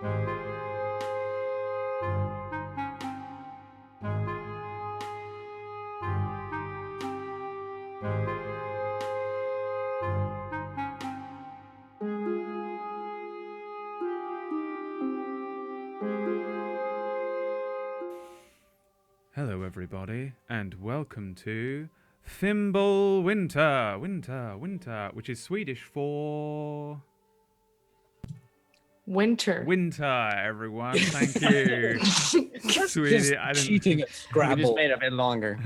Hello, everybody, and welcome to Fimbulwinter, winter, which is Swedish for winter. Winter, everyone. Thank you. Sweetie, I didn't... cheating at Scrabble. We just made it a bit longer.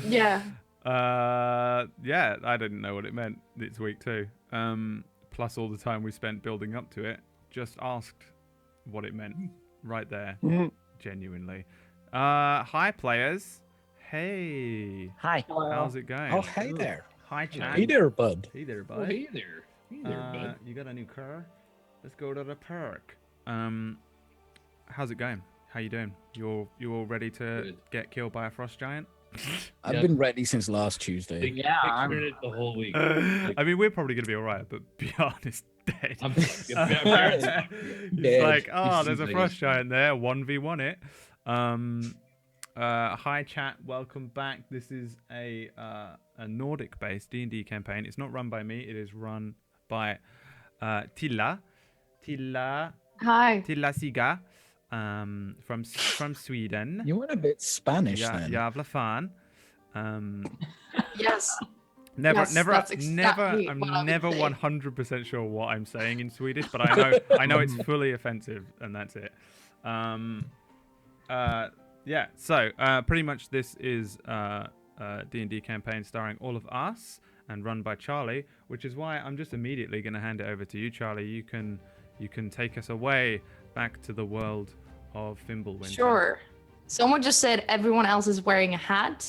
Yeah. Yeah, I didn't know what it meant. It's week 2. Plus all the time we spent building up to it. Just asked what it meant right there. Genuinely. Hi, players. Hey. Hi. How's it going? Oh, hey there. Hi, chat. Hey there, bud. Hey there, bud. Oh, hey there. Hey there, bud. You got a new car? Let's go to the park. How's it going? How you doing? You all ready to get killed by a frost giant? I've been ready since last Tuesday. Yeah, I'm in it the whole week. I mean, we're probably gonna be all right, but Bjorn is dead. He's like, oh, there's a frost giant there. 1v1 it. Hi chat, welcome back. This is a Nordic-based D&D campaign. It's not run by me. It is run by Tilla. Hi. Tilla Siga, from Sweden. You went a bit Spanish then. Jävla fan. Yes. Never. That's exactly I'm what I would never say. 100% sure what I'm saying in Swedish, but I know it's fully offensive, and that's it. Yeah. So pretty much this is a D&D campaign starring all of us and run by Charlie, which is why I'm just immediately going to hand it over to you, Charlie. You can take us away back to the world of Fimbulwinter. Sure. Someone just said everyone else is wearing a hat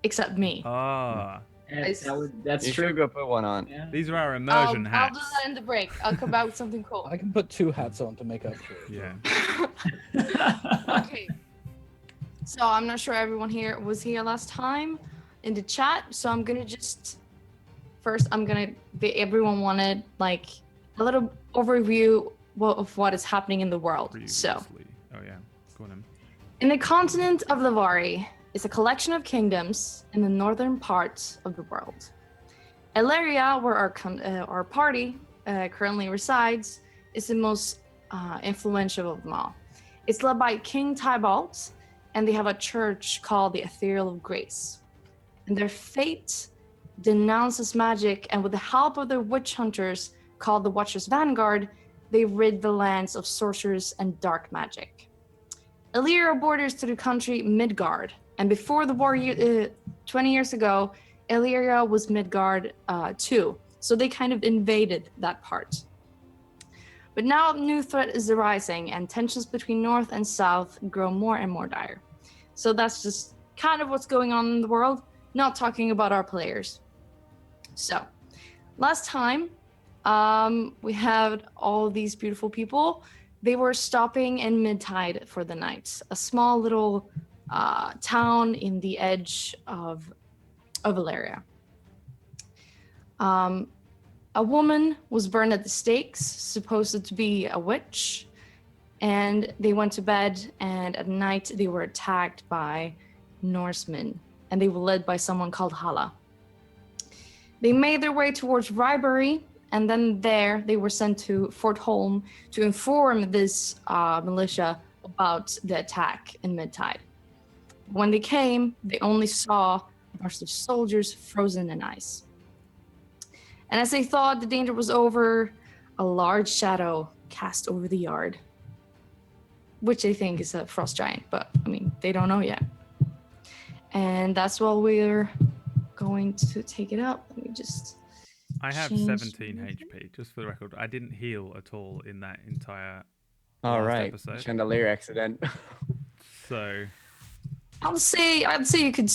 except me. Ah. That's You true. should go put one on. Yeah. These are our immersion I'll hats. do that in the break. I'll come back with something cool. I can put 2 hats on to make up for it. Yeah. Okay. So I'm not sure everyone here was here last time in the chat. So I'm gonna everyone wanted like a little overview of what is happening in the world. So Previously. Oh yeah. Go on then. in the continent of Lavari is a collection of kingdoms in the northern parts of the world. Elaria, where our party currently resides, is the most influential of them all. It's led by King Tybalt, and they have a church called the Ethereal of Grace. And their fate denounces magic, and with the help of their witch hunters called the Watcher's Vanguard, they rid the lands of sorcerers and dark magic. Elyria borders to the country Midgard, and before the war 20 years ago, Elyria was Midgard too, so they kind of invaded that part. But now a new threat is arising, and tensions between North and South grow more and more dire. So that's just kind of what's going on in the world, not talking about our players. So, last time, we had all these beautiful people. They were stopping in Midtide for the night, a small little town in the edge of Elyria. A woman was burned at the stakes, supposed to be a witch, and they went to bed, and at night they were attacked by Norsemen, and they were led by someone called Halla. They made their way towards Rybury, and then there they were sent to Fort Holm to inform this militia about the attack in Midtide. When they came, they only saw a bunch of soldiers frozen in ice. And as they thought the danger was over, a large shadow cast over the yard, which they think is a frost giant, but I mean, they don't know yet. And that's while we're going to take it up. Let me just I have change 17 HP, just for the record. I didn't heal at all in that entire All last right. episode. Chandelier accident. So I'd say you could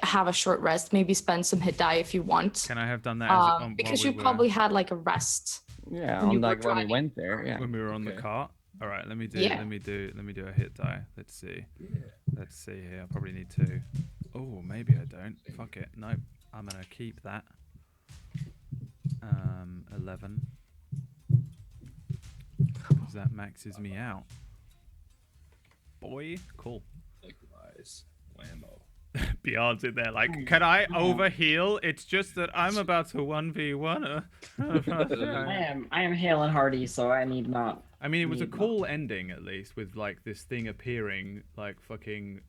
have a short rest, maybe spend some hit die if you want. can I have done that as, Because while you we probably had like a rest. Yeah, When you on were like when we driving. went there. Yeah. when we were on the Okay. cart? All right, let me do Yeah. a hit die. Let's see. Let's see here. I probably need to. Oh, maybe I don't. Fuck it. Nope. I'm gonna keep that. 11. because that maxes me out. Boy, cool. Likewise. Whammo. Beyond's in there like, can I overheal? It's just that I'm about to 1v1. I am hale and hearty, so I need not. I mean, it was a cool ending, at least, with like this thing appearing like fucking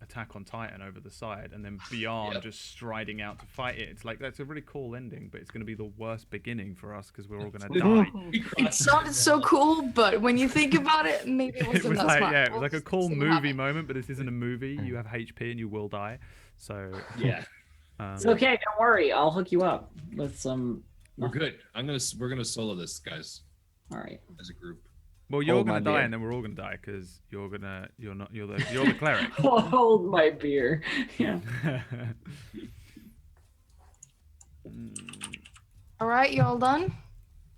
Attack on Titan over the side, and then Beyond just striding out to fight it. It's like, that's a really cool ending, but it's going to be the worst beginning for us because we're all going to die. It sounded so cool, but when you think about it, maybe it wasn't It was that like, smart. yeah, it was like a cool See what movie happens. moment, but this isn't a movie. You have HP and you will die. So Yeah, It's okay. Don't worry. I'll hook you up with some. we're good. We're gonna solo this, guys, All right. as a group. well, you're Hold gonna my die, beer. and then we're all gonna die because you're the cleric. Hold my beer. Yeah. All right, you all done?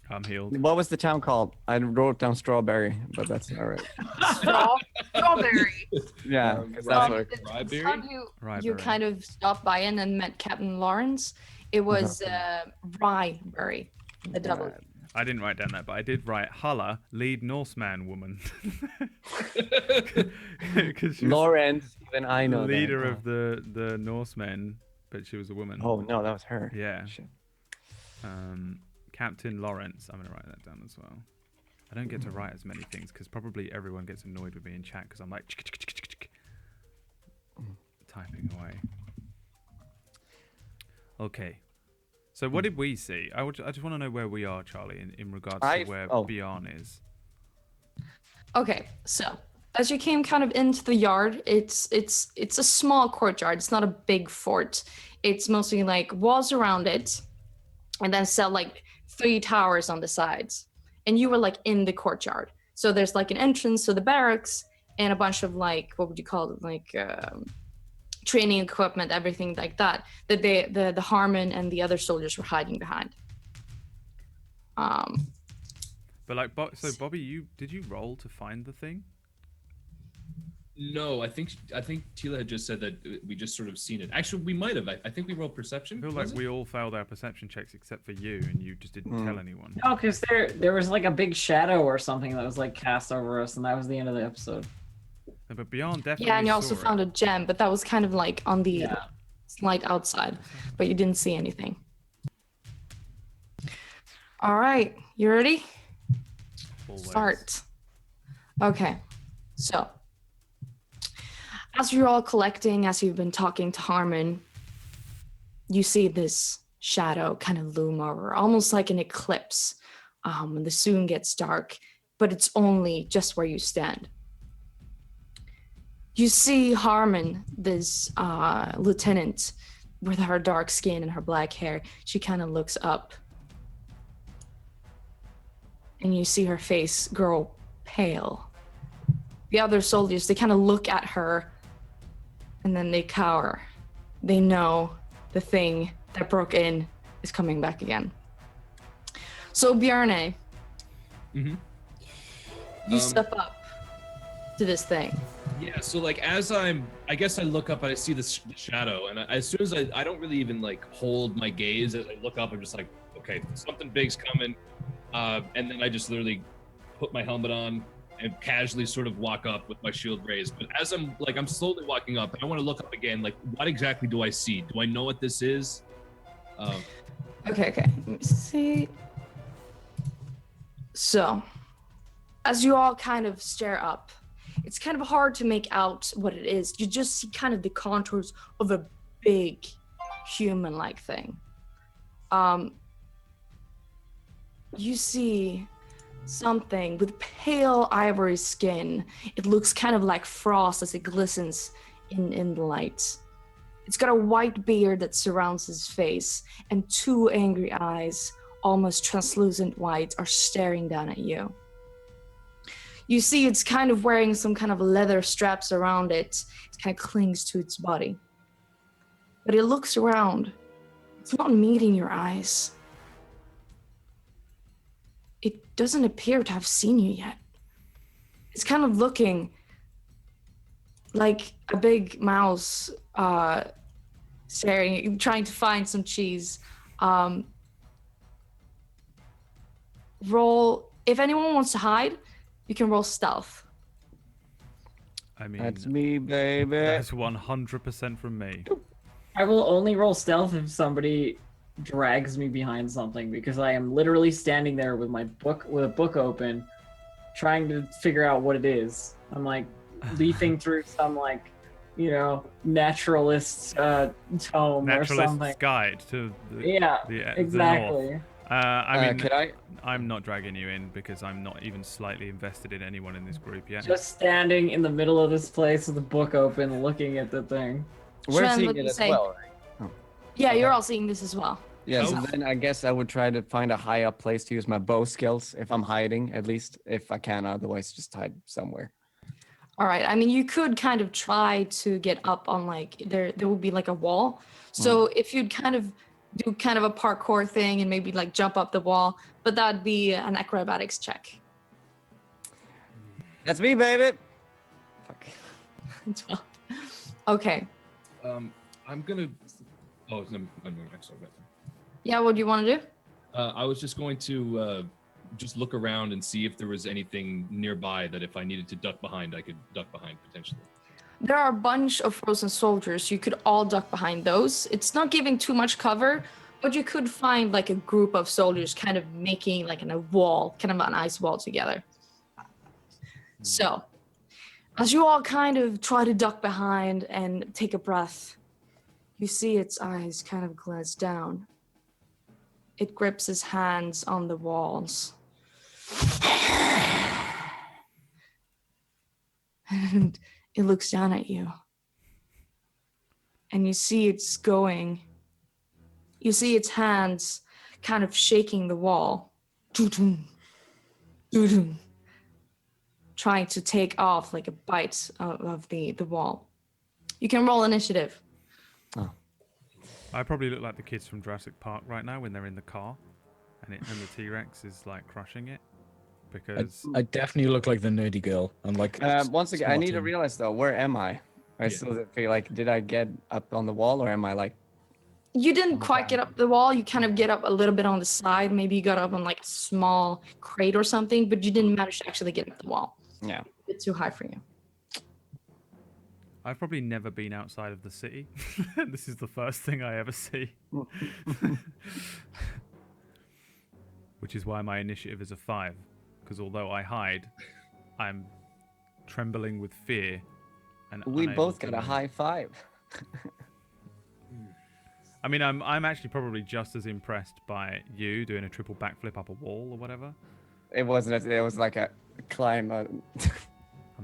I'm healed. What was the town called? I wrote down Strawberry, but that's all right. Strawberry. Yeah, 'cause that's what. Ryberry? How you Ryberry. kind of stopped by in and met Captain Lawrence. It was Ryberry, the double. I didn't write down that, but I did write Hulla, lead Norseman woman. Because she was Lawrence, even I the know leader that. of the Norsemen, but she was a woman. Oh no, that was her. Yeah. Shit. Captain Lawrence. I'm going to write that down as well. I don't get to write as many things because probably everyone gets annoyed with me in chat because I'm like typing away. Okay. So what did we see? I just want to know where we are, Charlie, in regards to where Bjorn is. Okay, so as you came kind of into the yard, it's a small courtyard. It's not a big fort. It's mostly like walls around it, and then set like 3 towers on the sides. And you were like in the courtyard. So there's like an entrance to the barracks and a bunch of like, what would you call it? Like training equipment, everything like that the Harmon and the other soldiers were hiding behind. But like, so Bobby, did you roll to find the thing? No, I think Tila had just said that we just sort of seen it. Actually, we might have. I think we rolled perception. I feel like we all failed our perception checks except for you, and you just didn't tell anyone. No, because there was like a big shadow or something that was like cast over us, and that was the end of the episode. No, but Beyond definitely. Yeah, and you saw also it. found a gem, but that was kind of like on the slight outside, but you didn't see anything. All right, you ready? Always. Start. Okay, so as you're all collecting, as you've been talking to Harmon, you see this shadow kind of loom over, almost like an eclipse when the soon gets dark, but it's only just where you stand. You see Harmon, this lieutenant with her dark skin and her black hair. She kind of looks up. And you see her face grow pale. The other soldiers, they kind of look at her and then they cower. They know the thing that broke in is coming back again. So Bjarne, you step up to this thing. Yeah, so like I guess I look up and I see this shadow, and as soon as I don't really even like hold my gaze as I look up, I'm just like, okay, something big's coming, and then I just literally put my helmet on and casually sort of walk up with my shield raised. But as I'm slowly walking up, and I want to look up again, like what exactly do I see? Do I know what this is? Okay, let me see. So, as you all kind of stare up, it's kind of hard to make out what it is. You just see kind of the contours of a big human-like thing. You see something with pale ivory skin. It looks kind of like frost as it glistens in the light. It's got a white beard that surrounds his face, and 2 angry eyes, almost translucent white, are staring down at you. You see it's kind of wearing some kind of leather straps around it. It kind of clings to its body. But it looks around. It's not meeting your eyes. It doesn't appear to have seen you yet. It's kind of looking like a big mouse staring, trying to find some cheese. Roll if anyone wants to hide, you can roll stealth. I mean, That's me, baby. that's 100% from me. I will only roll stealth if somebody drags me behind something, because I am literally standing there with a book open, trying to figure out what it is. I'm like leafing through some like, naturalist's tome or something. Naturalist's guide to the, Yeah, the north. exactly. I mean, could I? I'm not dragging you in because I'm not even slightly invested in anyone in this group yet. Just standing in the middle of this place with the book open, looking at the thing. We're Shren, seeing what do it you as say? well, right? Yeah, you're all seeing this as well. Yeah, so Oh. then I guess I would try to find a high up place to use my bow skills if I'm hiding, at least if I can. Otherwise, just hide somewhere. All right. I mean, you could kind of try to get up on like there would be like a wall. So if you'd kind of do kind of a parkour thing and maybe like jump up the wall, but that'd be an acrobatics check. That's me, baby. Fuck. as well. Okay. I'm gonna. Oh, no, next. Yeah, what do you want to do? I was just going to just look around and see if there was anything nearby that if I needed to duck behind, I could duck behind potentially. There are a bunch of frozen soldiers. You could all duck behind those. It's not giving too much cover, but you could find like a group of soldiers kind of making like a wall, kind of an ice wall together. So, as you all kind of try to duck behind and take a breath, you see its eyes kind of glance down. It grips its hands on the walls. And it looks down at you. And you see it's going. You see its hands kind of shaking the wall. Doo-doo. Doo-doo. Trying to take off like a bite of the wall. You can roll initiative. I probably look like the kids from Jurassic Park right now when they're in the car, and the T-Rex is like crushing it, because I definitely look like the nerdy girl. I'm like. Once again, I need to smarting. realize though, where am I? I still feel like, did I get up on the wall, or am I like? You didn't quite get up the wall. You kind of get up a little bit on the side. Maybe you got up on like a small crate or something, but you didn't manage to actually get up the wall. Yeah. A bit too high for you. I've probably never been outside of the city. This is the first thing I ever see. Which is why my initiative is a 5, because although I hide, I'm trembling with fear. And We unable both to got a move. high 5. I mean, I'm actually probably just as impressed by you doing a triple backflip up a wall or whatever. It wasn't. It was like a climb. I'm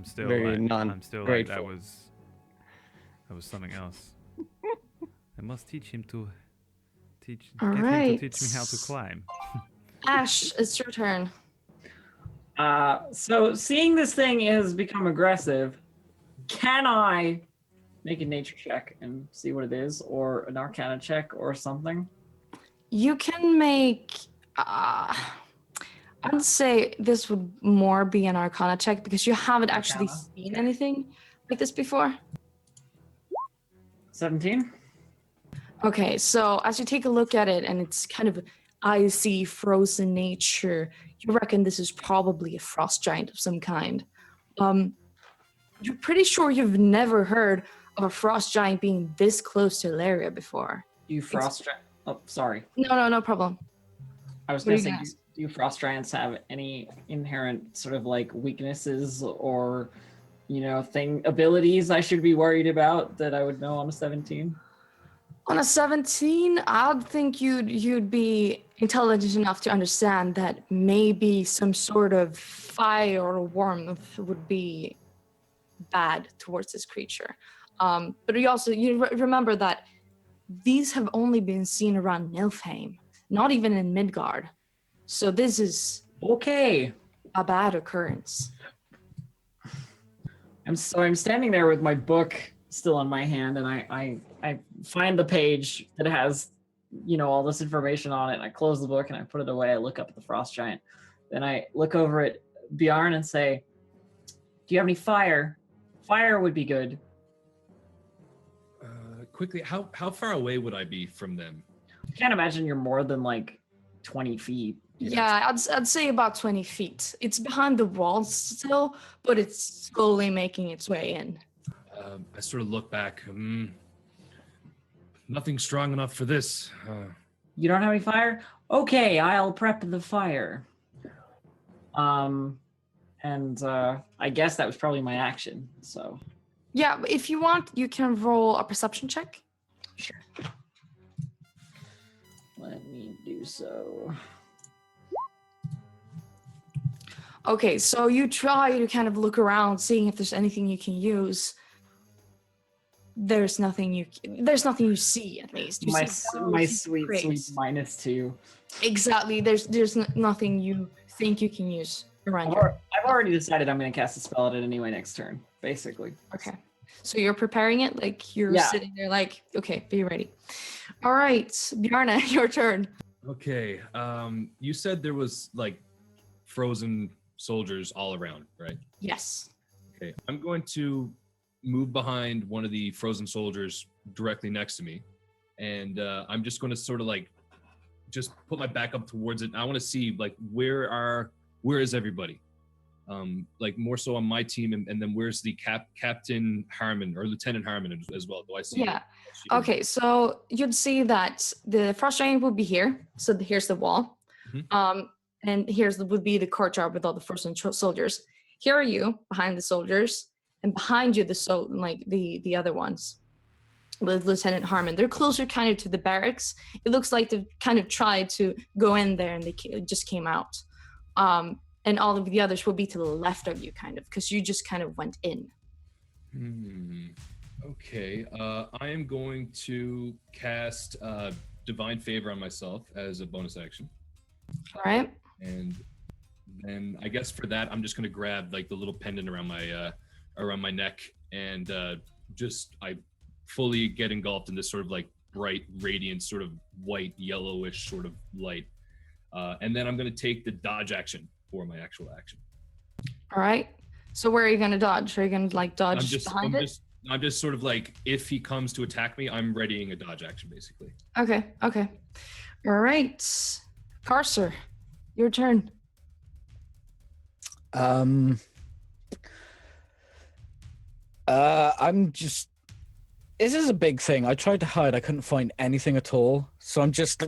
still Very like, I'm still like that non-grateful. was something else. I must teach him to get All him to right. teach me how to climb. Ash, it's your turn. So seeing this thing has become aggressive, can I make a nature check and see what it is, or an arcana check or something? You can make. I'd say this would more be an Arcana check because you haven't actually Arcana? seen Okay. anything like this before. 17? Okay, so as you take a look at it and it's kind of icy, frozen nature, you reckon this is probably a frost giant of some kind. You're pretty sure you've never heard of a frost giant being this close to Ilaria before. Do you frost giants? Oh, sorry. No problem. I was What are gonna you say, gonna do frost giants have any inherent sort of like weaknesses or, abilities I should be worried about that I would know on a 17? On a 17, I'd think you'd be intelligent enough to understand that maybe some sort of fire or warmth would be bad towards this creature. But you remember that these have only been seen around Nilfheim, not even in Midgard. So this is Okay. a bad occurrence. I'm standing there with my book still in my hand, and I find the page that has, all this information on it, and I close the book and I put it away. I look up at the frost giant. Then I look over at Bjarn and say, do you have any fire? Fire would be good. Quickly, how far away would I be from them? I can't imagine you're more than like 20 feet. Yeah, I'd say about 20 feet. It's behind the walls still, but it's slowly making its way in. I sort of look back. Nothing strong enough for this. You don't have any fire? Okay, I'll prep the fire. I guess that was probably my action. So Yeah, but if you want, you can roll a perception check. sure. Let me do so. Okay, so you try to kind of look around, seeing if there's anything you can use. There's nothing you see, at least. You My see s- barrels, my you see sweet crates. -2. Exactly. There's nothing you think you can use around you. I've already decided I'm going to cast a spell at it anyway next turn, basically. Okay. So you're preparing it, like you're Yeah. sitting there, like, okay, be ready. All right, Bjarne, your turn. Okay. You said there was like frozen soldiers all around, right? Yes. Okay. I'm going to move behind one of the frozen soldiers directly next to me, and I'm just going to sort of like just put my back up towards it. I want to see like where is everybody? Like more so on my team, and then where's the Captain Harmon or Lieutenant Harmon as well? Do I see? Yeah. Okay, so you'd see that the frost giant would be here. So here's the wall. Mhm. And would be the courtyard with all the frozen soldiers. Here are you behind the soldiers, and behind you the other ones with Lieutenant Harmon. They're closer kind of to the barracks. It looks like they've kind of tried to go in there and they just came out. And all of the others will be to the left of you, kind of, because you just kind of went in. Okay. I am going to cast Divine Favor on myself as a bonus action. All right. And then I guess for that, I'm just going to grab like the little pendant around my neck, and I fully get engulfed in this sort of like bright, radiant, sort of white, yellowish sort of light. And then I'm going to take the dodge action for my actual action. All right. So where are you going to dodge? Are you going to like dodge behind it? I'm just sort of like, if he comes to attack me, I'm readying a dodge action, basically. Okay. All right. Carcer, your turn. I'm just. This is a big thing. I tried to hide. I couldn't find anything at all. So I'm just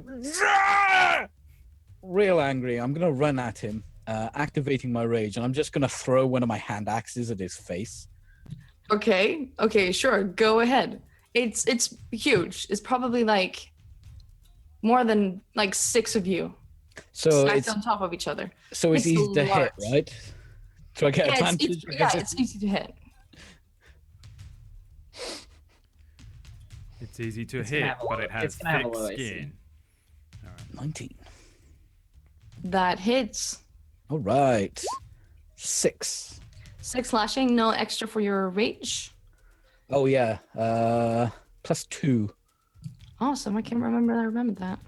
real angry. I'm gonna run at him, activating my rage, and I'm just gonna throw one of my hand axes at his face. Okay, sure. Go ahead. It's huge. It's probably like more than like 6 of you So stacked it's on top of each other. so it's it's easy to hit, large. right? Do I get Yeah, advantage? it's easy to hit. It's easy to It's gonna hit, have a but low- it has it's gonna have a thick low AC. skin. 19. That hits. All right. 6. 6 slashing, no extra for your rage. Oh yeah. +2. Awesome. I can't remember. I remembered that.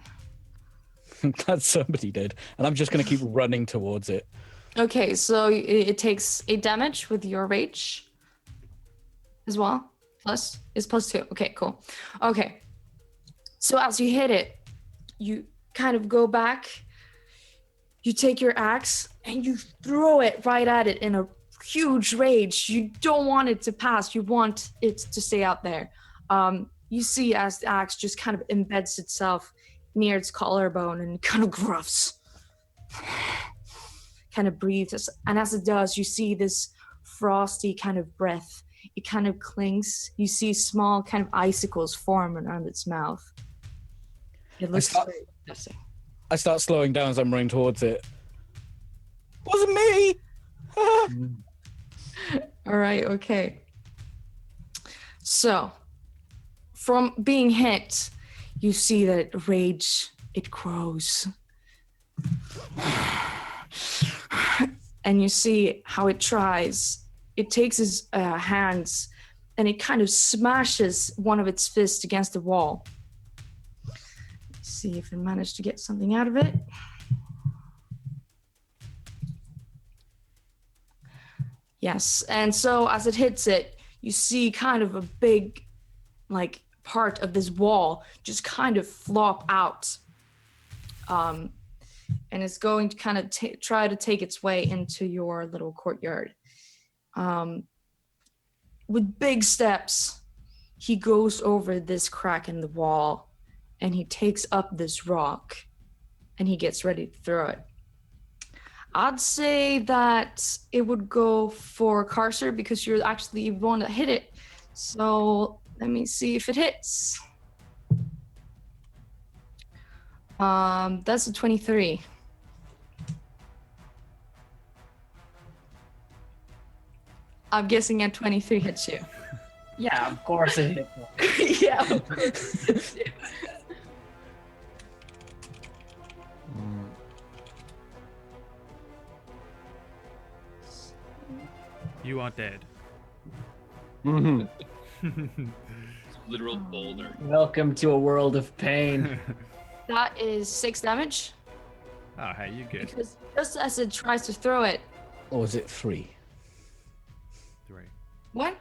I'm glad somebody did. And I'm just gonna keep running towards it. Okay, so it takes 8 damage with your rage as well. It's +2. Okay, cool. Okay. So as you hit it, you kind of go back, you take your axe, and you throw it right at it in a huge rage. You don't want it to pass. You want it to stay out there. You see as the axe just kind of embeds itself near its collarbone and kind of gruffs. Kind of breathes. And as it does, you see this frosty kind of breath. It kind of clings. You see small kind of icicles form around its mouth. It looks very disgusting. I start slowing down as I'm running towards it. Wasn't me! All right, okay. So, from being hit, you see that rage, it grows. And you see how it tries. It takes his hands and it kind of smashes one of its fists against the wall. Let's see if it managed to get something out of it. Yes, and so as it hits it, you see kind of a big, like, part of this wall just kind of flop out. and it's going to kind of try to take its way into your little courtyard. With big steps, he goes over this crack in the wall, and he takes up this rock, and he gets ready to throw it. I'd say that it would go for Carcer because you're actually the one that hit it. So let me see if it hits. That's a 23. I'm guessing a 23 hits you. Yeah, of course it hit. Yeah, of course. You are dead. Literal boulder. Welcome to a world of pain. That is 6 damage. Oh, hey, you good. Because just as it tries to throw it, Or is it 3? 3. what?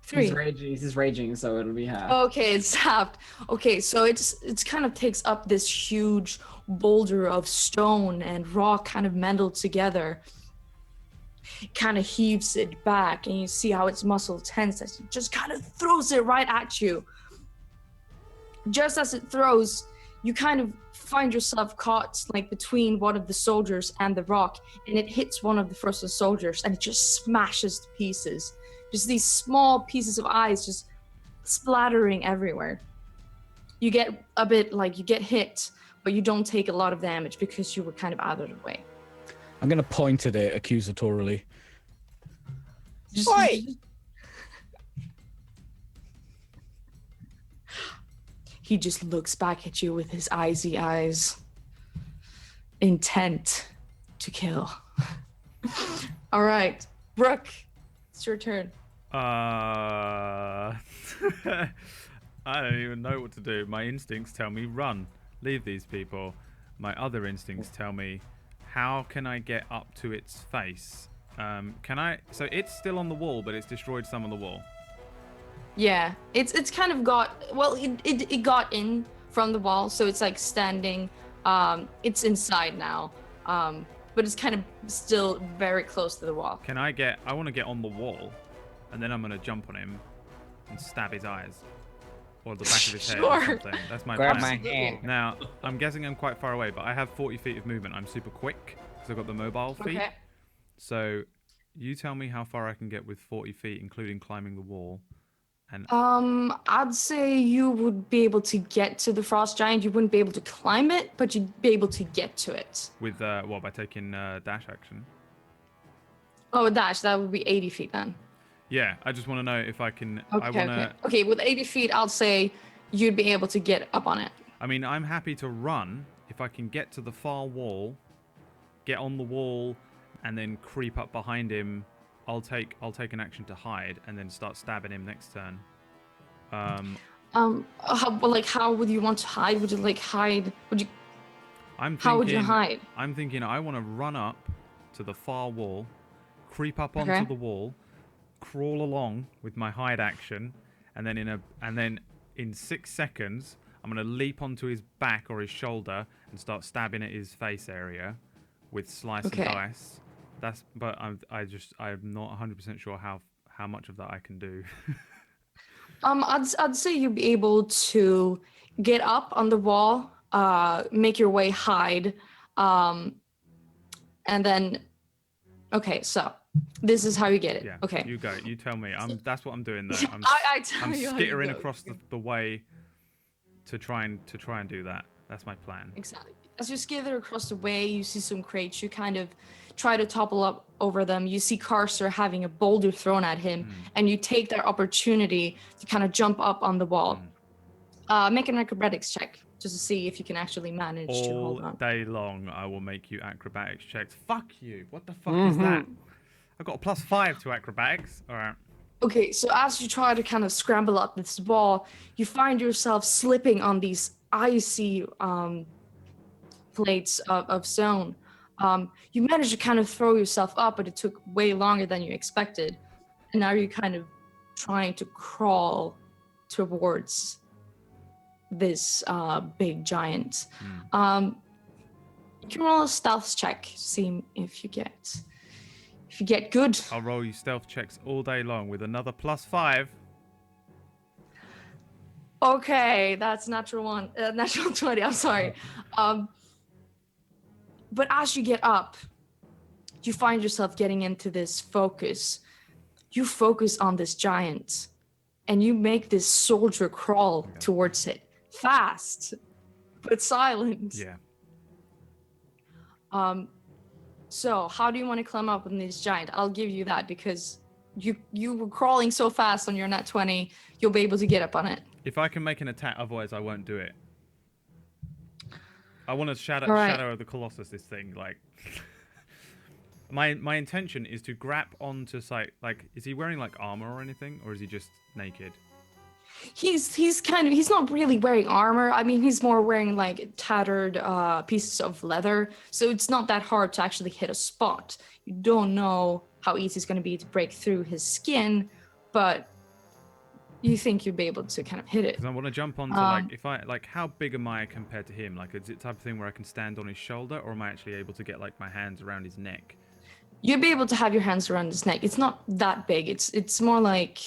3. He's raging, so it'll be half. Okay, it's halved. Okay, so it's kind of takes up this huge boulder of stone and rock kind of melded together. Kind of heaves it back, and you see how its muscle tense as it just kind of throws it right at you. Just as it throws, you kind of find yourself caught like between one of the soldiers and the rock, and it hits one of the frozen soldiers, and it just smashes to pieces. Just these small pieces of ice just splattering everywhere. You get a bit like you get hit, but you don't take a lot of damage because you were kind of out of the way. I'm going to point at it accusatorily. Just, Oi! He just looks back at you with his icy eyes, intent to kill. All right, Brooke, it's your turn. I don't even know what to do. My instincts tell me run, leave these people. My other instincts tell me, how can I get up to its face? Can I? So it's still on the wall, but it's destroyed some of the wall. Yeah, it's kind of got, well, it got in from the wall, so it's like standing. It's inside now, but it's kind of still very close to the wall. Can I get? I want to get on the wall, and then I'm gonna jump on him and stab his eyes or the back of his head or Sure. something. That's my Grab plan. my hand. Now, I'm guessing I'm quite far away, but I have 40 feet of movement. I'm super quick because I've got the mobile feet. Okay. So, you tell me how far I can get with 40 feet, including climbing the wall. And I'd say you would be able to get to the frost giant. You wouldn't be able to climb it, but you'd be able to get to it. with what, by taking dash action? Oh, dash, that would be 80 feet then. Yeah, I just want to know if I can. Okay, I want to. okay, with 80 feet, I'll say you'd be able to get up on it. I mean, I'm happy to run if I can get to the far wall, get on the wall, and then creep up behind him. I'll take an action to hide and then start stabbing him next turn. How would you want to hide? Would you like hide? How would you hide? I'm thinking I want to run up to the far wall, creep up Okay. onto the wall, crawl along with my hide action, and then in 6 seconds I'm gonna leap onto his back or his shoulder and start stabbing at his face area with slice Okay. and dice. But I'm not 100% sure how much of that I can do. I'd say you'd be able to get up on the wall, make your way hide, and then. Okay, so this is how you get it. Yeah. Okay. You go. You tell me. That's what I'm doing though. I tell I'm you how you skittering go. across the way to try and do that. That's my plan. Exactly. As you skither across the way, you see some crates. You kind of try to topple up over them. You see Carcer having a boulder thrown at him, and you take that opportunity to kind of jump up on the wall. Make an acrobatics check just to see if you can actually manage to hold All on. day long, I will make you acrobatics checks. Fuck you. What the fuck is that? I've got a +5 to acrobatics. All right. Okay, so as you try to kind of scramble up this wall, you find yourself slipping on these icy plates of stone. You managed to kind of throw yourself up, but it took way longer than you expected. And now you're kind of trying to crawl towards this big giant. You can roll a stealth check. See if you get good. I'll roll you stealth checks all day long with another +5. Okay, that's natural 20. I'm sorry. But as you get up, you find yourself getting into this focus. You focus on this giant, and you make this soldier crawl towards it, fast, but silent. Yeah. So how do you want to climb up on this giant? I'll give you that because you were crawling so fast on your nat 20, you'll be able to get up on it. If I can make an attack, otherwise I won't do it. I want to shadow of the Colossus this thing. Like, my intention is to grab onto like, is he wearing like armor or anything, or is he just naked? He's not really wearing armor. I mean, he's more wearing like tattered pieces of leather, so it's not that hard to actually hit a spot. You don't know how easy it's going to be to break through his skin, but you think you'd be able to kind of hit it. Because I want to jump onto how big am I compared to him? Like, is it the type of thing where I can stand on his shoulder, or am I actually able to get like my hands around his neck? You'd be able to have your hands around his neck. It's not that big. It's more like,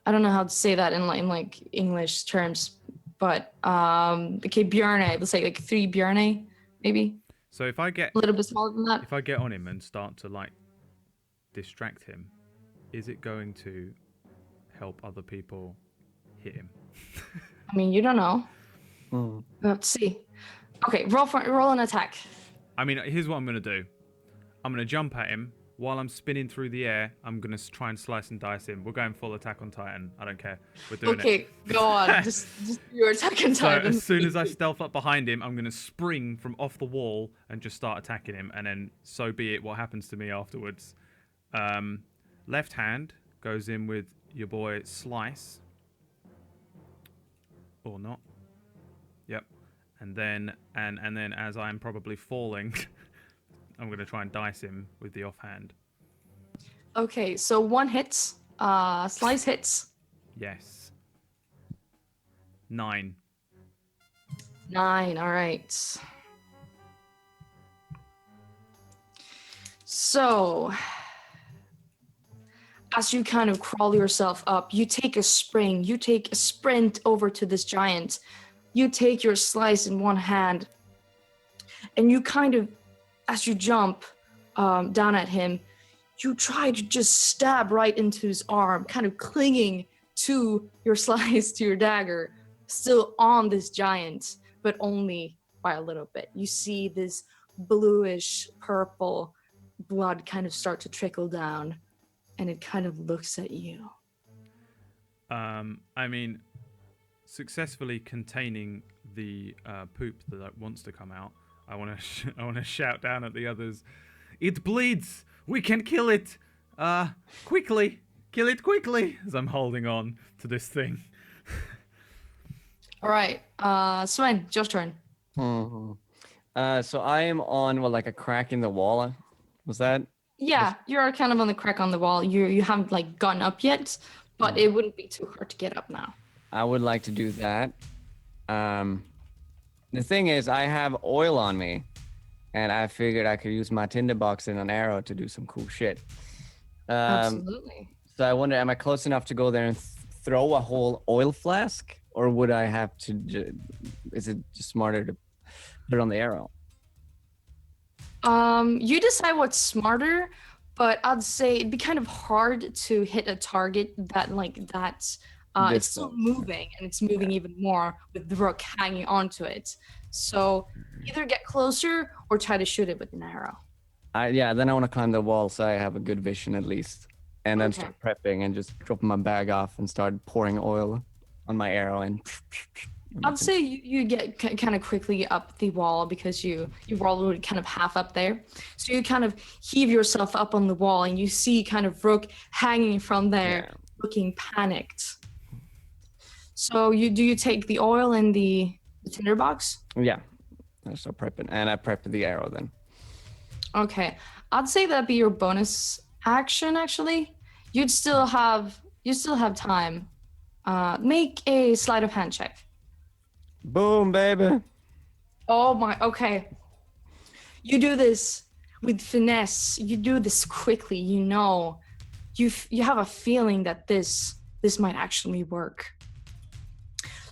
I don't know how to say that in like English terms, but okay, Bjarne. Let's say like 3 Bjarne, maybe. So if I get a little bit smaller than that. If I get on him and start to like distract him, is it going to help other people hit him? I mean, you don't know. Let's see. Okay, roll an attack. I mean, here's what I'm gonna do. I'm gonna jump at him while I'm spinning through the air. I'm gonna try and slice and dice him. We're going full attack on Titan. I don't care. We're doing it. Okay, go on. just your attack on Titan. So as soon as I stealth up behind him, I'm gonna spring from off the wall and just start attacking him. And then so be it. What happens to me afterwards? Left hand goes in with your boy Slice. Or not. Yep. And then as I'm probably falling, I'm gonna try and dice him with the offhand. Okay, so 1 hits. Slice hits. Yes. 9. 9, all right. So, as you kind of crawl yourself up, you take a spring, you take a sprint over to this giant. You take your slice in one hand, and you kind of, as you jump down at him, you try to just stab right into his arm, kind of clinging to your slice, to your dagger, still on this giant, but only by a little bit. You see this bluish purple blood kind of start to trickle down, and it kind of looks at you. I mean, successfully containing the poop that wants to come out, I want to shout down at the others. It bleeds. We can kill it. Quickly, kill it quickly. As I'm holding on to this thing. All right, Sven, it's your turn. So I am on like a crack in the wall. Was that? Yeah, you're kind of on the crack on the wall. You haven't like gone up yet, but it wouldn't be too hard to get up now. I would like to do that. The thing is, I have oil on me, and I figured I could use my tinderbox and an arrow to do some cool shit. Absolutely. So I wonder, am I close enough to go there and throw a whole oil flask, or would I have to? Is it just smarter to put it on the arrow? You decide what's smarter, but I'd say it'd be kind of hard to hit a target that it's still moving, and it's moving even more with the rook hanging onto it. So either get closer or try to shoot it with an arrow. Then I want to climb the wall so I have a good vision at least, and then start prepping and just dropping my bag off and start pouring oil on my arrow and. I'd say you get kind of quickly up the wall because you were already kind of half up there. So you kind of heave yourself up on the wall, and you see kind of Rook hanging from there, looking panicked. So you take the oil and the tinderbox? Yeah, I start prepping, and I prep the arrow then. Okay, I'd say that'd be your bonus action. Actually, you'd still have time. Make a sleight of hand check. Boom, baby. Oh my, okay. You do this with finesse. You do this quickly. You know, you have a feeling that this might actually work.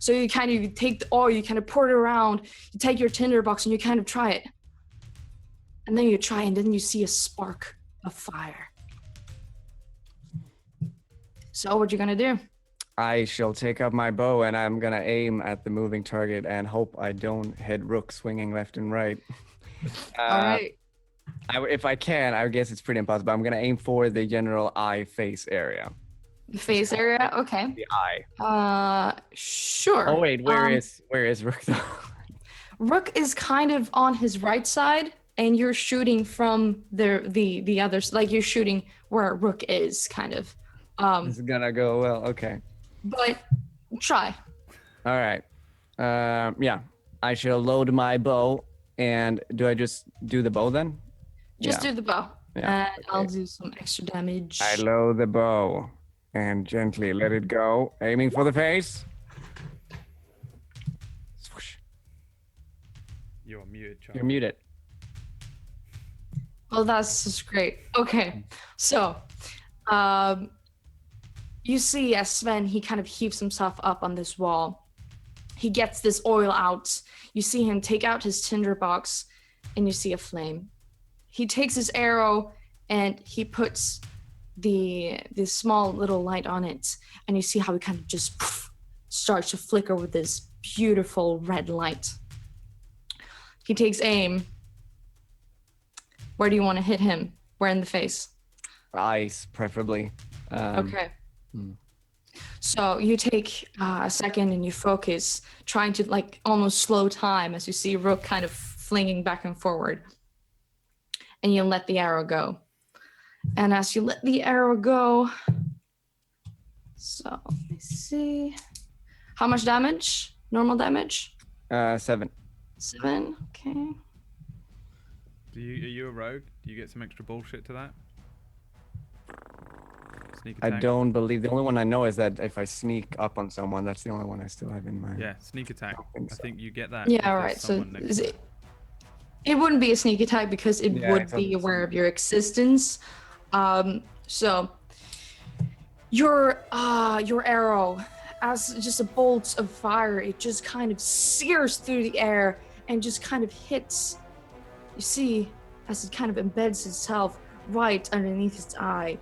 So you take the oil, you kind of pour it around. You take your tinderbox and you kind of try it, and then you try, and then you see a spark of fire. So what you gonna do? I shall take up my bow and I'm gonna aim at the moving target and hope I don't hit Rook swinging left and right. All right. If I can, I guess it's pretty impossible. I'm gonna aim for the general eye face area. The face area. Okay. The eye. Sure. Oh wait, where is Rook though? Rook is kind of on his right side, and you're shooting from the others. Like you're shooting where Rook is, kind of. This is gonna go well. Okay. But try. All right. Yeah. I shall load my bow. And do I just do the bow then? Just do the bow. Yeah. And I'll do some extra damage. I load the bow and gently let it go, aiming for the face. Swoosh. You're muted, child. You're muted. Well, that's just great. Okay. So, you see as Sven, he kind of heaves himself up on this wall. He gets this oil out. You see him take out his tinderbox, and you see a flame. He takes his arrow, and he puts this small little light on it, and you see how it kind of just starts to flicker with this beautiful red light. He takes aim. Where do you want to hit him? Where in the face? Eyes, preferably. Okay. So you take a second and you focus, trying to like almost slow time as you see Rook kind of flinging back and forward. And you let the arrow go. And as you let the arrow go, so let me see. How much damage? Normal damage? 7. 7, okay. Are you a rogue? Do you get some extra bullshit to that? Sneak I attack? don't believe the only one I know is that if I sneak up on someone, that's the only one I still have in mind. Yeah, sneak attack. think I so. think you get that. if Yeah, there's right. So someone next to you. it wouldn't be a sneak attack because it Yeah, would it's be not- aware of your existence. So your arrow, as just a bolt of fire, it just kind of sears through the air and just kind of hits. You see, as it kind of embeds itself right underneath its eye.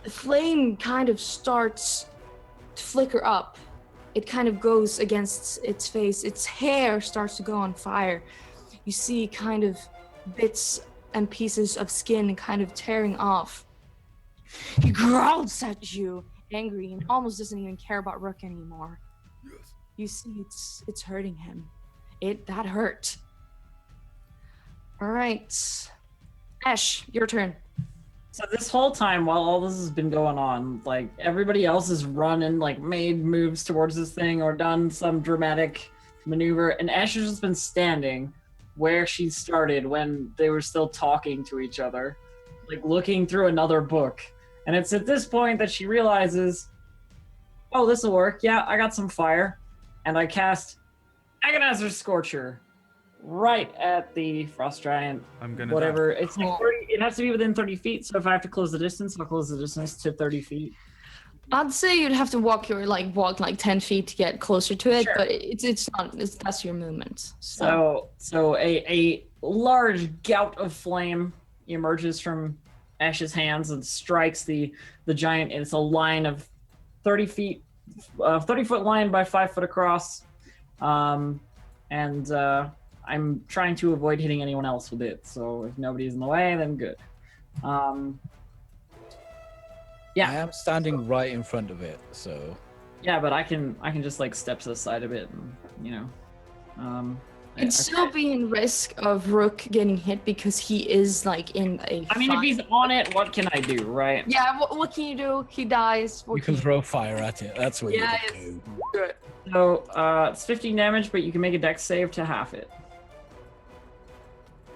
The flame kind of starts to flicker up. It kind of goes against its face. Its hair starts to go on fire. You see kind of bits and pieces of skin kind of tearing off. He growls at you, angry, and almost doesn't even care about Rook anymore. Yes. You see it's hurting him. That hurt. All right. Ash, your turn. So this whole time, while all this has been going on, like everybody else has run and like made moves towards this thing or done some dramatic maneuver, and Ash has just been standing where she started when they were still talking to each other, like looking through another book. And it's at this point that she realizes, oh, this will work. Yeah, I got some fire, and I cast Agonizer Scorcher right at the frost giant. I'm gonna. Whatever. It's like 30, it has to be within 30 feet. So if I have to close the distance, I'll close the distance to 30 feet. I'd say you'd have to walk 10 feet to get closer to it, Sure. but that's your movement. So a large gout of flame emerges from Ash's hands and strikes the giant. It's a line of 30 feet, 30-foot line by 5 foot across, and I'm trying to avoid hitting anyone else with it. So if nobody's in the way, then good. Yeah. I am standing right in front of it, so Yeah, but I can just like step to the side of it, and It'd still be in risk of Rook getting hit because he is like in a. I mean, if he's on it, what can I do, right? Yeah, what can you do? He dies. What you can throw fire at it. That's what Yeah, you can do. do it. So it's 15 damage, but you can make a dex save to half it.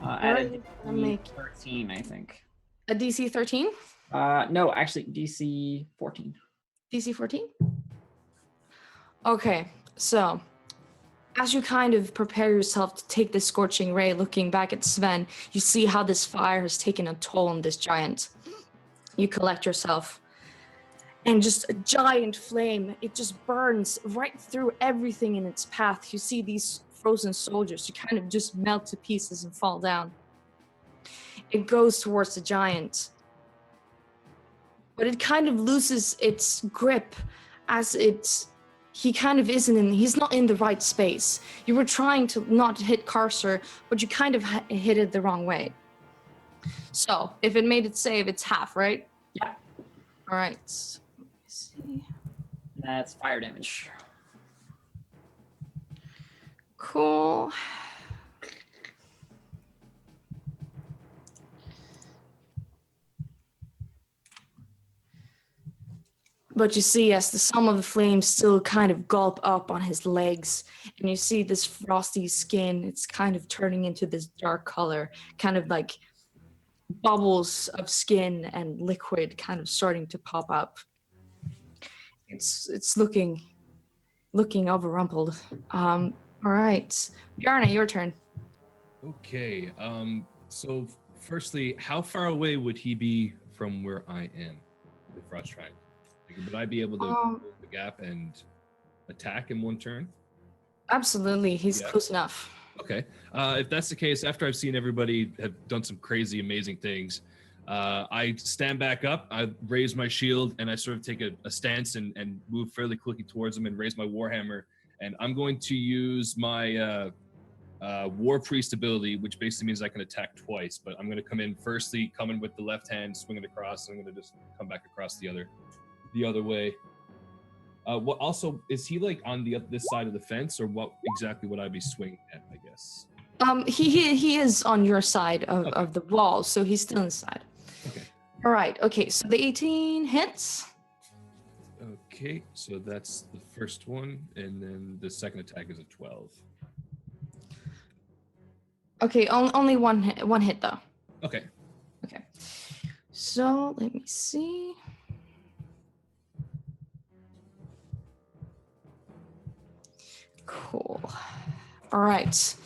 At a I'll make DC 13, I think. a DC 13, No, actually DC 14. DC 14. Okay, so as you kind of prepare yourself to take this scorching ray, looking back at Sven, you see how this fire has taken a toll on this giant. You collect yourself, and just a giant flame, it just burns right through everything in its path. You see these frozen soldiers, you kind of just melt to pieces and fall down. It goes towards the giant, but it kind of loses its grip as he kind of he's not in the right space. You were trying to not hit Carcer, but you kind of hit it the wrong way. So if it made it save, it's half, right? Yeah. All right. Let me see. That's fire damage. Cool. But you see, as the sum of the flames still kind of gulp up on his legs, and you see this frosty skin, it's kind of turning into this dark color, kind of like bubbles of skin and liquid kind of starting to pop up. It's looking overrumpled. All right, Bjarne, your turn. Okay. So firstly, how far away would he be from where I am, the frost triangle? Like, would I be able to close the gap and attack in one turn? Absolutely, he's close enough. Okay. If that's the case, after I've seen everybody have done some crazy, amazing things, I stand back up, I raise my shield, and I sort of take a stance and move fairly quickly towards him and raise my warhammer. And I'm going to use my War Priest ability, which basically means I can attack twice. But I'm going to come in with the left hand, swing it across, and I'm going to just come back across the other way. What also is he like on this side of the fence, or what exactly would I be swinging at? I guess. He is on your side of the wall, so he's still inside. Okay. All right. Okay. So the 18 hits. Okay, so that's the first one, and then the second attack is a 12. Okay. Only one hit though. Okay. Okay. So let me see. Cool. All right.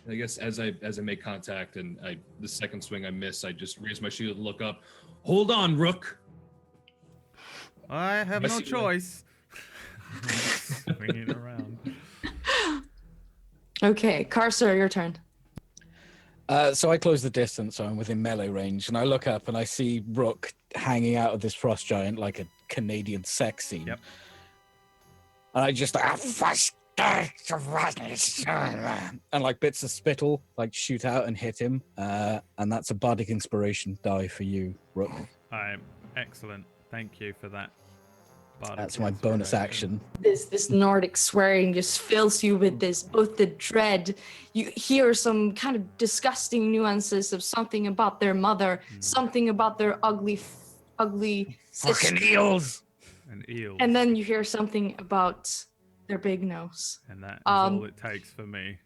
I guess as I make contact and the second swing I miss, I just raise my shield and look up. Hold on, Rook. I have no choice. Swinging around. Okay, Carcer, your turn. So I close the distance, so I'm within melee range, and I look up and I see Rook hanging out of this frost giant like a Canadian sex scene. Yep. And I just and like bits of spittle like shoot out and hit him, and that's a bardic inspiration die for you, Rook. I'm excellent. Thank you for that. That's my bonus action. This Nordic swearing just fills you with both the dread. You hear some kind of disgusting nuances of something about their mother, something about their ugly sister. Fucking eels. An eel. And then you hear something about their big nose. And that is all it takes for me.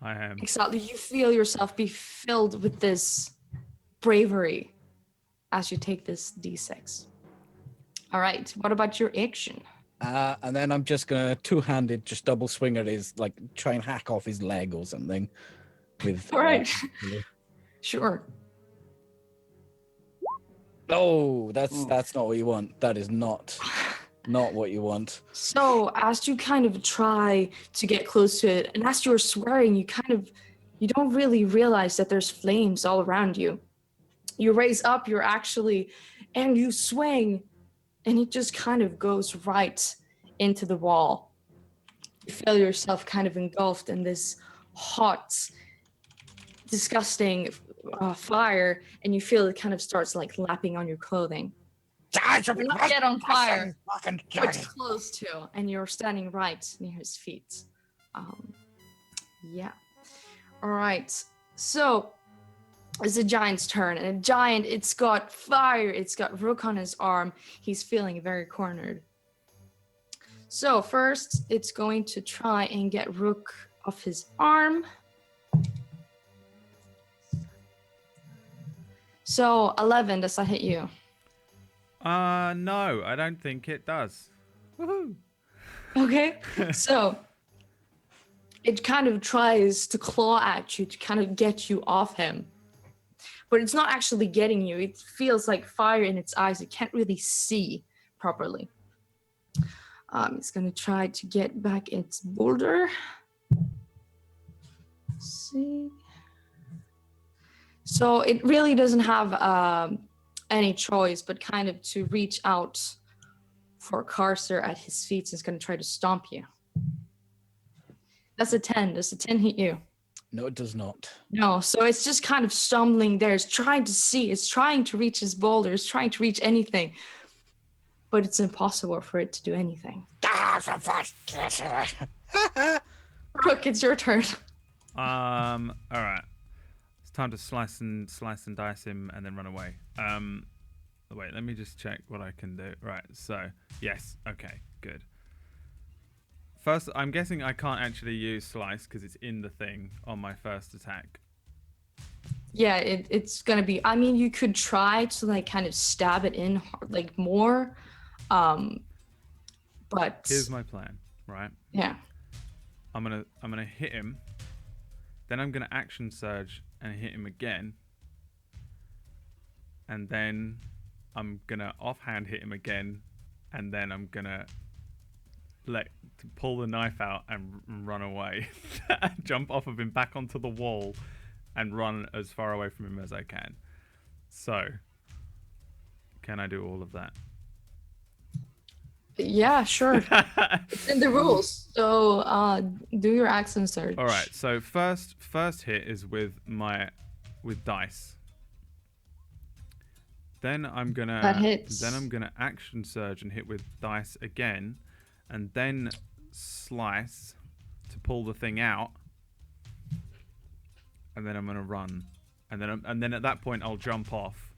I am. Exactly. You feel yourself be filled with this bravery as you take this D6. All right. What about your action? And then I'm just gonna two-handed just double swing at his, like, try and hack off his leg or something. With. All right. Sure. Oh, that's not what you want. That is not what you want. So as you kind of try to get close to it, and as you're swearing, you don't really realize that there's flames all around you. You raise up, and you swing, and it just kind of goes right into the wall. You feel yourself kind of engulfed in this hot, disgusting fire, and you feel it kind of starts like lapping on your clothing. You're not yet on fire, but close to, and you're standing right near his feet. Yeah. All right. So it's a giant's turn, and a giant, it's got fire, it's got Rook on his arm. He's feeling very cornered. So first, it's going to try and get Rook off his arm. So 11, does that hit you? No, I don't think it does. Woohoo! Okay, so it kind of tries to claw at you to kind of get you off him. But it's not actually getting you. It feels like fire in its eyes. It can't really see properly. It's going to try to get back its boulder. Let's see. So it really doesn't have any choice but kind of to reach out for Carcer at his feet. So it's going to try to stomp you. That's a 10. Does a 10 hit you? No, it does not. No, so it's just kind of stumbling there. It's trying to see. It's trying to reach his boulder. It's trying to reach anything. But it's impossible for it to do anything. Rook, it's your turn. All right. It's time to slice and dice him and then run away. Wait, let me just check what I can do. Right, so, yes. Okay, good. First, I'm guessing I can't actually use slice because it's in the thing on my first attack. Yeah, it's gonna be. I mean, you could try to like kind of stab it in like more, but Here's my plan, right? yeah. I'm gonna hit him, then I'm gonna action surge and hit him again, and then I'm gonna offhand hit him again, and then I'm gonna pull the knife out and run away, jump off of him back onto the wall, and run as far away from him as I can. So, can I do all of that? Yeah, sure. It's in the rules. So do your action surge. All right. So first hit is with dice. Then I'm gonna That hits. Then I'm gonna action surge and hit with dice again, and then slice to pull the thing out, and then I'm gonna run, and then at that point I'll jump off,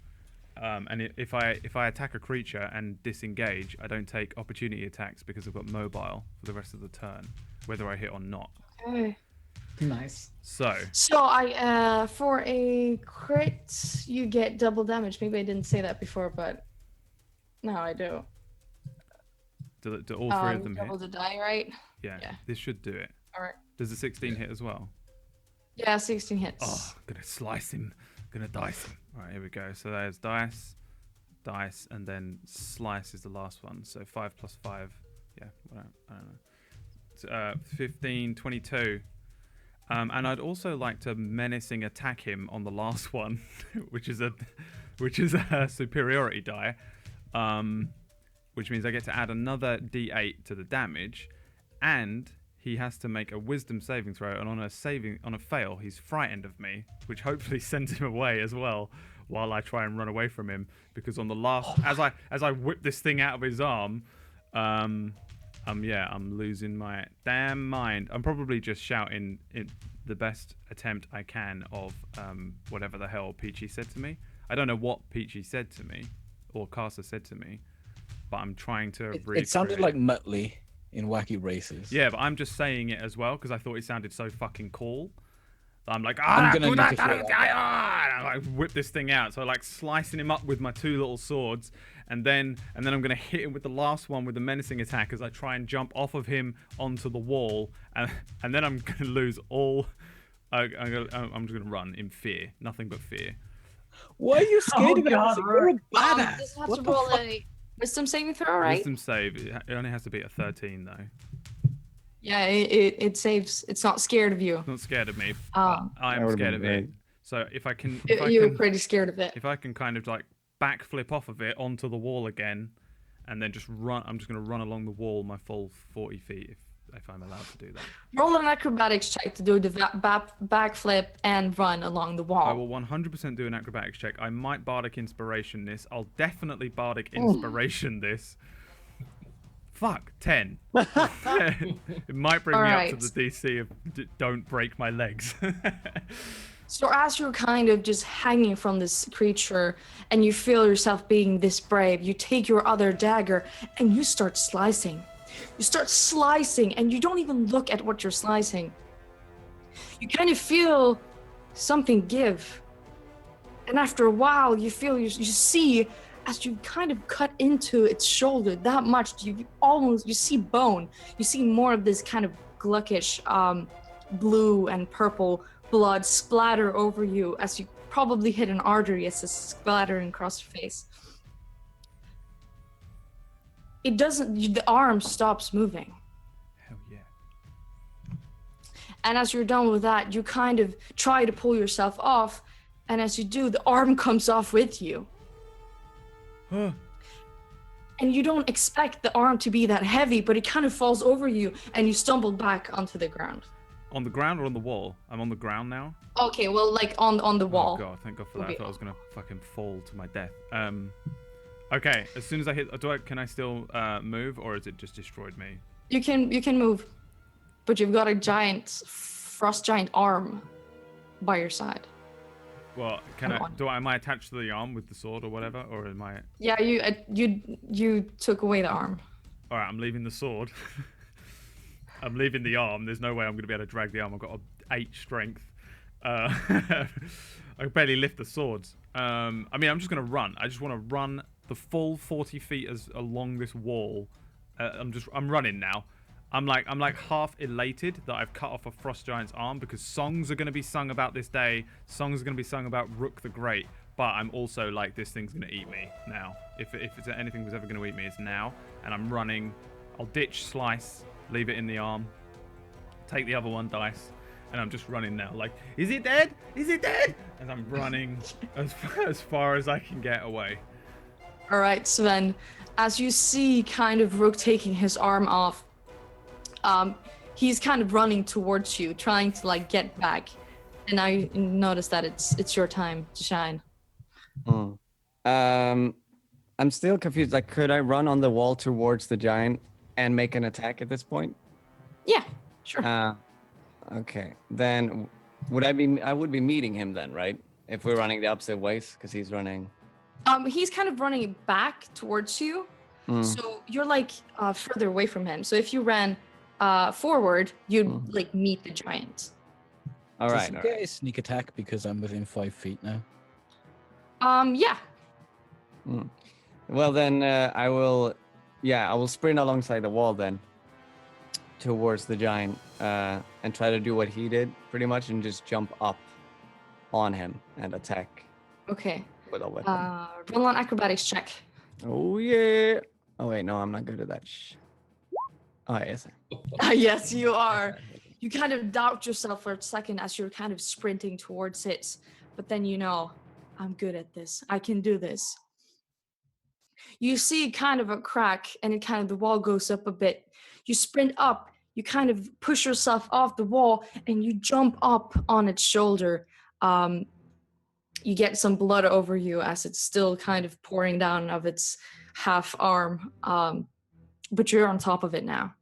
and if I attack a creature and disengage, I don't take opportunity attacks because I've got mobile for the rest of the turn, whether I hit or not. Okay. Nice. So I for a crit you get double damage. Maybe I didn't say that before, but now I do. do all three of them double hit? the die, right? Yeah, yeah. this should do it. All right. Does the 16 hit as well? Yeah, 16 hits. Oh, I'm gonna slice him. Gonna dice him. All right, here we go. So there's dice, and then slice is the last one. So 5 plus 5. Yeah, I don't know. 15, 22. And I'd also like to menacing attack him on the last one, which is a superiority die, which means I get to add another D8 to the damage, and he has to make a wisdom saving throw, and on a fail, he's frightened of me, which hopefully sends him away as well, while I try and run away from him. Because on the last, as I whip this thing out of his arm, I'm losing my damn mind. I'm probably just shouting the best attempt I can of whatever the hell Peachy said to me. I don't know what Peachy said to me, or Carcer said to me, but I'm trying to It sounded like Muttley in Wacky Races. Yeah, but I'm just saying it as well because I thought it sounded so fucking cool. I'm like, I'm gonna I whip this thing out. So I like slicing him up with my two little swords, and then I'm gonna hit him with the last one with the menacing attack as I try and jump off of him onto the wall, and then I'm gonna lose all. I'm just gonna run in fear, nothing but fear. Why are you scared of God, it? You're a Just badass. have What to the roll fuck? a wisdom saving throw, right? Wisdom save. It only has to be a 13 though. Yeah, it saves. It's not scared of you. It's not scared of me. Um, I That am would've scared been of it. great. So if I can, You're pretty scared of it. if I can kind of like backflip off of it onto the wall again, and then just run. I'm just going to run along the wall my full 40 feet if I'm allowed to do that. Roll an acrobatics check to do the backflip and run along the wall. I will 100% do an acrobatics check. I might bardic inspiration this. I'll definitely bardic inspiration this. Fuck, 10. It might bring me up to the DC of don't break my legs. So as you're kind of just hanging from this creature and you feel yourself being this brave, you take your other dagger and you start slicing. You start slicing and you don't even look at what you're slicing. You kind of feel something give. And after a while, you feel, you see, as you kind of cut into its shoulder that much, you see bone. You see more of this kind of gluckish blue and purple blood splatter over you as you probably hit an artery as it's splattering across your face. It doesn't, the arm stops moving. Hell yeah. And as you're done with that, you kind of try to pull yourself off. And as you do, the arm comes off with you. Huh. And you don't expect the arm to be that heavy, but it kind of falls over you and you stumble back onto the ground. On the ground or on the wall? I'm on the ground now. Okay, well, like on the wall. Oh god, thank God for that. I thought I was gonna fucking fall to my death. Okay, as soon as I hit, can I still move, or is it just destroyed me? You can move, but you've got a giant frost giant arm by your side. Well, am I attached to the arm with the sword or whatever, or am I? Yeah, you took away the arm. All right, I'm leaving the sword. I'm leaving the arm. There's no way I'm gonna be able to drag the arm. I've got a 8 strength. I can barely lift the swords. I mean, I'm just gonna run. I just want to run the full 40 feet along this wall. I'm running now. I'm like half elated that I've cut off a frost giant's arm, because songs are gonna be sung about this day. Songs are gonna be sung about Rook the Great. But I'm also like, this thing's gonna eat me now. If it's anything was ever gonna eat me, it's now. And I'm running. I'll ditch Slice, leave it in the arm, take the other one, Dice. And I'm just running now, like, is it dead? Is it dead? And I'm running as far as I can get away. All right, Sven, as you see kind of Rook taking his arm off, he's kind of running towards you, trying to like get back. And now you notice that it's your time to shine. I'm still confused. Like, could I run on the wall towards the giant and make an attack at this point? Yeah, sure. Okay, then I would be meeting him then, right? If we're running the opposite ways, because he's running. He's kind of running back towards you, so you're like further away from him. So if you ran forward, you'd like meet the giant. All right. Does he get a sneak attack because I'm within 5 feet now? Yeah. Well then, I will sprint alongside the wall then, towards the giant, and try to do what he did pretty much, and just jump up on him and attack. Okay. With a weapon. Roll an acrobatics check. Oh yeah. Oh wait, no, I'm not good at that. Oh yes. Yes, you are. You kind of doubt yourself for a second as you're kind of sprinting towards it, but then you know, I'm good at this. I can do this. You see kind of a crack, and the wall goes up a bit. You sprint up. You kind of push yourself off the wall, and you jump up on its shoulder. You get some blood over you as it's still kind of pouring down of its half arm, but you're on top of it now.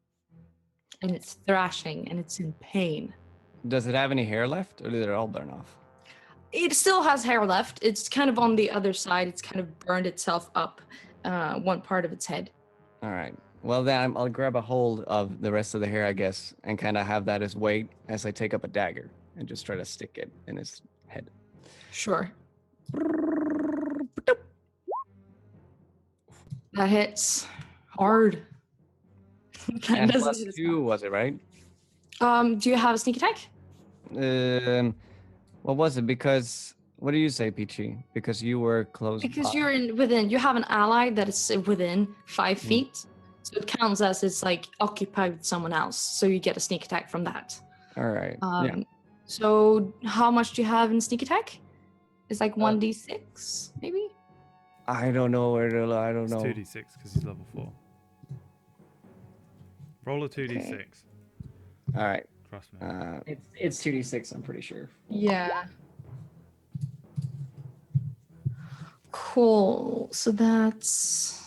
And it's thrashing, and it's in pain. Does it have any hair left, or did it all burn off? It still has hair left. It's kind of on the other side. It's kind of burned itself up, one part of its head. All right. Well, then I'll grab a hold of the rest of the hair, I guess, and kind of have that as weight as I take up a dagger and just try to stick it in his head. Sure. That hits hard. And +2 was it, right? Do you have a sneak attack? What was it? Because what do you say, Peachy? Because you were close. Because you're within. You have an ally that is within 5 feet, so it counts as it's like occupied with someone else. So you get a sneak attack from that. All right. Yeah. So how much do you have in sneak attack? It's like 1d6, maybe. I don't know where to. I don't know. It's 2d6 because he's level 4. Roll a 2d6. Okay. All right. Trust me. It's 2d6, I'm pretty sure. Yeah. Cool. So that's...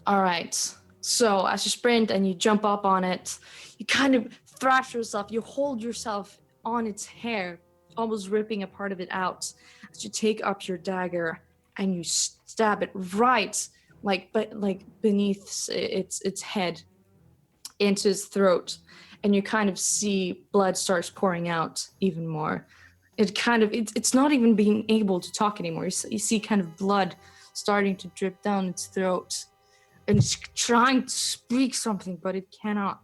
All right. So as you sprint and you jump up on it, you kind of thrash yourself. You hold yourself on its hair, almost ripping a part of it out. As you take up your dagger and you stab it right, like beneath its head, into its throat, and you kind of see blood starts pouring out even more. It's not even being able to talk anymore. You see kind of blood starting to drip down its throat. and it's trying to speak something, but it cannot.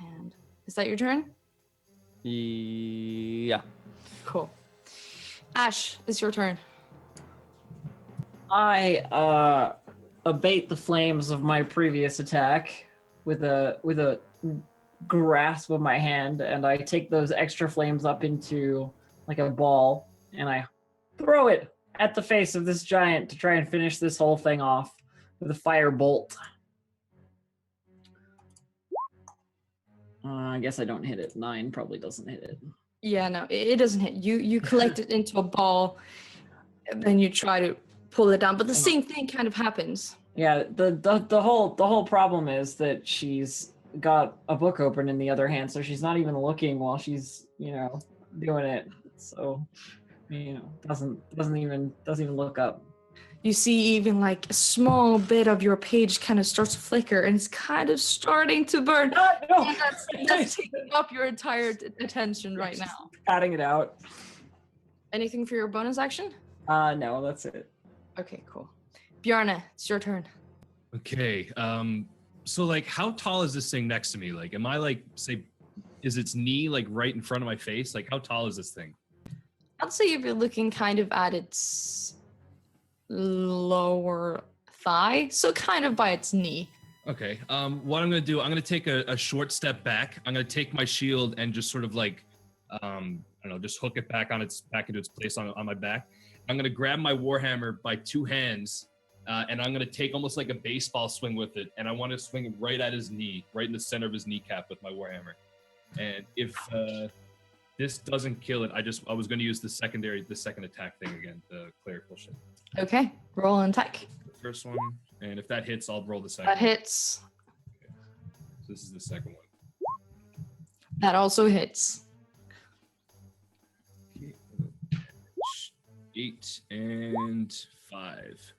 And is that your turn? Yeah. Cool. Ash, it's your turn. I abate the flames of my previous attack with a grasp of my hand, and I take those extra flames up into like a ball, and I throw it at the face of this giant to try and finish this whole thing off with a fire bolt. I guess I don't hit it. 9 probably doesn't hit it. Yeah, no, it doesn't hit. You collect it into a ball, and then you try to pull it down, but the same thing kind of happens. Yeah, the whole problem is that she's got a book open in the other hand, so she's not even looking while she's, doing it. So, doesn't even look up. You see even like a small bit of your page kind of starts to flicker, and it's kind of starting to burn. No. And that's taking up your entire attention right now. Patting it out. Anything for your bonus action? No, that's it. Okay, cool. Bjarne, it's your turn. Okay. So like, how tall is this thing next to me? Like, am I like, say, is its knee like right in front of my face? Like, how tall is this thing? I'd say if you're looking kind of at its lower thigh, so kind of by its knee. Okay. What I'm gonna do, I'm gonna take a short step back. I'm gonna take my shield and just sort of like, I don't know, just hook it back into its place on my back. I'm gonna grab my warhammer by 2 hands, and I'm gonna take almost like a baseball swing with it, and I want to swing it right at his knee, right in the center of his kneecap with my warhammer. And if this doesn't kill it, I was gonna use the second attack thing again, the clerical shit. Okay, roll an attack. The first one, and if that hits, I'll roll the second. That hits. Okay. So this is the second one. That also hits. 8 and 5.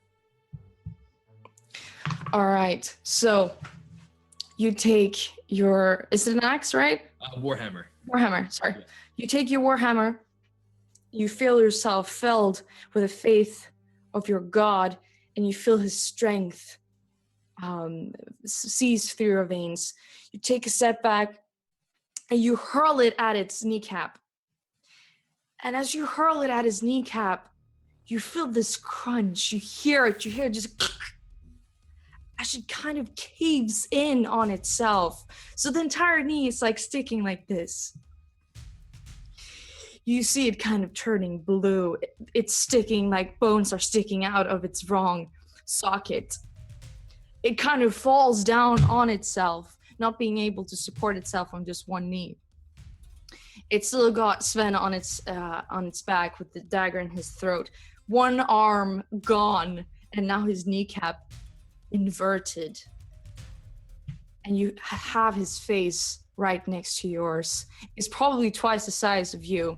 All right, so you take your, is it an axe, right? Warhammer. Warhammer, sorry. Yeah. You take your warhammer, you feel yourself filled with the faith of your god, and you feel his strength seize through your veins. You take a step back, and you hurl it at its kneecap. And as you hurl it at his kneecap, you feel this crunch. You hear it just as it kind of caves in on itself. So the entire knee is like sticking like this. You see it kind of turning blue. It's sticking, like bones are sticking out of its wrong socket. It kind of falls down on itself, not being able to support itself on just one knee. It still got Sven on its back with the dagger in his throat. One arm gone, and now his kneecap inverted. And you have his face right next to yours. It's probably twice the size of you.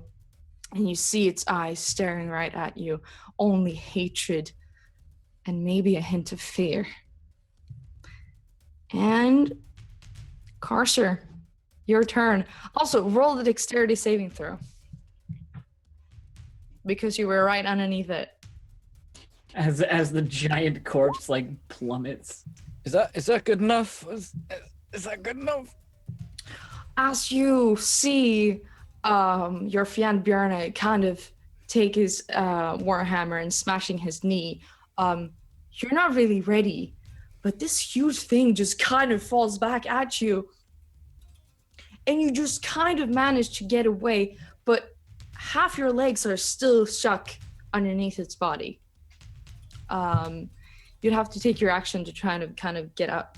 And you see its eyes staring right at you. Only hatred and maybe a hint of fear. And Karser, your turn. Also, roll the dexterity saving throw. Because you were right underneath it. As the giant corpse like plummets. Is that good enough? Is that good enough? As you see your friend Bjarne kind of take his warhammer and smashing his knee, you're not really ready, but this huge thing just kind of falls back at you, and you just kind of manage to get away, but half your legs are still stuck underneath its body. You'd have to take your action to try to kind of get out.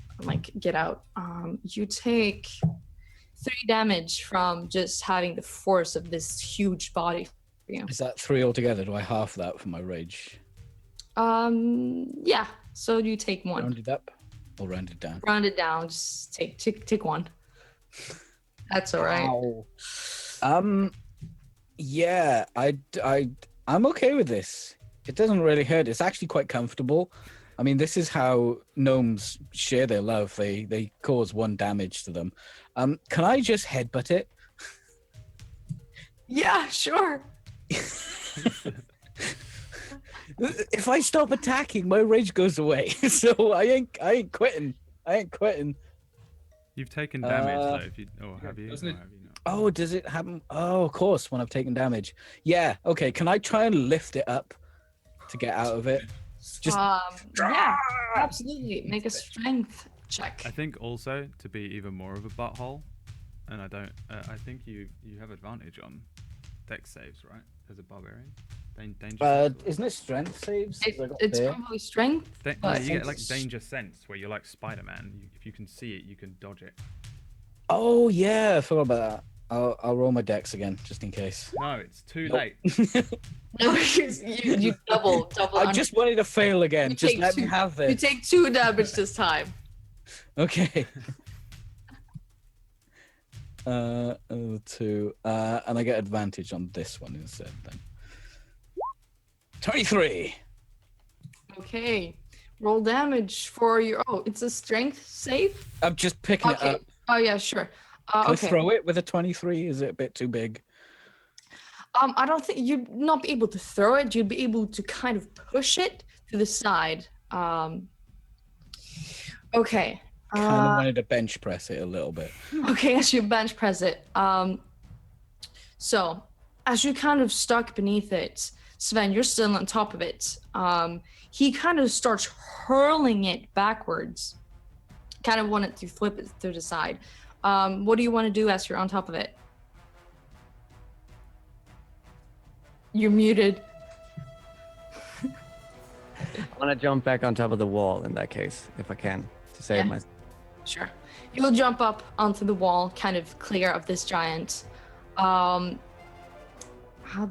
You take 3 damage from just having the force of this huge body. Is that 3 altogether? Do I half that for my rage? Yeah. So you take 1. Round it up or round it down? Round it down. Just take 1. That's all right. Ow. Yeah, I'm okay with this. It doesn't really hurt. It's actually quite comfortable. I mean, this is how gnomes share their love. They cause 1 damage to them. Can I just headbutt it? Yeah, sure. If I stop attacking, my rage goes away. So I ain't quitting. I ain't quitting. You've taken damage Uh, though. If you, or have you? doesn't Or it- have you not? Oh, does it happen? Oh, of course, when I've taken damage. Yeah. Okay. Can I try and lift it up to get out of it? Just Yeah, absolutely. Make a strength check. I think also to be even more of a butthole, and I don't. I think you have advantage on dex saves, right? As a barbarian, danger. Sense or- Isn't it strength saves? It's probably strength. no, but you get like it's- danger sense where you're like Spider-Man. If you can see it, you can dodge it. Oh yeah, I forgot about that. I'll roll my dex again just in case. No, it's too Nope. late. No, you double. I just wanted to fail again. You Just take let me two- have You this. take 2 damage this time. Okay. 2. And I get advantage on this one instead then. 23. Okay. Roll damage for your. Oh, it's a strength save. I'm just picking it Okay. up. Oh yeah, sure. Can I Okay. throw it with a 23? Is it a bit too big? I don't think you'd not be able to throw it. You'd be able to kind of push it to the side. Okay. Kind of wanted to bench press it a little bit. Okay, as you bench press it. So as you're kind of stuck beneath it, Sven, you're still on top of it. He kind of starts hurling it backwards. Kind of wanted to flip it to the side. What do you want to do as you're on top of it? You're muted. I want to jump back on top of the wall in that case, if I can, to save Yeah. my. Sure. You'll jump up onto the wall, kind of clear of this giant. I'd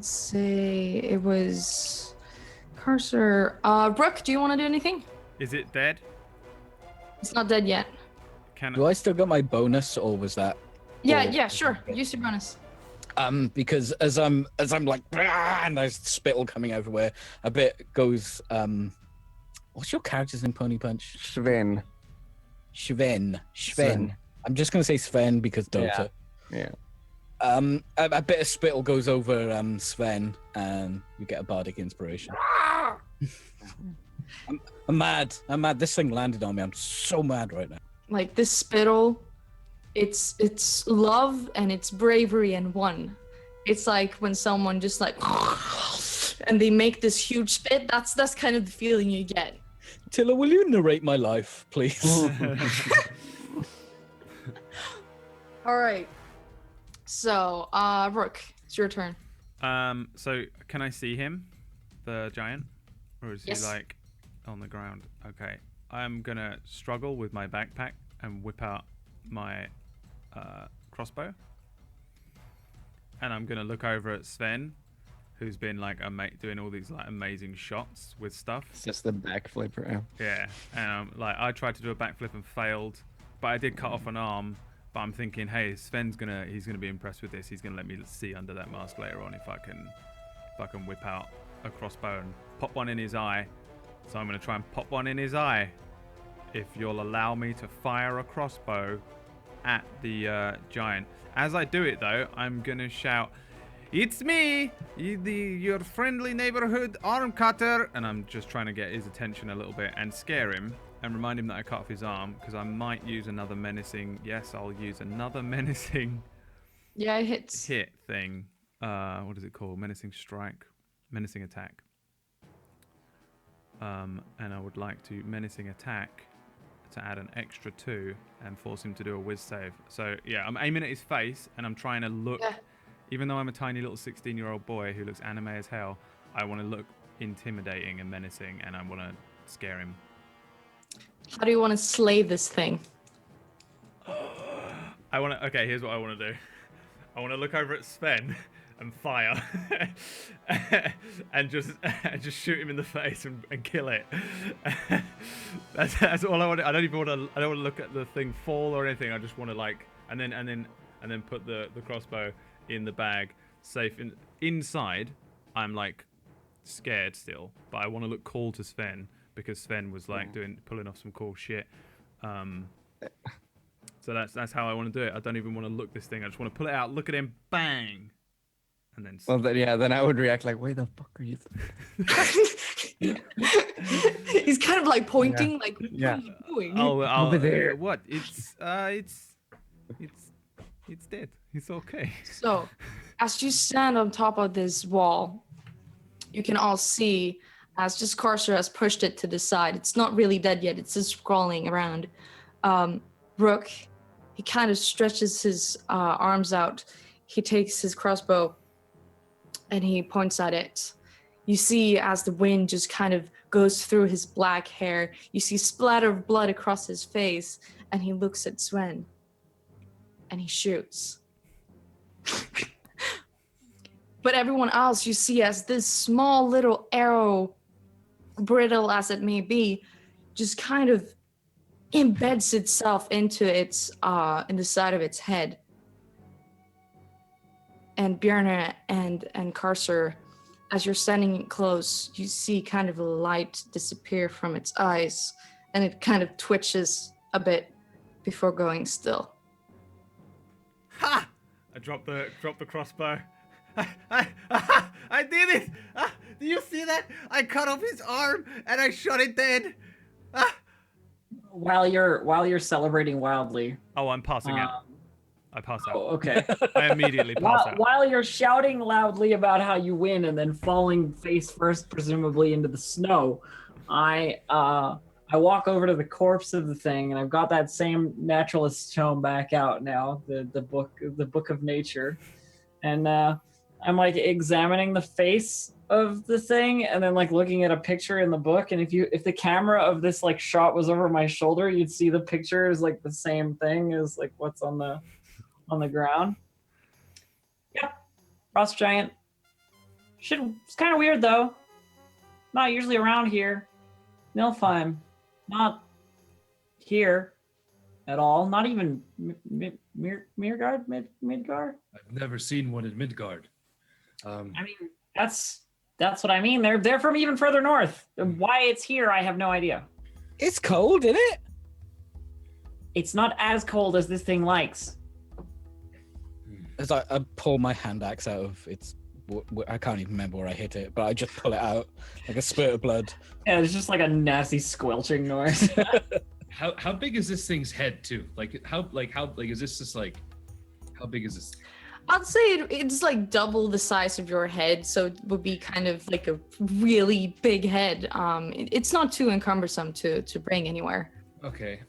say it was Cursor. Brooke, do you want to do anything? Is it dead? It's not dead yet. Can Do I still get my bonus, or was that? Yeah, Or- yeah, sure. Use your bonus. Because as I'm like, "Rah," and there's spittle coming everywhere, a bit goes. What's your character's name? Pony Punch. Sven. Sven. Sven. I'm just gonna say Sven because Dota. Yeah. A bit of spittle goes over Sven, and you get a bardic inspiration. I'm mad. I'm mad. This thing landed on me. I'm so mad right now. Like this spittle, it's love and it's bravery in one. It's like when someone just like and they make this huge spit. That's kind of the feeling you get. Tilla, will you narrate my life, please? All right. So, Rook, it's your turn. So can I see him, the giant, or is Yes. he like on the ground? Okay, I'm gonna struggle with my backpack and whip out my crossbow, and I'm gonna look over at Sven, who's been like doing all these like amazing shots with stuff. It's just the backflipper. Yeah, and like I tried to do a backflip and failed, but I did cut off an arm. But I'm thinking, hey, Sven's he's gonna be impressed with this. He's gonna let me see under that mask later on if I can whip out a crossbow and pop one in his eye. So I'm gonna try and pop one in his eye. If you'll allow me to fire a crossbow at the giant. As I do it though, I'm gonna shout, "It's me, your friendly neighborhood arm cutter," and I'm just trying to get his attention a little bit and scare him. And remind him that I cut off his arm, because I might use another menacing. Yes, I'll use another menacing Yeah, it hits. hit thing. What is it called? Menacing strike, menacing attack. And I would like to menacing attack to add an extra 2 and force him to do a whiz save. So yeah, I'm aiming at his face and I'm trying to look. Yeah. Even though I'm a tiny little 16-year-old boy who looks anime as hell, I want to look intimidating and menacing, and I want to scare him. How do you want to slay this thing? Okay, here's what I want to do. I want to look over at Sven and fire, and just shoot him in the face and kill it. That's all I want. I don't want to look at the thing fall or anything. I just want to and then put the crossbow in the bag, safe inside. I'm like scared still, but I want to look cool to Sven, because Sven was like pulling off some cool shit. So that's how I want to do it. I don't even want to look this thing. I just want to pull it out, look at him, bang, and then Well, then I would react like, "Where the fuck are you?" He's kind of like pointing, like, what Yeah. are you doing? Over there. What? It's dead. It's okay. So, as you stand on top of this wall, you can all see as just Carcer has pushed it to the side. It's not really dead yet. It's just crawling around. Rook, he kind of stretches his arms out. He takes his crossbow and he points at it. You see as the wind just kind of goes through his black hair, you see splatter of blood across his face, and he looks at Sven and he shoots. But everyone else you see as this small little arrow, brittle as it may be, just kind of embeds itself into its in the side of its head. And Bjarne and Carcer, as you're standing close, you see kind of a light disappear from its eyes, and it kind of twitches a bit before going still. Ha! I dropped the crossbow. I did it! Do you see that? I cut off his arm and I shot it dead. While you're celebrating wildly. Oh, I'm passing out. I pass out. Oh, okay. I immediately pass out. While you're shouting loudly about how you win and then falling face first, presumably into the snow, I walk over to the corpse of the thing, and I've got that same naturalist tome back out now, the book of nature, and I'm like examining the face of the thing, and then like looking at a picture in the book. And if the camera of this like shot was over my shoulder, you'd see the picture is like the same thing as like what's on the ground. Yep, frost giant. It's kind of weird though. Not usually around here. Nilfheim, not here at all. Not even Midgard. I've never seen one in Midgard. I mean, that's what I mean. They're from even further north. Why it's here, I have no idea. It's cold, isn't it? It's not as cold as this thing likes. As I pull my hand axe out of its, I can't even remember where I hit it, but I just pull it out like a spurt of blood. Yeah, it's just like a nasty squelching noise. How big is this thing's head too? How is this just like, how big is this? I'd say it's like double the size of your head, so it would be kind of like a really big head. It's not too encumbersome to bring anywhere. Okay.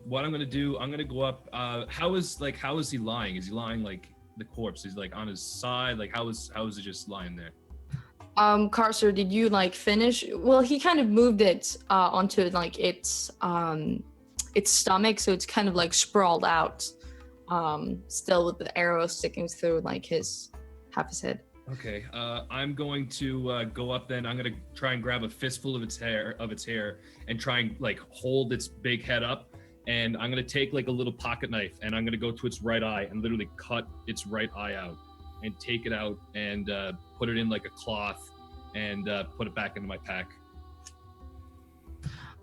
What I'm gonna do, I'm gonna go up. How is he lying? Is he lying like the corpse? Is he like on his side? Like how is it just lying there? Carcer, did you like finish? Well, he kind of moved it onto like its stomach, so it's kind of like sprawled out. Still with the arrow sticking through like half his head. Okay, I'm going to go up then. I'm gonna try and grab a fistful of its hair, and try and like hold its big head up. And I'm gonna take like a little pocket knife, and I'm gonna go to its right eye and literally cut its right eye out, and take it out and put it in like a cloth, and put it back into my pack.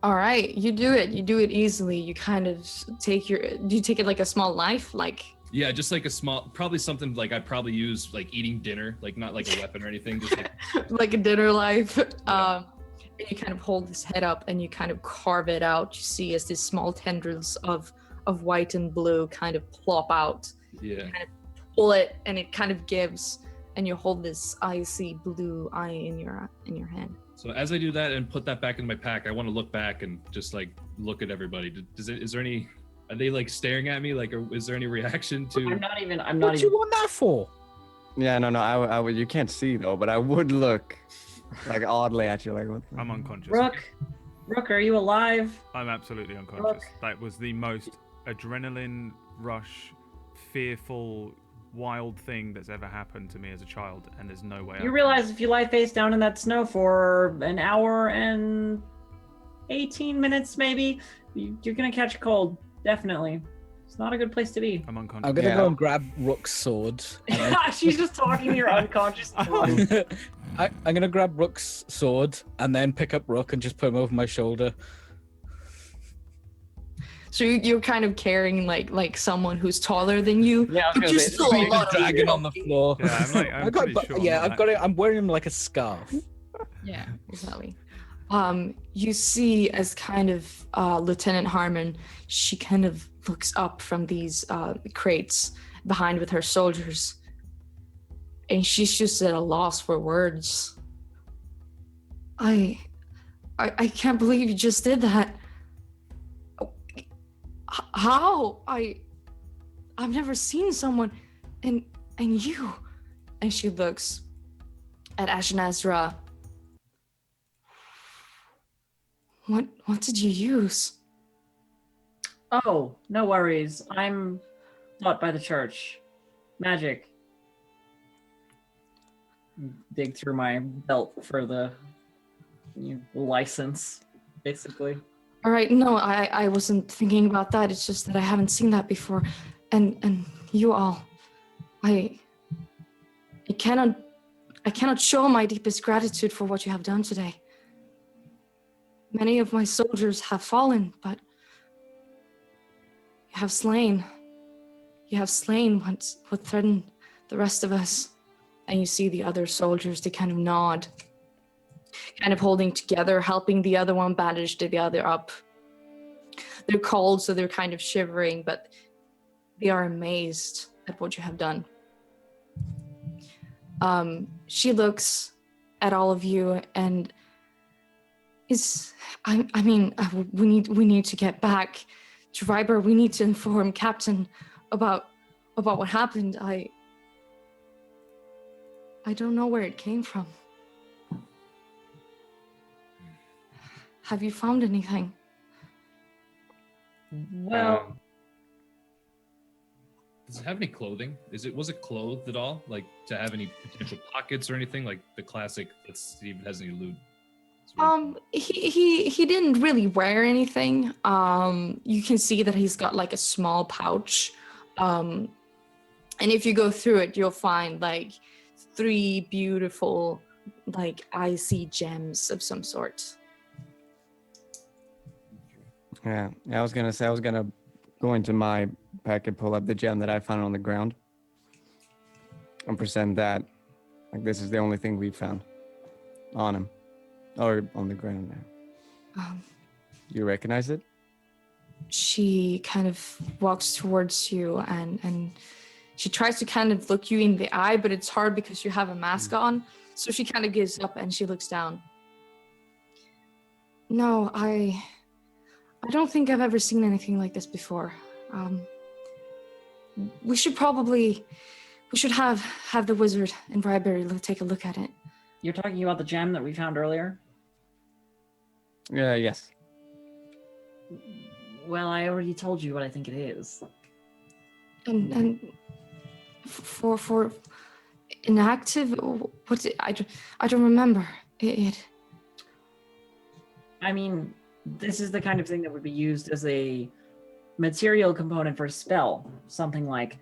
All right, you do it easily. You kind of do you take it like a small knife, like? Yeah, just like a small, probably something like I'd probably use like eating dinner, like not like a weapon or anything, just like, like a dinner knife. Yeah. And you kind of hold this head up and you kind of carve it out. You see as these small tendrils of white and blue kind of plop out. Yeah. You kind of pull it and it kind of gives, and you hold this icy blue eye in your hand. So as I do that and put that back in my pack, I want to look back and just like look at everybody. Is there any? Are they like staring at me? Like, is there any reaction to? I'm not even. What do you want that for? Yeah, no. I would. You can't see though, but I would look like oddly at you, like what? I'm unconscious. Rook, are you alive? I'm absolutely unconscious. Rook. That was the most adrenaline rush, fearful, wild thing that's ever happened to me as a child, and there's no way. You realize if you lie face down in that snow for an hour and 18 minutes, maybe, you're gonna catch a cold. Definitely. It's not a good place to be. I'm unconscious. I'm gonna go and grab Rook's sword. She's just talking to your unconscious. I'm gonna grab Rook's sword and then pick up Rook and just put him over my shoulder. So you're kind of carrying like someone who's taller than you. Yeah, I was but gonna you're say, still a Being lot a dragon on the floor. Yeah, I'm pretty sure. I'm wearing him like a scarf. Yeah, exactly. You see as kind of Lieutenant Harmon, she kind of looks up from these crates behind with her soldiers, and she's just at a loss for words. I can't believe you just did that. How? I've never seen someone, and you. And she looks at Ashnazra. What did you use? Oh, no worries. I'm taught by the church. Magic. Dig through my belt for the license, basically. All right, no, I wasn't thinking about that. It's just that I haven't seen that before, and you all, I cannot show my deepest gratitude for what you have done today. Many of my soldiers have fallen, but you have slain. You have slain what threatened the rest of us. And you see the other soldiers, they kind of nod, kind of holding together, helping the other one bandage the other up. They're cold, so they're kind of shivering, but they are amazed at what you have done. She looks at all of you and we need to get back to Ryber. We need to inform Captain about what happened. I don't know where it came from. Have you found anything? Well, does it have any clothing? Was it clothed at all? Like to have any potential pockets or anything? Like the classic, let's see if it has any loot. He didn't really wear anything. You can see that he's got like a small pouch. And if you go through it, you'll find like 3 beautiful, like icy gems of some sort. Yeah, I was gonna say I was gonna go into my pack and pull up the gem that I found on the ground and present that like this is the only thing we found on him or on the ground now. You recognize it? She kind of walks towards you and she tries to kind of look you in the eye, but it's hard because you have a mask on. So she kind of gives up and she looks down. No, I don't think I've ever seen anything like this before. We should have the wizard and Briarberry take a look at it. you're talking about the gem that we found earlier? Yeah, yes. Well, I already told you what I think it is. And for inactive, I don't remember it. I mean, this is the kind of thing that would be used as a material component for a spell. Something like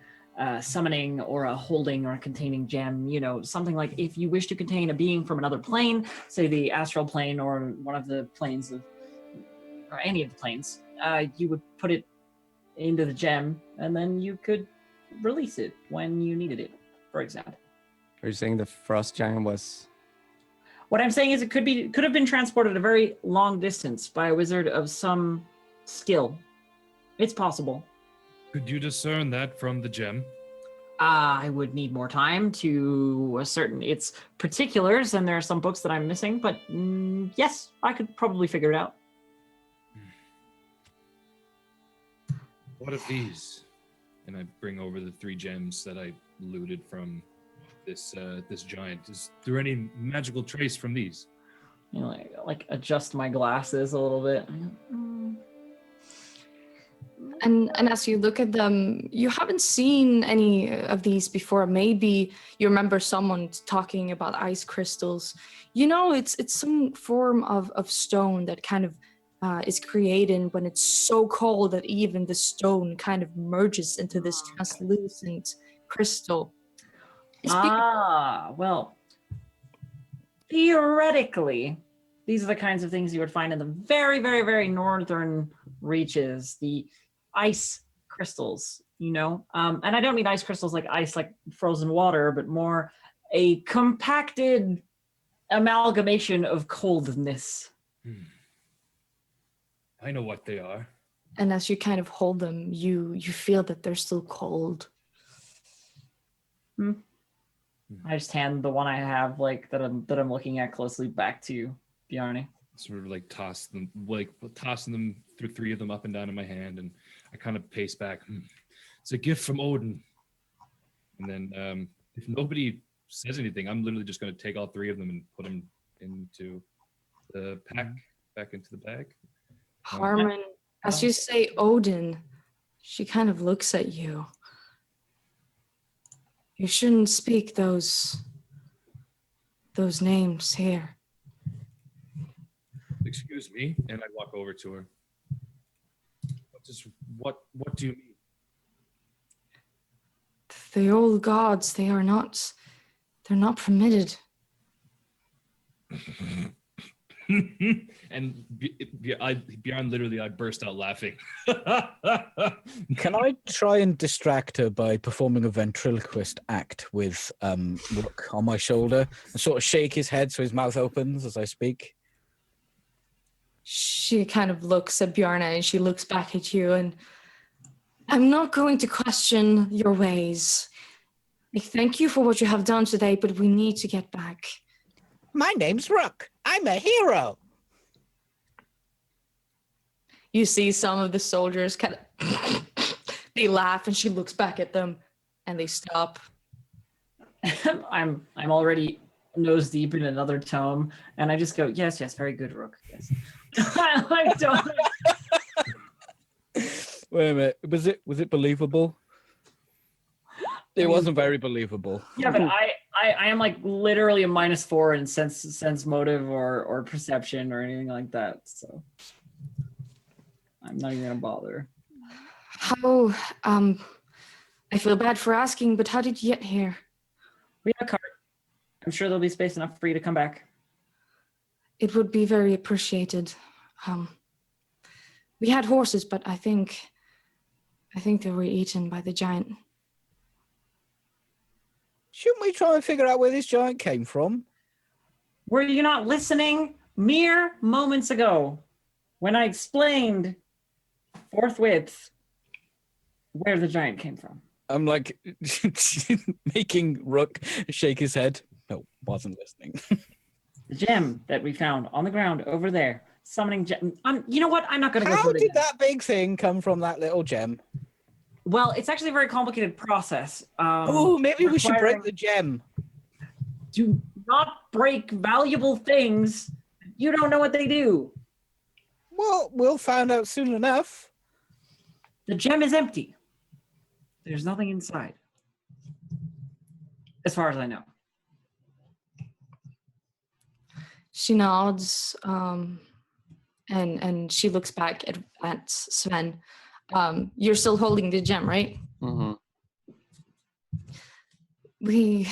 summoning or a holding or a containing gem, something like if you wish to contain a being from another plane, say the astral plane or one of the planes or any of the planes, you would put it into the gem and then you could release it when you needed it, for example. Are you saying the frost giant was... What I'm saying is it could have been transported a very long distance by a wizard of some skill. It's possible. Could you discern that from the gem? I would need more time to ascertain its particulars, and there are some books that I'm missing, but yes, I could probably figure it out. What of these? And I bring over the 3 gems that I looted from this giant. Is there any magical trace from these? Like adjust my glasses a little bit. And as you look at them, you haven't seen any of these before. Maybe you remember someone talking about ice crystals. It's some form of stone that kind of is created when it's so cold that even the stone kind of merges into this translucent crystal. Well, theoretically, these are the kinds of things you would find in the very, very, very northern reaches, the ice crystals, you know? And I don't mean ice crystals like ice, like frozen water, but more a compacted amalgamation of coldness. I know what they are. And as you kind of hold them, you feel that they're still cold. I just hand the one I have, like that I'm looking at closely, back to Bjarne. Sort of like tossing them through 3 of them up and down in my hand, and I kind of pace back. It's a gift from Odin. And then if nobody says anything, I'm literally just going to take all 3 of them and put them into the pack, back into the bag. Harmon, as you say Odin, she kind of looks at you. You shouldn't speak those names here. Excuse me, and I walk over to her. What do you mean? The old gods, they're not permitted. And Bjorn, literally, I burst out laughing. Can I try and distract her by performing a ventriloquist act with Rook on my shoulder and sort of shake his head so his mouth opens as I speak? She kind of looks at Bjarne and she looks back at you, and I'm not going to question your ways. I thank you for what you have done today, but we need to get back. My name's Rook. I'm a hero. You see some of the soldiers kind of they laugh, and she looks back at them and they stop. I'm already nose deep in another tome, and I just go, yes, very good, Rook. Yes. I don't. Wait a minute. Was it believable? It wasn't very believable. Yeah, but I am like literally a -4 in sense motive or perception or anything like that. So I'm not even gonna bother. How I feel bad for asking, but how did you get here? We have a cart. I'm sure there'll be space enough for you to come back. It would be very appreciated. We had horses, but I think they were eaten by the giant. Shouldn't we try and figure out where this giant came from? Were you not listening mere moments ago when I explained forthwith where the giant came from? I'm like making Rook shake his head. No, wasn't listening. The gem that we found on the ground over there, summoning gem. You know what? I'm not going to go How through it did again. that big thing come from that little gem? Well, it's actually a very complicated process. Oh, maybe we should break the gem. Do not break valuable things. You don't know what they do. Well, we'll find out soon enough. The gem is empty. There's nothing inside. As far as I know. She nods, and she looks back at Sven. You're still holding the gem, right? Mm-hmm. We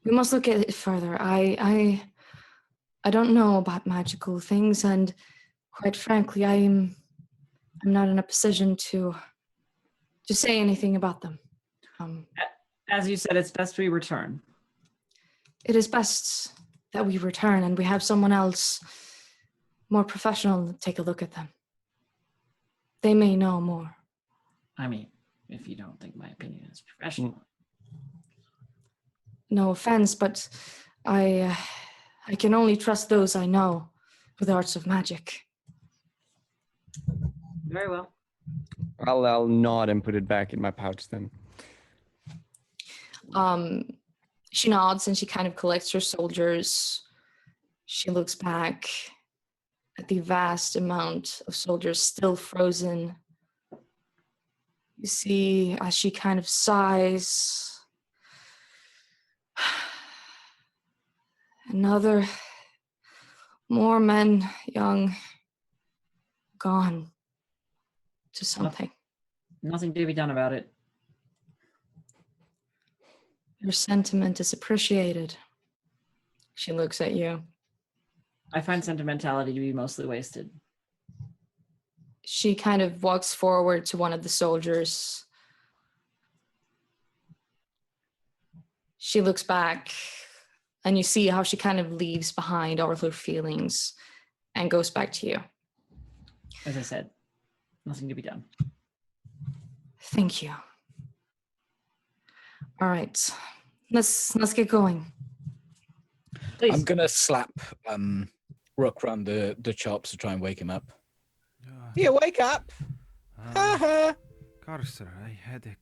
must look at it further. I don't know about magical things, and quite frankly, I'm not in a position to say anything about them. As you said, it's best we return. It is best that we return, and we have someone else more professional take a look at them. They may know more. I mean, if you don't think my opinion is professional. No offense, but I can only trust those I know with arts of magic. Very well. I'll nod and put it back in my pouch then. She nods and she kind of collects her soldiers. She looks back at the vast amount of soldiers still frozen. You see, as she kind of sighs, more men, young, gone to something. Nothing to be done about it. Your sentiment is appreciated. She looks at you. I find sentimentality to be mostly wasted. she kind of walks forward to one of the soldiers. She looks back, and you see how she kind of leaves behind all of her feelings and goes back to you. As I said, nothing to be done. Thank you. All right, let's get going. Please. I'm gonna slap Rook round the chops to try and wake him up. Here, wake up! Ha ha! Carcer, I had a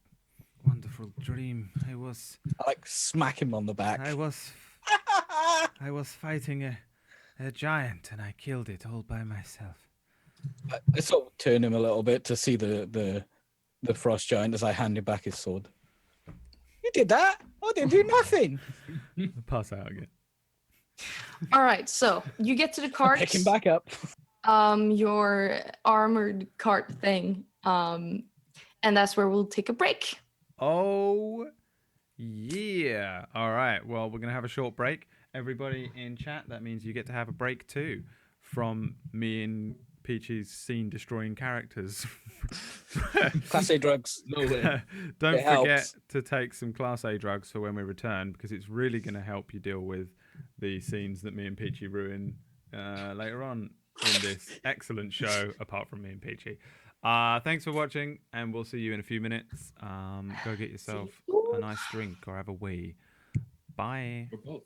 wonderful dream. I like smack him on the back. I was fighting a giant, and I killed it all by myself. I sort of turn him a little bit to see the frost giant as I hand him back his sword. You did that? I didn't do nothing. Pass out again. All right, so you get to the cart. Pick him back up. Your armored cart thing, and that's where we'll take a break. Oh, yeah. All right. Well, we're going to have a short break. Everybody in chat, that means you get to have a break too from me and Peachy's scene-destroying characters. Class A drugs. No way. Don't It forget helps. to take some Class A drugs for when we return, because it's really going to help you deal with the scenes that me and Peachy ruin later on in this excellent show, apart from me and Peachy. Thanks for watching, and we'll see you in a few minutes. Go get yourself a nice drink or have a wee. Bye. Or both.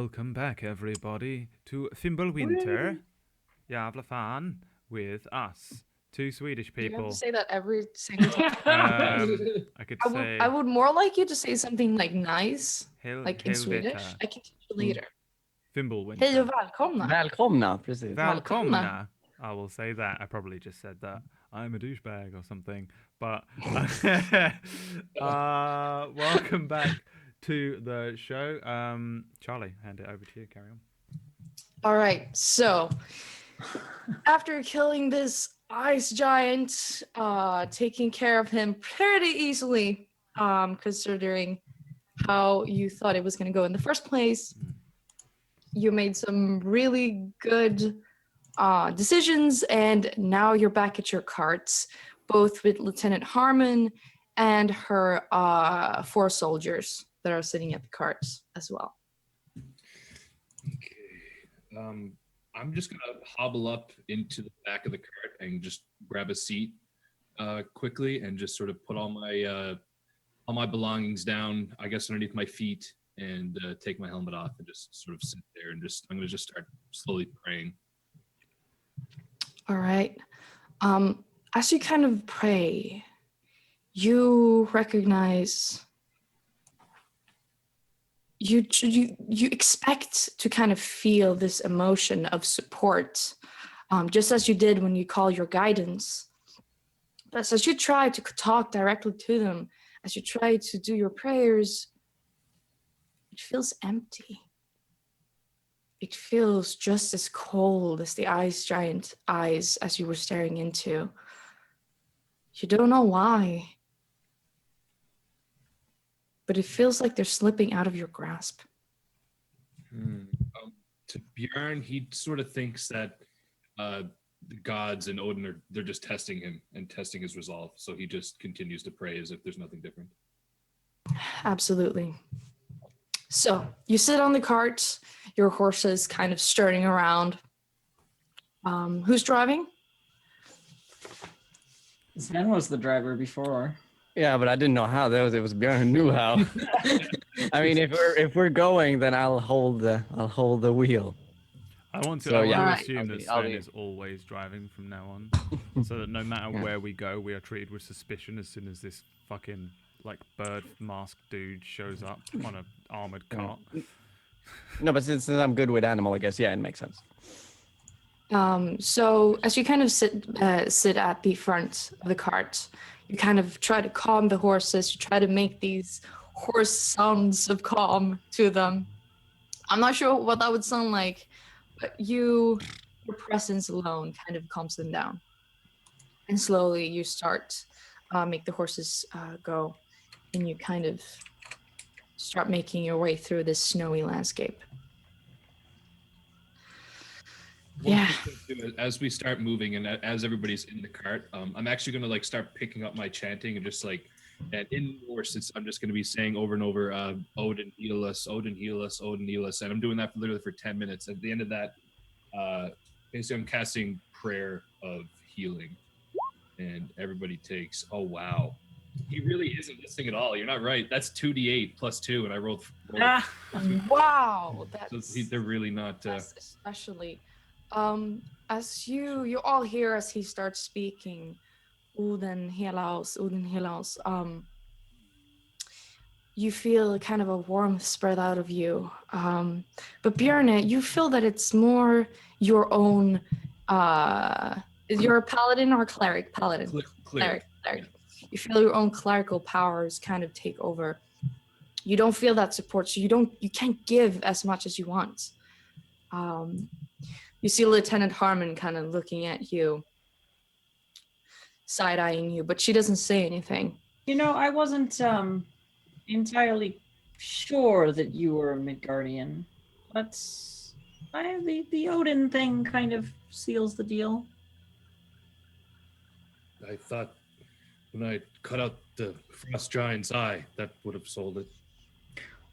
Welcome back, everybody, to Fimbulwinter. Jävla fan with us, two Swedish You have people. to say that every single time. I could I say would more like you to say something like nice, Hel- like in Swedish. Helvete. I can teach you later. Hej och Fimbulwinter. välkomna. Välkomna, precis. Välkomna. I will say that. I probably just said that. I'm a douchebag or something. But welcome back to the show. Charlie, hand it over to you. Carry on. All right, so after killing this ice giant, taking care of him pretty easily, considering how you thought it was going to go in the first place, you made some really good decisions, and now you're back at your carts, both with Lieutenant Harmon and her 4 soldiers that are sitting at the carts as well. Okay. I'm just gonna hobble up into the back of the cart and just grab a seat quickly, and just sort of put all my belongings down, I guess, underneath my feet, and take my helmet off and just sort of sit there and I'm gonna just start slowly praying. All right. As you kind of pray, you recognize you expect to kind of feel this emotion of support, just as you did when you call your guidance. But as you try to talk directly to them, as you try to do your prayers, it feels empty. It feels just as cold as the ice giant eyes as you were staring into. You don't know why, but it feels like they're slipping out of your grasp. To Bjorn, he sort of thinks that the gods and Odin they're just testing him and testing his resolve. So he just continues to pray as if there's nothing different. Absolutely. So you sit on the cart, your horses kind of stirring around. Who's driving? Sven was the driver before. Yeah, but I didn't know how. It was Björn who knew how. I mean, if we're going, then I'll hold the wheel. I want to, So, yeah. Alright. assume that I'll Sven be- is always driving from now on, so that no matter Yeah. where we go, we are treated with suspicion as soon as this fucking like bird masked dude shows up on an armored cart. No, but since I'm good with animal, I guess, yeah, it makes sense. So as you kind of sit at the front of the cart, you kind of try to calm the horses. You try to make these horse sounds of calm to them. I'm not sure what that would sound like, but your presence alone kind of calms them down. And slowly you start make the horses go, and you kind of start making your way through this snowy landscape. Yeah. As we start moving and as everybody's in the cart, I'm actually gonna like start picking up my chanting and just like, and in Norse, I'm just gonna be saying over and over, Odin heal us, Odin heal us, Odin heal us, and I'm doing that literally for 10 minutes. At the end of that, basically I'm casting prayer of healing, and everybody takes. Oh wow, he really isn't listening at all. You're not right. That's 2d8 plus 2, and I rolled Wow, so that's they're really not. especially. As you all hear as he starts speaking, Odin helaus, Odin helaus, you feel kind of a warmth spread out of you. But Björn, you feel that it's more your own, you're a paladin or a cleric? Paladin. Clear. Cleric. You feel your own clerical powers kind of take over. You don't feel that support, so you can't give as much as you want. You see Lieutenant Harmon kind of looking at you, side-eyeing you, but she doesn't say anything. You know, I wasn't entirely sure that you were a Midgardian, but the Odin thing kind of seals the deal. I thought when I cut out the frost giant's eye, that would have sold it.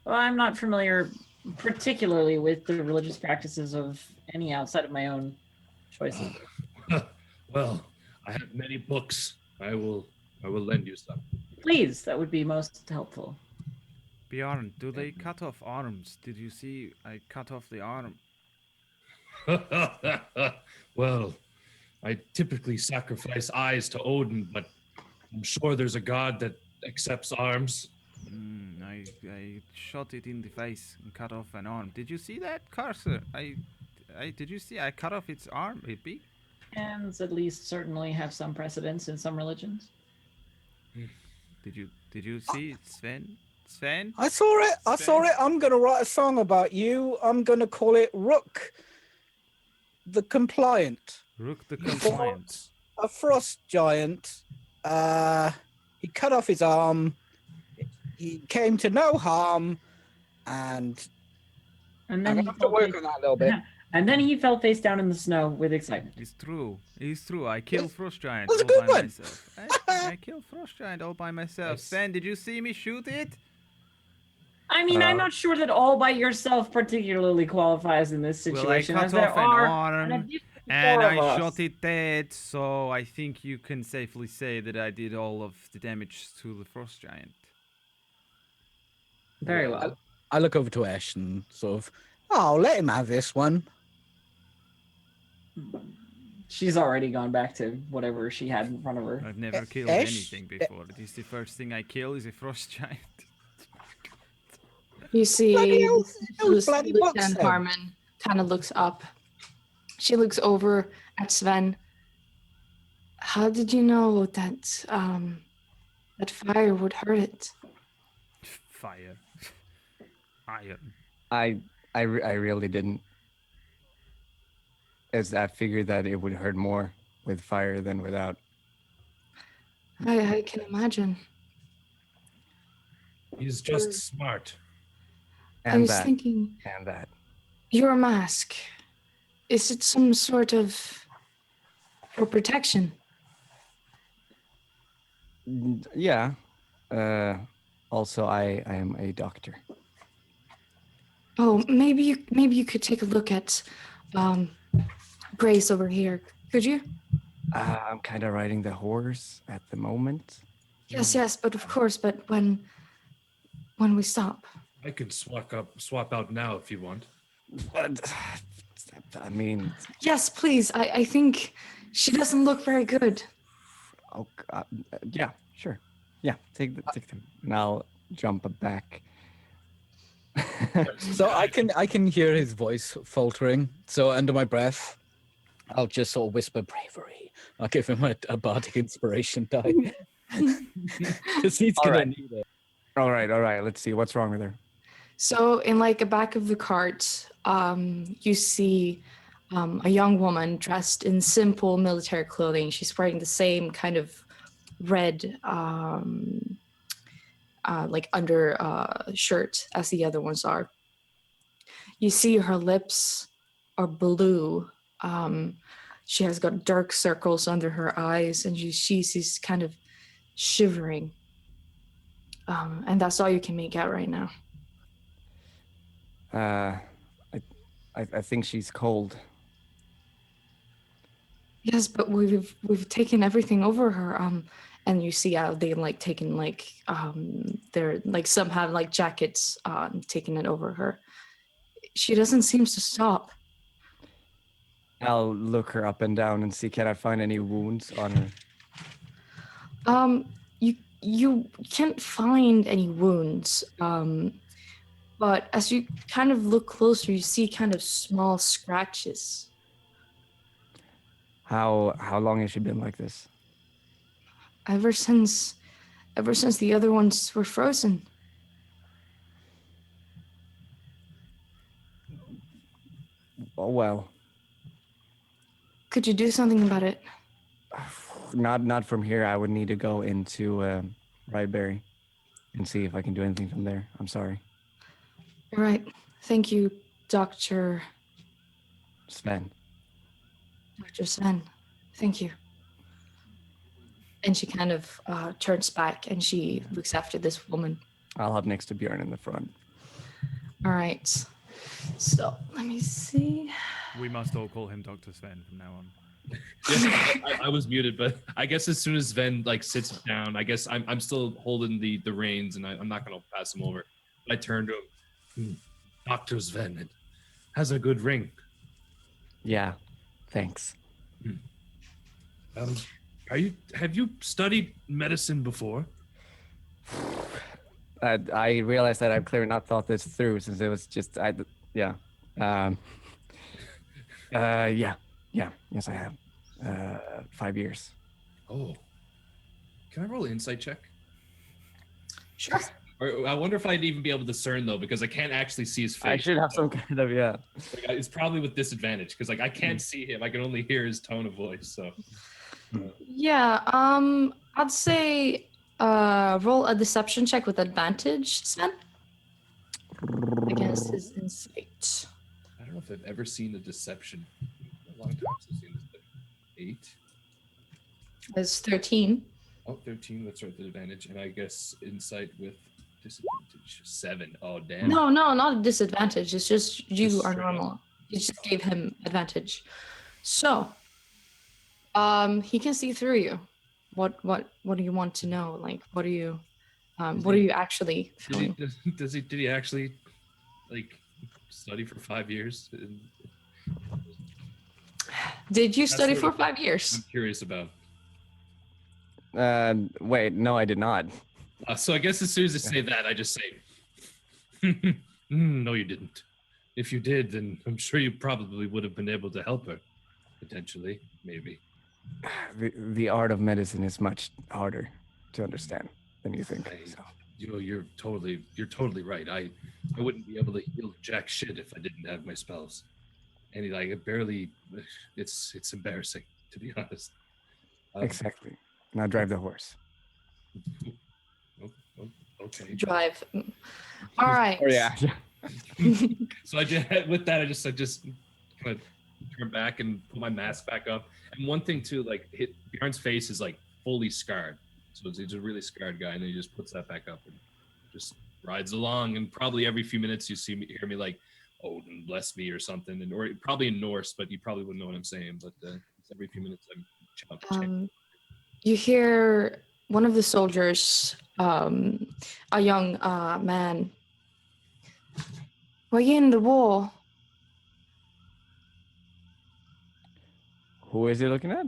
Well, I'm not familiar particularly with the religious practices of any outside of my own choices. Well, I have many books. I will lend you some. Please, that would be most helpful. Bjorn, do they cut off arms? Did you see I cut off the arm? Well, I typically sacrifice eyes to Odin, but I'm sure there's a god that accepts arms. I shot it in the face and cut off an arm. Did you see that, Cursor? Did you see I cut off its arm? It beak? Hands at least certainly have some precedence in some religions. Did you see it, Sven? Sven? I saw it. I saw it. I'm gonna write a song about you. I'm gonna call it Rook the Compliant. Rook the Compliant. A frost giant. He cut off his arm. He came to no harm, and And I'm then gonna have to work on that a little bit. And then he fell face down in the snow with excitement. It's true. It's true. I killed Frost Giant That was a all good by one. myself. I killed Frost Giant all by myself. Nice. Sven, did you see me shoot it? I mean, I'm not sure that all by yourself particularly qualifies in this Well, I situation, cut as there off an are arm, an additional and four of I us. shot it dead, so I think you can safely say that I did all of the damage to the Frost Giant. Very well. I look over to Ash and sort of, oh, let him have this one. She's already gone back to whatever she had in front of her. I've never killed Ash? anything before. It is the first thing I kill is a Frost Giant. You see, Bloody hell, those bloody books Lieutenant then. Harmon kind of looks up. She looks over at Sven. How did you know that that fire would hurt it? Fire. Iron. I really didn't. As I figured that it would hurt more with fire than without. I can imagine. He's just smart. I And was that. thinking, And that. your mask, is it some sort of for protection? Yeah. Also, I am a doctor. Oh, maybe you could take a look at Grace over here. Could you? I'm kind of riding the horse at the moment. Yes, but of course, but when we stop. I can swap out now if you want. But, I mean, Yes, please. I think she doesn't look very good. oh, yeah, sure. Yeah, take them. And I'll jump back. So I can hear his voice faltering. So under my breath, I'll just sort of whisper bravery. I'll give him a bardic inspiration die. Because he's All gonna right. need it. All right. Let's see. What's wrong with her? So in like the back of the cart, you see a young woman dressed in simple military clothing. She's wearing the same kind of red like under shirt as the other ones are. You see her lips are blue. She has got dark circles under her eyes, and she's kind of shivering. And that's all you can make out right now. I think she's cold. Yes, but we've taken everything over her. And you see how they like taken like they're like some have like jackets taking it over her. She doesn't seem to stop. I'll look her up and down and see can I find any wounds on her. You can't find any wounds. But as you kind of look closer, you see kind of small scratches. How long has she been like this? Ever since the other ones were frozen. Oh well. Could you do something about it? Not from here. I would need to go into Ryeberry and see if I can do anything from there. I'm sorry. All right. Thank you, Dr. Sven. Sven. Thank you. And she kind of turns back and she looks after this woman. I'll hop next to Bjorn in the front. All right. So let me see. We must all call him Dr. Sven from now on. Yeah, I was muted, but I guess as soon as Sven like sits down, I guess I'm still holding the reins, and I'm not gonna pass him over. I turn to him. Dr. Sven, it has a good ring. Yeah, thanks. Have you studied medicine before? I realized that I've clearly not thought this through since it was just yeah. Yes, I have. 5 years. Oh. Can I roll an insight check? Sure. Or I wonder if I'd even be able to discern though, because I can't actually see his face. I should have some kind of yeah. Like, it's probably with disadvantage because like I can't see him. I can only hear his tone of voice. So Yeah. I'd say roll a deception check with advantage, Sven, against his insight. I don't know if I've ever seen a deception. A long time since I've seen this. 8. It's 13. Oh, 13. That's right, the advantage. And I guess insight with disadvantage 7. Oh, damn. No, not a disadvantage. It's just you Just are straight up. normal. You just gave him advantage. So, he can see through you. What do you want to know? Like, what are you actually feeling? Did he actually like study for 5 years? Did you That's study sort for of- 5 years? I'm curious about. Wait, no, I did not. So I guess as soon as I say that, I just say, no, you didn't. If you did, then I'm sure you probably would have been able to help her. Potentially, maybe. The art of medicine is much harder to understand than you think. I- So. You're totally right. I wouldn't be able to heal jack shit if I didn't have my spells. And like it barely, it's embarrassing to be honest. Exactly. Now drive the horse. Okay. Drive. All right. Oh yeah. So I just with that I just kind of turn back and put my mask back up. And one thing too, like Bjorn's face is like fully scarred, so he's a really scarred guy, and then he just puts that back up and just rides along. And probably every few minutes you hear me like, "Oh, bless me" or something, and or probably in Norse, but you probably wouldn't know what I'm saying. But every few minutes I'm chanting. You hear one of the soldiers, a young man. We're in the war. Who is he looking at?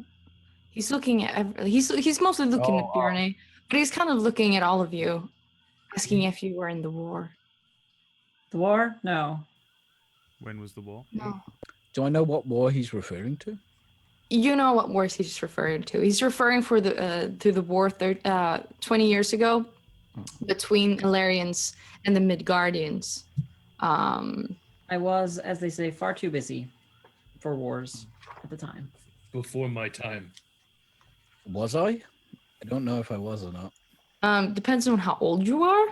He's looking at. He's mostly looking at Bjorn, but he's kind of looking at all of you, asking if you were in the war. The war? No. When was the war? No. Do I know what war he's referring to? You know what wars he's referring to. He's referring to the war 20 years ago between Illyrians and the Midgardians. I was, as they say, far too busy for wars at the time. Before my time. Was I? I don't know if I was or not. Depends on how old you are.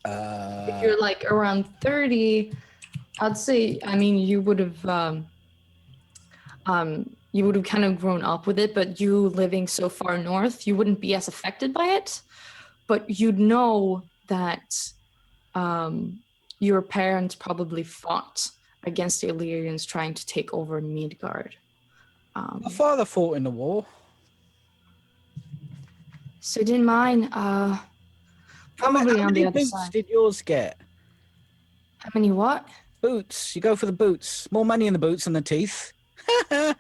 If you're like around 30, I'd say, I mean, you would have kind of grown up with it, but you living so far north, you wouldn't be as affected by it. But you'd know that your parents probably fought against the Illyrians trying to take over Midgard. My father fought in the war. So didn't mine. Probably How on the many other boots side. did yours get? How many what? Boots. You go for the boots. More money in the boots than the teeth. You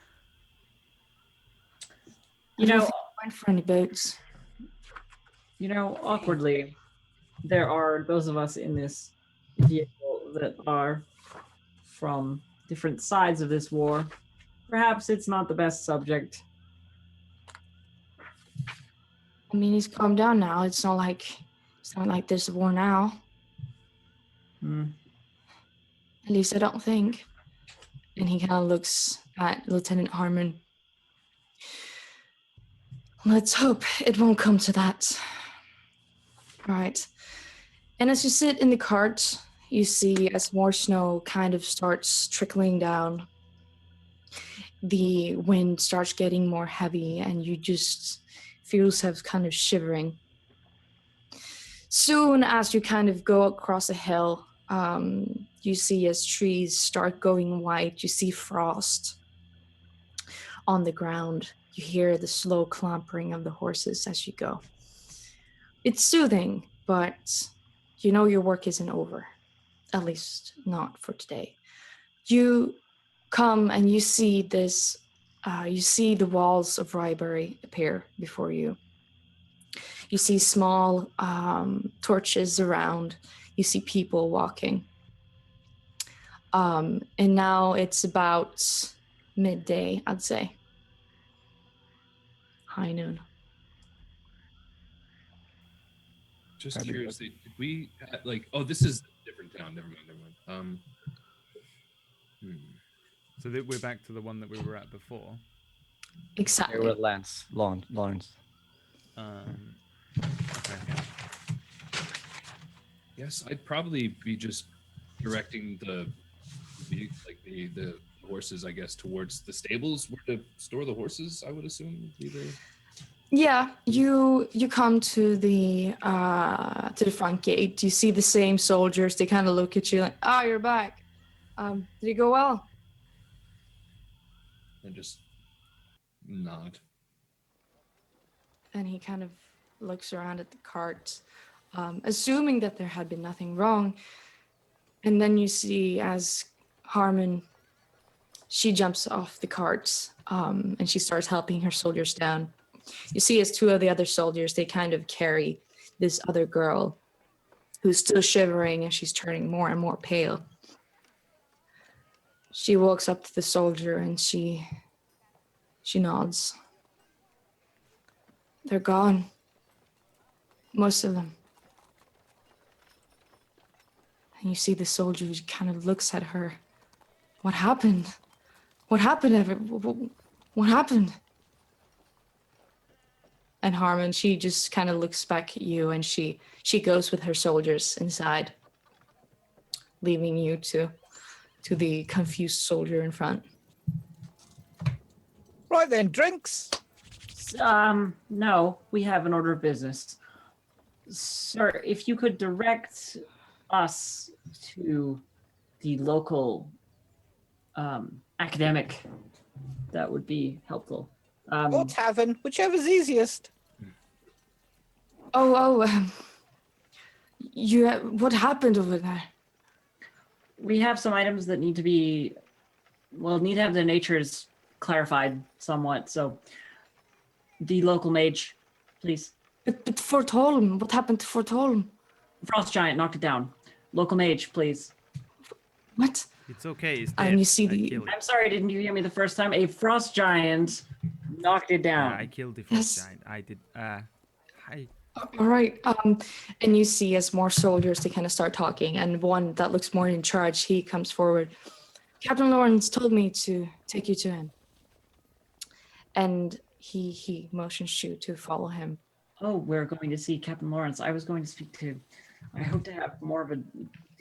I don't know, think I went for any boots. Awkwardly, there are those of us in this vehicle that are from different sides of this war. Perhaps it's not the best subject. I mean, he's calmed down now. It's not like there's a war now. At least I don't think. And he kind of looks at Lieutenant Harmon. Let's hope it won't come to that. All right. And as you sit in the cart, you see as more snow kind of starts trickling down, the wind starts getting more heavy and you just feel yourself kind of shivering. Soon as you kind of go across a hill, you see as trees start going white, you see frost on the ground. You hear the slow clampering of the horses as you go. It's soothing, but you know your work isn't over. At least not for today. You come and you see this, you see the walls of Rybury appear before you. You see small torches around. You see people walking. And now it's about midday, I'd say. High noon. Just That'd be curiously, did we oh, this is a different town. Never mind. So that we're back to the one that we were at before. They Exactly. were Lawrence. Okay. Yes, I'd probably be just directing the horses, I guess, towards the stables where to store the horses. I would assume either. Yeah, you come to the front gate. You see the same soldiers. They kind of look at you like, "Oh, you're back. Did it go well?" And just nod. And he kind of looks around at the cart, assuming that there had been nothing wrong. And then you see as Harmon, she jumps off the cart, and she starts helping her soldiers down. You see as two of the other soldiers, they kind of carry this other girl who's still shivering and she's turning more and more pale. She walks up to the soldier and she nods. They're gone. Most of them. And you see the soldier who kind of looks at her. What happened? What happened? What happened? And Harmon, she just kind of looks back at you and she goes with her soldiers inside, leaving you to the confused soldier in front. Right then, drinks. No, we have an order of business. Sir, if you could direct us to the local academic, that would be helpful. Or tavern, whichever's easiest. What happened over there? We have some items that need to have their natures clarified somewhat. So, the local mage, please. But Fort Holm, what happened to Fort Holm? Frost giant knocked it down. Local mage, please. What? It's okay. It's And dead. you see I the- killed it. I'm sorry, didn't you hear me the first time? A frost giant knocked it down. Yeah, I killed the first Yes. giant. I did. Hi. All right. And you see as more soldiers, they kind of start talking, and one that looks more in charge, he comes forward. Captain Lawrence told me to take you to him. And he motions you to follow him. Oh, we're going to see Captain Lawrence. I was going to speak to. I hope to have more of a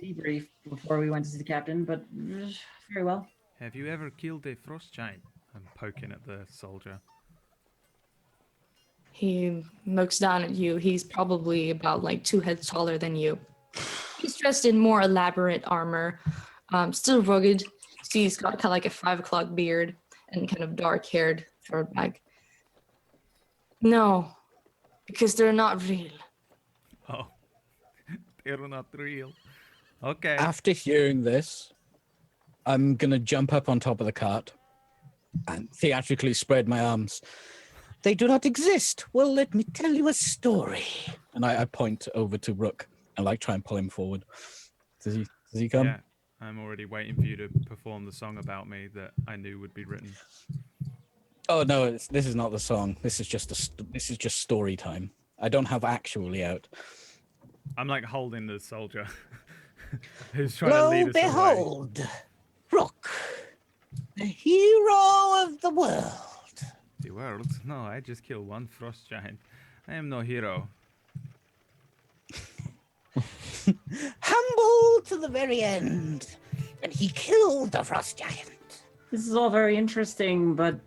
debrief before we went to see the captain, but very well. Have you ever killed a frost giant? I'm poking at the soldier. He looks down at you. He's probably about like 2 heads taller than you. He's dressed in more elaborate armor, still rugged. See, he's got kind of like a 5 o'clock beard and kind of dark-haired throat bag. No, because they're not real. Oh, they're not real. Okay. After hearing this, I'm gonna jump up on top of the cart and theatrically spread my arms. They do not exist. Well, let me tell you a story. And I point over to Rook and like try and pull him forward. Does he come? Yeah, I'm already waiting for you to perform the song about me that I knew would be written. Oh no, this is not the song. This is just story time. I don't have actually out. I'm like holding the soldier who's trying to lead us away. behold, Rook, the hero of the world. The world? No, I just killed one frost giant. I am no hero. Humble to the very end, and he killed the frost giant. This is all very interesting, but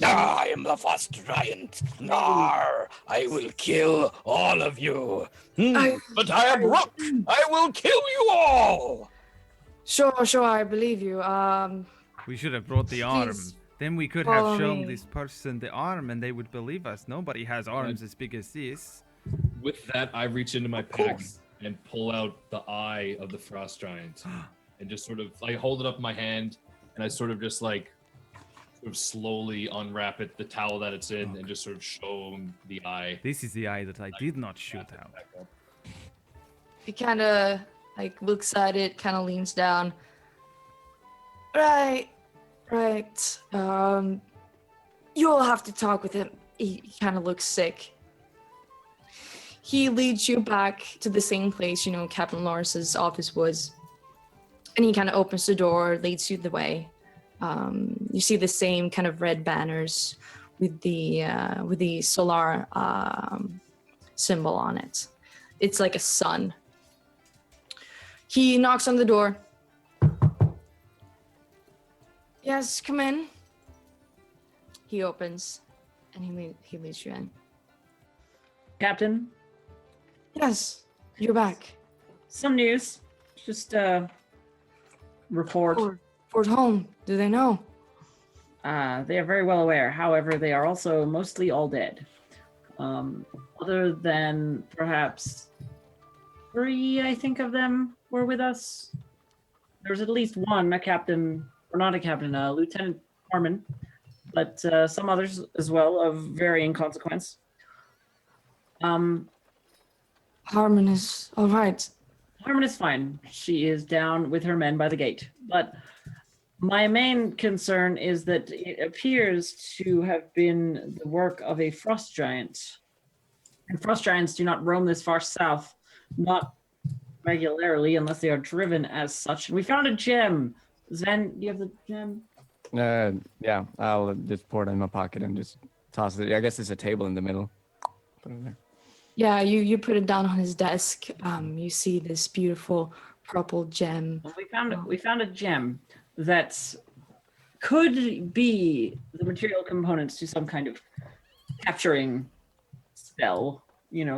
I am the frost giant. Nar, I will kill all of you. But I am Rook. I will kill you all. Sure, I believe you. We should have brought the arm. Please Then we could follow have shown me. this person the arm and they would believe us. Nobody has arms as big as this. With that, I reach into my pack and pull out the eye of the frost giant, and just sort of I hold it up in my hand, and I sort of just like sort of slowly unwrap it, the towel that it's in, and just sort of show him the eye. This is the eye that I did not shoot out. He kind of like looks at it, kind of leans down. Right. You'll have to talk with him. He kind of looks sick. He leads you back to the same place, Captain Lawrence's office was. And he kind of opens the door, leads you the way. You see the same kind of red banners with the solar symbol on it. It's like a sun. He knocks on the door. Yes, come in. He opens, and he leads you in. Captain, Yes, you're back. some news. Just report. Fort home. Do they know? They are very well aware. However, they are also mostly all dead. Other than perhaps 3, I think, of them were with us. There's at least one, a captain, or not a captain, Lieutenant Harmon, but some others as well of varying consequence. Harmon is all right. Harmon is fine. She is down with her men by the gate. But my main concern is that it appears to have been the work of a frost giant. And frost giants do not roam this far south, not regularly unless they are driven as such. And we found a gem. Sven, do you have the gem? Yeah, I'll just pour it in my pocket and just toss it. I guess there's a table in the middle. Put it there. Yeah, you put it down on his desk. You see this beautiful purple gem. Well, we found a gem that could be the material components to some kind of capturing spell.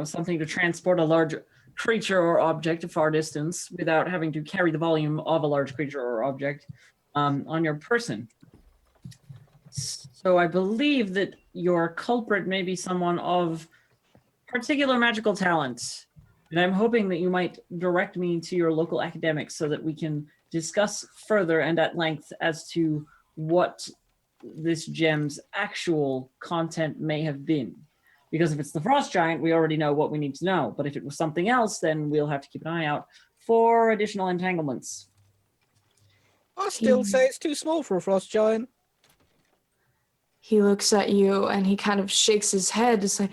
Something to transport a large creature or object a far distance without having to carry the volume of a large creature or object on your person. So I believe that your culprit may be someone of particular magical talent, and I'm hoping that you might direct me to your local academics so that we can discuss further and at length as to what this gem's actual content may have been. Because if it's the frost giant, we already know what we need to know. But if it was something else, then we'll have to keep an eye out for additional entanglements. I still say it's too small for a frost giant. He looks at you and he kind of shakes his head. It's like,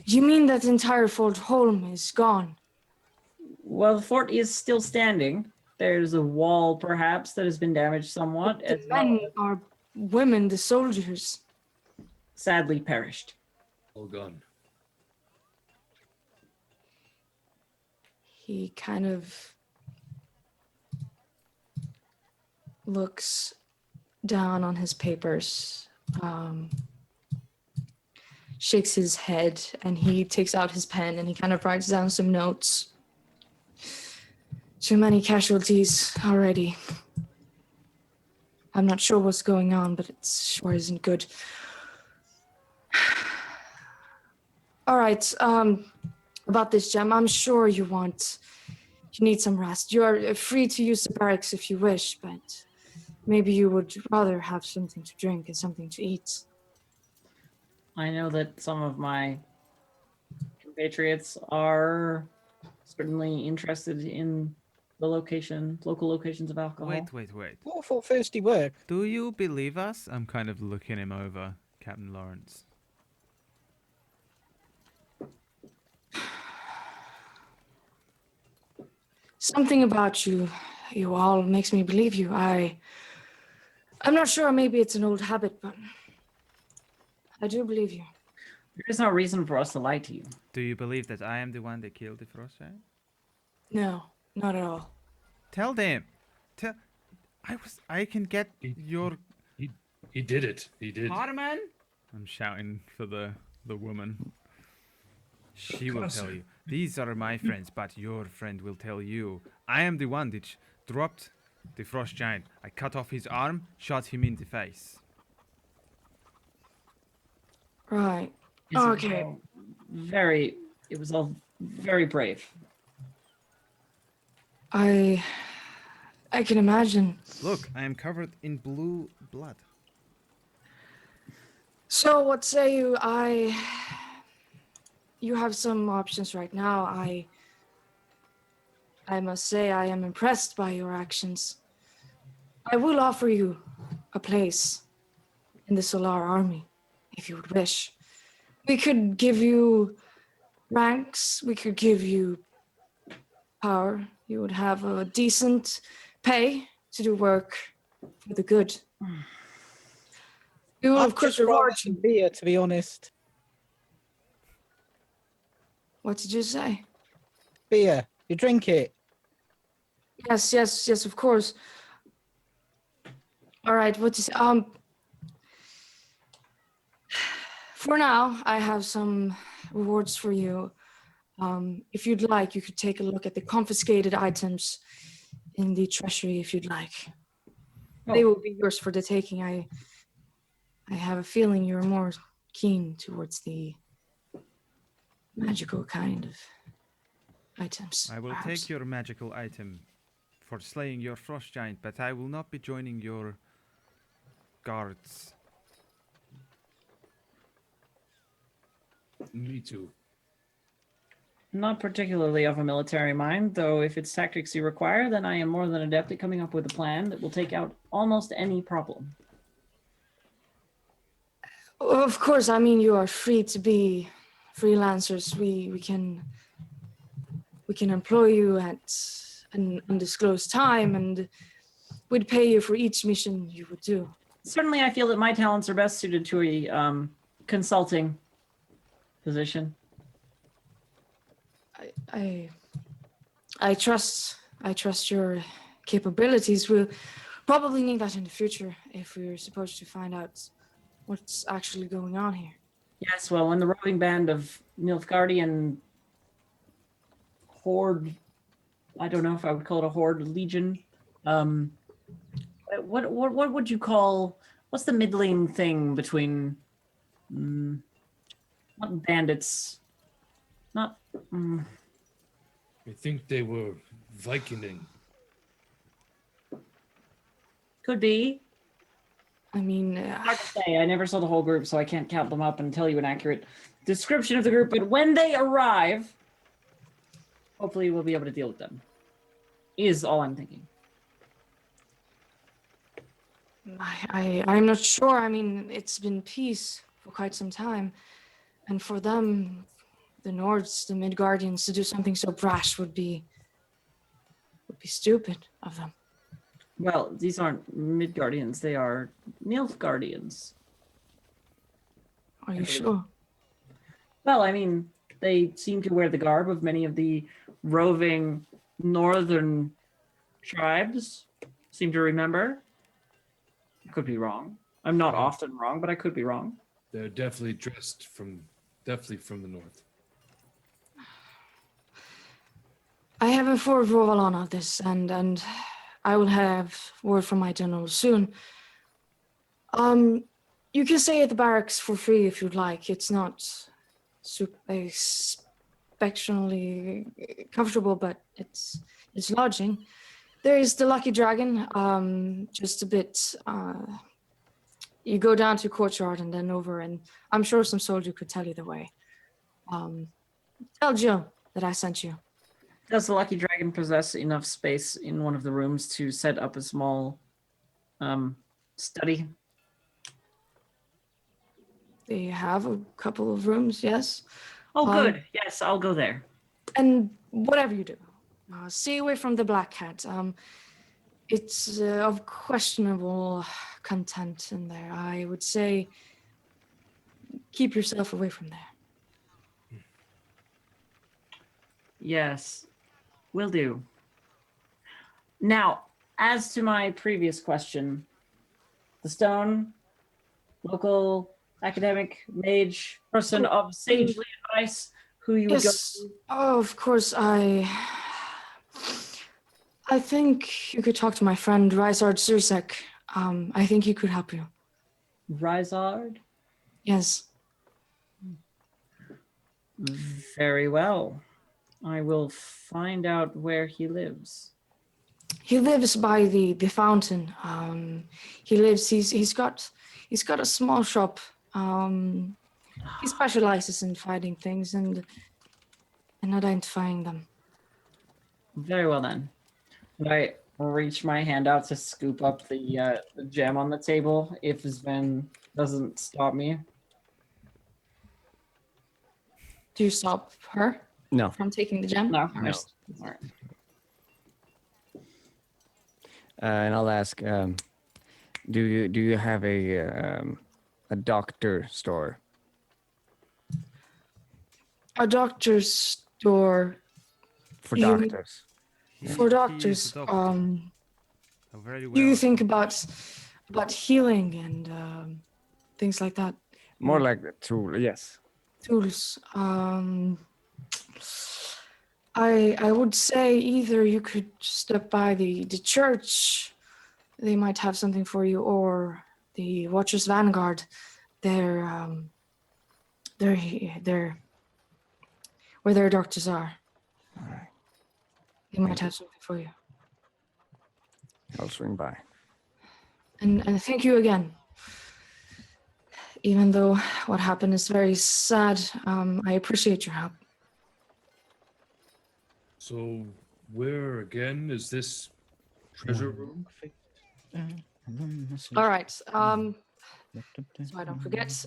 you mean that entire Fort Holm is gone? Well, the fort is still standing. There's a wall, perhaps, that has been damaged somewhat. The men are women, the soldiers. Sadly perished. All gone. He kind of looks down on his papers, shakes his head, and he takes out his pen and he kind of writes down some notes. Too many casualties already. I'm not sure what's going on, but it sure isn't good. All right, about this gem, I'm sure you need some rest. You are free to use the barracks if you wish, but maybe you would rather have something to drink and something to eat. I know that some of my compatriots are certainly interested in the local locations of alcohol. Wait. Awful thirsty work. Do you believe us? I'm kind of looking him over, Captain Lawrence. Something about you all makes me believe you. I'm not sure, maybe it's an old habit, but I do believe you. There is no reason for us to lie to you. Do you believe that I am the one that killed the frost giant? No, not at all. Tell them. I can get your... He did it. He did. Harmon? I'm shouting for the woman. She will tell you. These are my friends, but your friend will tell you. I am the one that dropped the frost giant. I cut off his arm, shot him in the face. Right. Is it Okay. very, it was all very brave. I can imagine. Look, I am covered in blue blood. So what say you? You have some options right now. I must say I am impressed by your actions. I will offer you a place in the Solar Army, if you would wish. We could give you ranks, we could give you power. You would have a decent pay to do work for the good. We will, of course, reward you. Beer, to be honest. What did you say? Beer. You drink it. Yes, of course. All right, what is for now, I have some rewards for you. If you'd like, you could take a look at the confiscated items in the treasury if you'd like. They will be yours for the taking. I have a feeling you're more keen towards the magical kind of items. I will perhaps. take your magical item for slaying your frost giant, but I will not be joining your guards. Me too. Not particularly of a military mind, though if it's tactics you require, then I am more than adept at coming up with a plan that will take out almost any problem. Of course, I mean you are free to be freelancers. We can employ you at an undisclosed time, and we'd pay you for each mission you would do. Certainly, I feel that my talents are best suited to a consulting position. I trust your capabilities. We'll probably need that in the future if we're supposed to find out what's actually going on here. Yes, well, in the roving band of Nilfgaardian horde, I don't know if I would call it a horde, legion. What would you call? What's the middling thing between? Not bandits. Not. I think they were Viking. Could be. I mean, Hard to say. I never saw the whole group, so I can't count them up and tell you an accurate description of the group. But when they arrive, hopefully we'll be able to deal with them. Is all I'm thinking. I'm not sure. I mean, it's been peace for quite some time, and for them, the Nords, the Midgardians, to do something so brash would be stupid of them. Well, these aren't Midgardians. They are Nilfgaardians. Are you sure? Well, I mean, they seem to wear the garb of many of the roving northern tribes. Seem to remember. I could be wrong. I'm not often wrong, but I could be wrong. They're definitely dressed from the north. I have a full roll on of this, and I will have word from my general soon. You can stay at the barracks for free if you'd like. It's not exceptionally comfortable, but it's lodging. There is the Lucky Dragon, just a bit. You go down to courtyard and then over, and I'm sure some soldier could tell you the way. Tell Jill that I sent you. Does the Lucky Dragon possess enough space in one of the rooms to set up a small study? They have a couple of rooms, yes. Oh, good. Yes, I'll go there. And whatever you do, stay away from the Black Cat. It's of questionable content in there. I would say keep yourself away from there. Yes, will do. Now, as to my previous question, the stone, local academic mage, person of sagely advice, who you would go Yes. to? Oh, of course. I think you could talk to my friend Rysard Sursek. I think he could help you. Rysard? Yes. Very well. I will find out where he lives. He lives by the fountain. He lives. He's got a small shop. He specializes in finding things and identifying them. Very well then. I reach my hand out to scoop up the gem on the table if Sven doesn't stop me. Do you stop her No. from taking the gem? No. All right. All right. And I'll ask, do you have a doctor store? A doctor's store For You- doctors. for He is doctors. a doctor. Oh, very well. Do you think about healing and things like that? More like the tool, yes. Tools. I would say either you could step by the church, they might have something for you, or the Watchers Vanguard. They're where their doctors are. All right. They might have something for you. I'll swing by. And thank you again. Even though what happened is very sad, I appreciate your help. So, where again is this treasure room? All right. So I don't forget.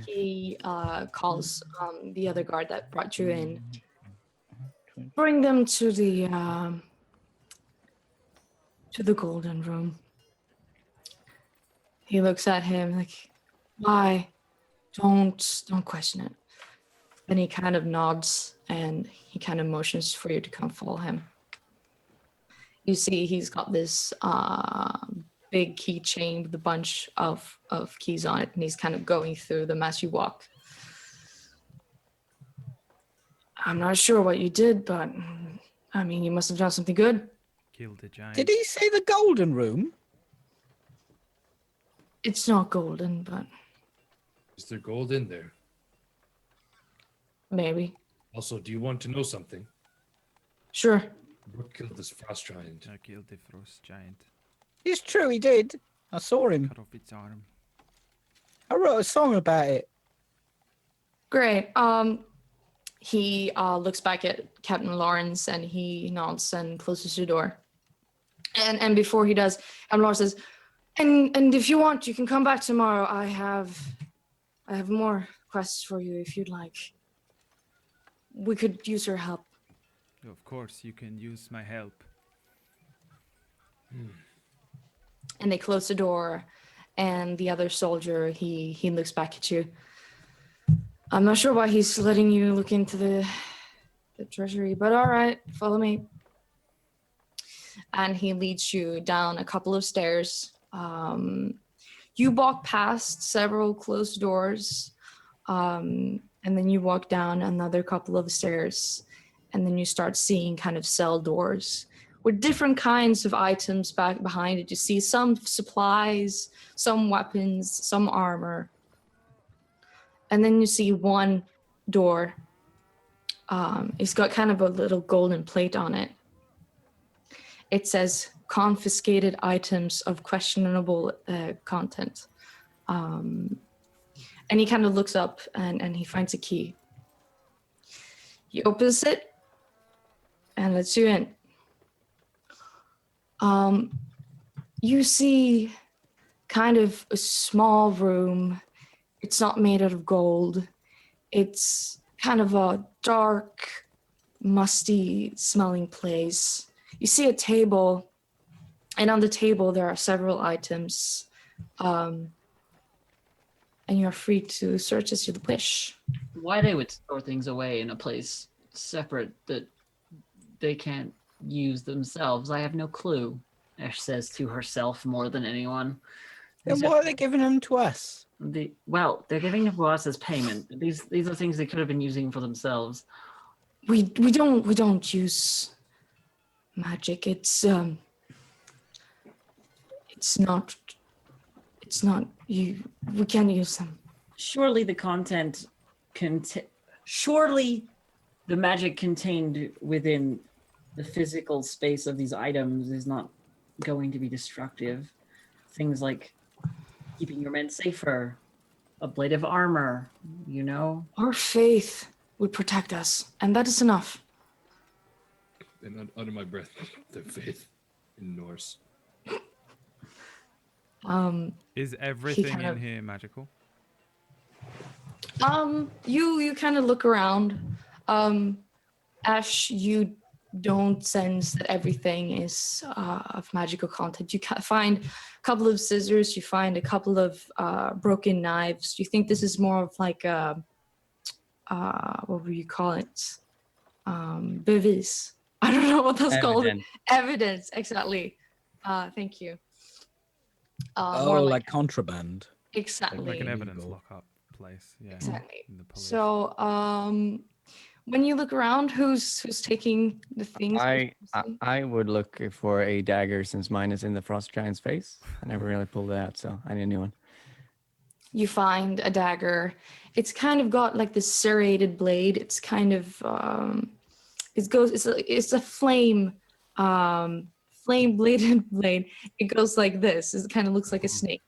He calls the other guard that brought you in. Bring them to the golden room. He looks at him like, why? Don't question it. Then he kind of nods and he kind of motions for you to come follow him. You see he's got this big keychain with a bunch of keys on it, and he's kind of going through them as you walk. I'm not sure what you did, but I mean, you must have done something good. Killed the giant. Did he say the golden room? It's not golden, but Is there gold in there? maybe. Also, do you want to know something? Sure. What killed this frost giant? I killed the frost giant. It's true, he did. I saw him. Cut off its arm. I wrote a song about it. Great. He looks back at Captain Lawrence and he nods and closes the door. And before he does, Captain Lawrence says, and if you want, you can come back tomorrow. I have more quests for you if you'd like. We could use your help. Of course, you can use my help. And they close the door, and the other soldier, he looks back at you. I'm not sure why he's letting you look into the treasury, but all right, follow me. And he leads you down a couple of stairs. You walk past several closed doors, and then you walk down another couple of stairs, and then you start seeing kind of cell doors with different kinds of items back behind it. You see some supplies, some weapons, some armor. And then you see one door. It's got kind of a little golden plate on it. It says confiscated items of questionable content. And he kind of looks up and he finds a key. He opens it and lets you in. You see kind of a small room. It's not made out of gold. It's kind of a dark, musty smelling place. You see a table, and on the table there are several items. And you're free to search as you wish. Why they would store things away in a place separate that they can't use themselves, I have no clue. Ash says to herself more than anyone. Then why are they giving them to us? They're giving them to us as payment. These are things they could have been using for themselves. We don't use magic. It's not you. We can't use them. Surely the content surely the magic contained within the physical space of these items is not going to be destructive. Things like keeping your men safer, a blade of armor, you know? Our faith would protect us, and that is enough. And under my breath, their faith in Norse. Is everything kind in of- here magical? You kind of look around. Ash, you don't sense that everything is of magical content. You find a couple of scissors. You find a couple of broken knives. You think this is more of like a what would you call it? Bevis. I don't know what that's called. Evidence. Evidence, exactly. Thank you. Oh, More like contraband. exactly. Like an Illegal. evidence lockup place. Yeah. Exactly. in the police. So, when you look around, who's taking the things? I would look for a dagger since mine is in the frost giant's face. I never really pulled it out, so I need a new one. You find a dagger. It's kind of got like this serrated blade. It's kind of it's a flame bladed blade. It goes like this. It kind of looks like a snake.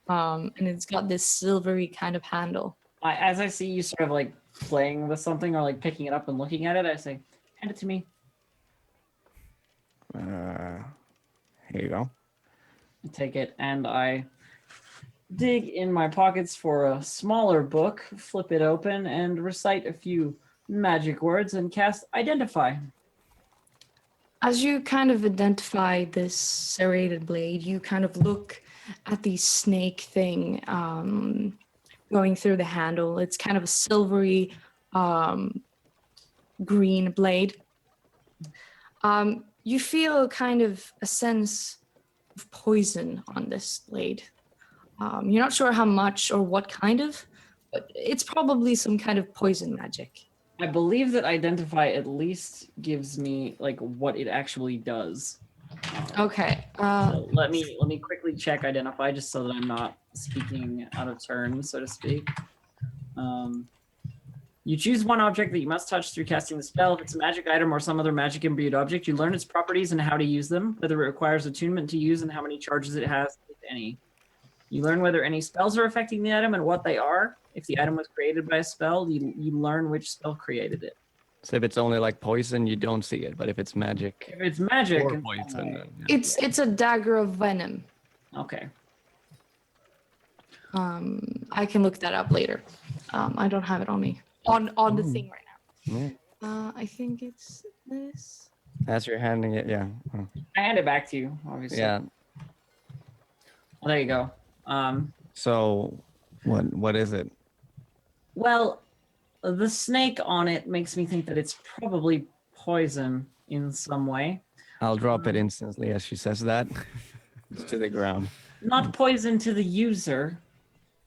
And it's got this silvery kind of handle. As I see you sort of like playing with something or like picking it up and looking at it, I say, hand it to me. Here you go. I take it and I dig in my pockets for a smaller book, flip it open, and recite a few magic words and cast Identify. As you kind of identify this serrated blade, you kind of look at the snake thing going through the handle. It's kind of a silvery green blade. You feel kind of a sense of poison on this blade. You're not sure how much or what kind of, but it's probably some kind of poison magic. I believe that Identify at least gives me like what it actually does. Okay. So let me quickly check Identify just so that I'm not speaking out of turn, so to speak. You choose one object that you must touch through casting the spell. If it's a magic item or some other magic imbued object, you learn its properties and how to use them, whether it requires attunement to use and how many charges it has, if any. You learn whether any spells are affecting the item and what they are. If the item was created by a spell, you learn which spell created it. So if it's only like poison, you don't see it. But if it's magic If it's magic, or it's poison, then, yeah. It's a dagger of venom. okay. I can look that up later. I don't have it on me on the thing right now. Yeah. I think it's this. As you're handing it, yeah. Oh. I hand it back to you, obviously. Yeah. Well, there you go. So, what is it? Well, the snake on it makes me think that it's probably poison in some way. I'll drop it instantly as she says that. It's to the ground. Not poison to the user,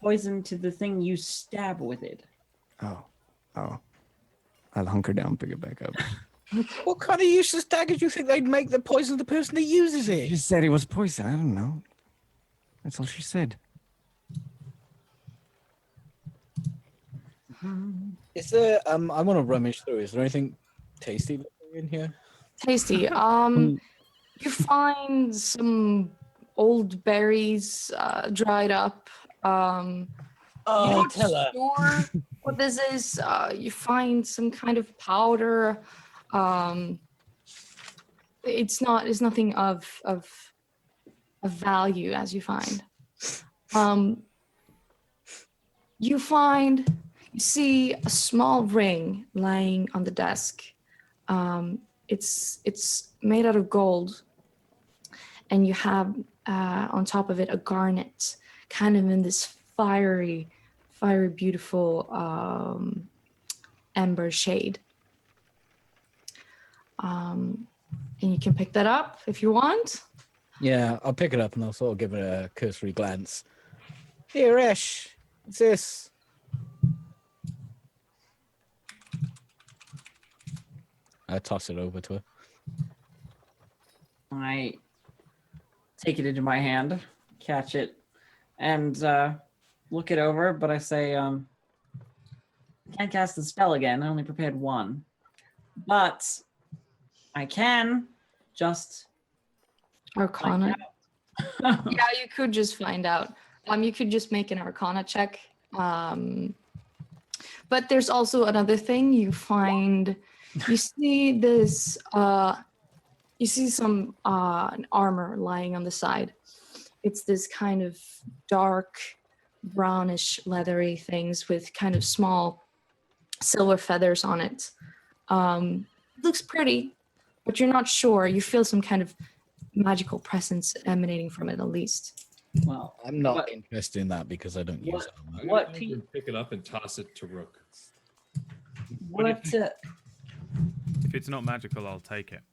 poison to the thing you stab with it. Oh. I'll hunker down, pick it back up. What kind of useless dagger do you think they'd make that poison the person that uses She it? said it was poison. I don't know. That's all she said. Is there? I want to rummage through. Is there anything tasty in here? Tasty. You find some old berries dried up. You don't tell her. sure what this is. You find some kind of powder. It's nothing of value as you find. You see a small ring lying on the desk. It's made out of gold, and you have on top of it a garnet, kind of in this fiery, beautiful ember shade. And you can pick that up if you want. Yeah, I'll pick it up and I'll sort of give it a cursory glance. Here, Ash. What's this? I toss it over to her. I take it into my hand, catch it, and look it over, but I say, can't cast the spell again. I only prepared one. But I can just Arcana. find out. Yeah, you could just find out. You could just make an Arcana check. But there's also another thing you find. You see this. You see some armor lying on the side. It's this kind of dark, brownish, leathery things with kind of small silver feathers on it. Looks pretty, but you're not sure. You feel some kind of magical presence emanating from it, at least. Well, I'm not What- interested in that because I don't use what- armor. I'm What gonna pe- pick it up and toss it to Rook. what? If it's not magical, I'll take it.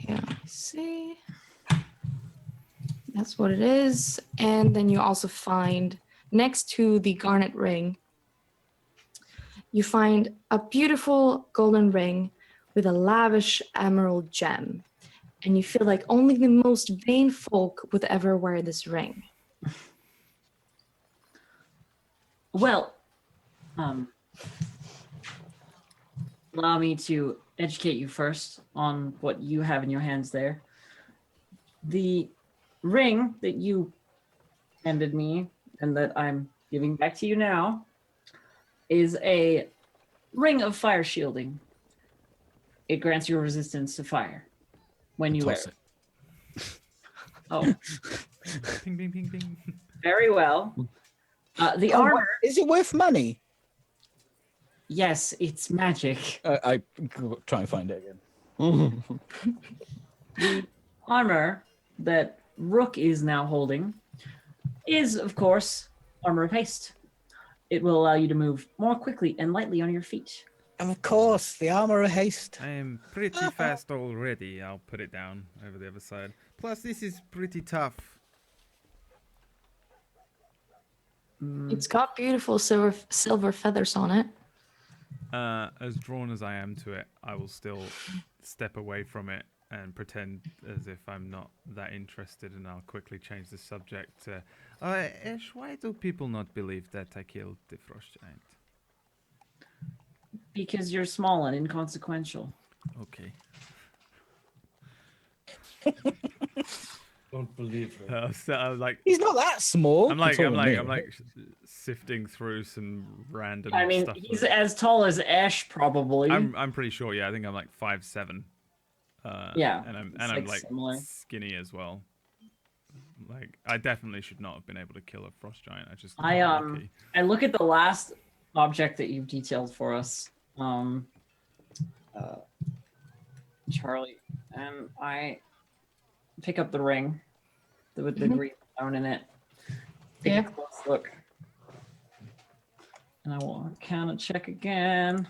Yeah, see. That's what it is. And then you also find next to the garnet ring, you find a beautiful golden ring with a lavish emerald gem. And you feel like only the most vain folk would ever wear this ring. Well, allow me to educate you first on what you have in your hands there. The ring that you handed me and that I'm giving back to you now is a ring of fire shielding. It grants you resistance to fire when you wear Toss it. it. Oh, Ping, ping, ping, ping. very well. The Oh, what- armor, is it worth money? yes, it's magic. I try and find it again. The armor that Rook is now holding is, of course, armor of haste. It will allow you to move more quickly and lightly on your feet. Of course, the armor of haste. I am pretty fast already. I'll put it down over the other side. Plus, this is pretty tough. It's got beautiful silver feathers on it. As drawn as I am to it, I will still step away from it and pretend as if I'm not that interested, and I'll quickly change the subject to, Ash, why do people not believe that I killed the frost giant? Because you're small and inconsequential. Okay. Don't believe her. So I'm like, He's not that small. I'm like, Taller I'm than like, me, I'm right? like sifting through some random I mean, stuff. he's as tall as Ash, probably. I'm pretty sure. Yeah, I think I'm like 5'7". Yeah, and it's, I'm like, like similar. skinny as well. Like, I definitely should not have been able to kill a frost giant. I just I, got lucky. I look at the last object that you've detailed for us, Charlie, and I pick up the ring with the green stone in it. Take Yeah. a close look. And I will Arcana check again.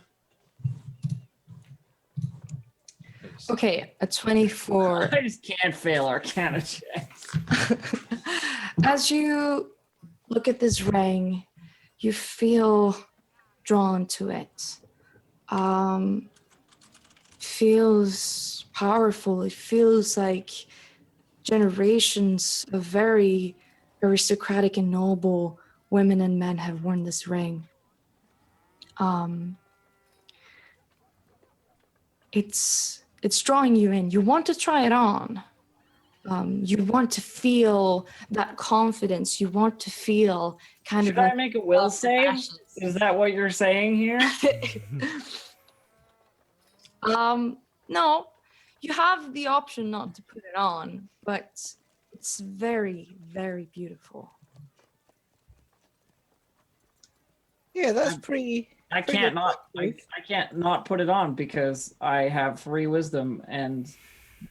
Okay, a 24. I just can't fail Arcana checks. As you look at this ring, you feel drawn to it. Feels powerful. It feels like generations of very aristocratic and noble women and men have worn this ring. It's drawing you in. You want to try it on. You want to feel that confidence. You want to feel kind Should of like I make a will save? ashes. Is that what you're saying here? No, you have the option not to put it on, but it's very, very beautiful. Yeah, that's pretty. I Pretty can't good not. I practice. can't not put it on because I have 3 wisdom, and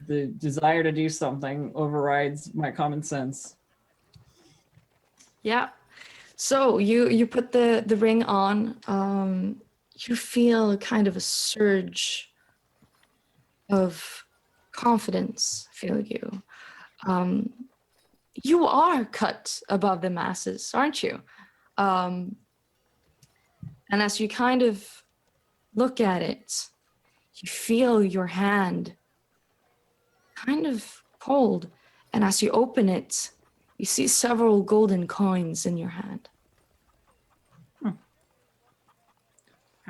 the desire to do something overrides my common sense. Yeah. So you put the ring on. You feel kind of a surge of confidence fill you. You are cut above the masses, aren't you? And as you kind of look at it, you feel your hand kind of cold. And as you open it, you see several golden coins in your hand.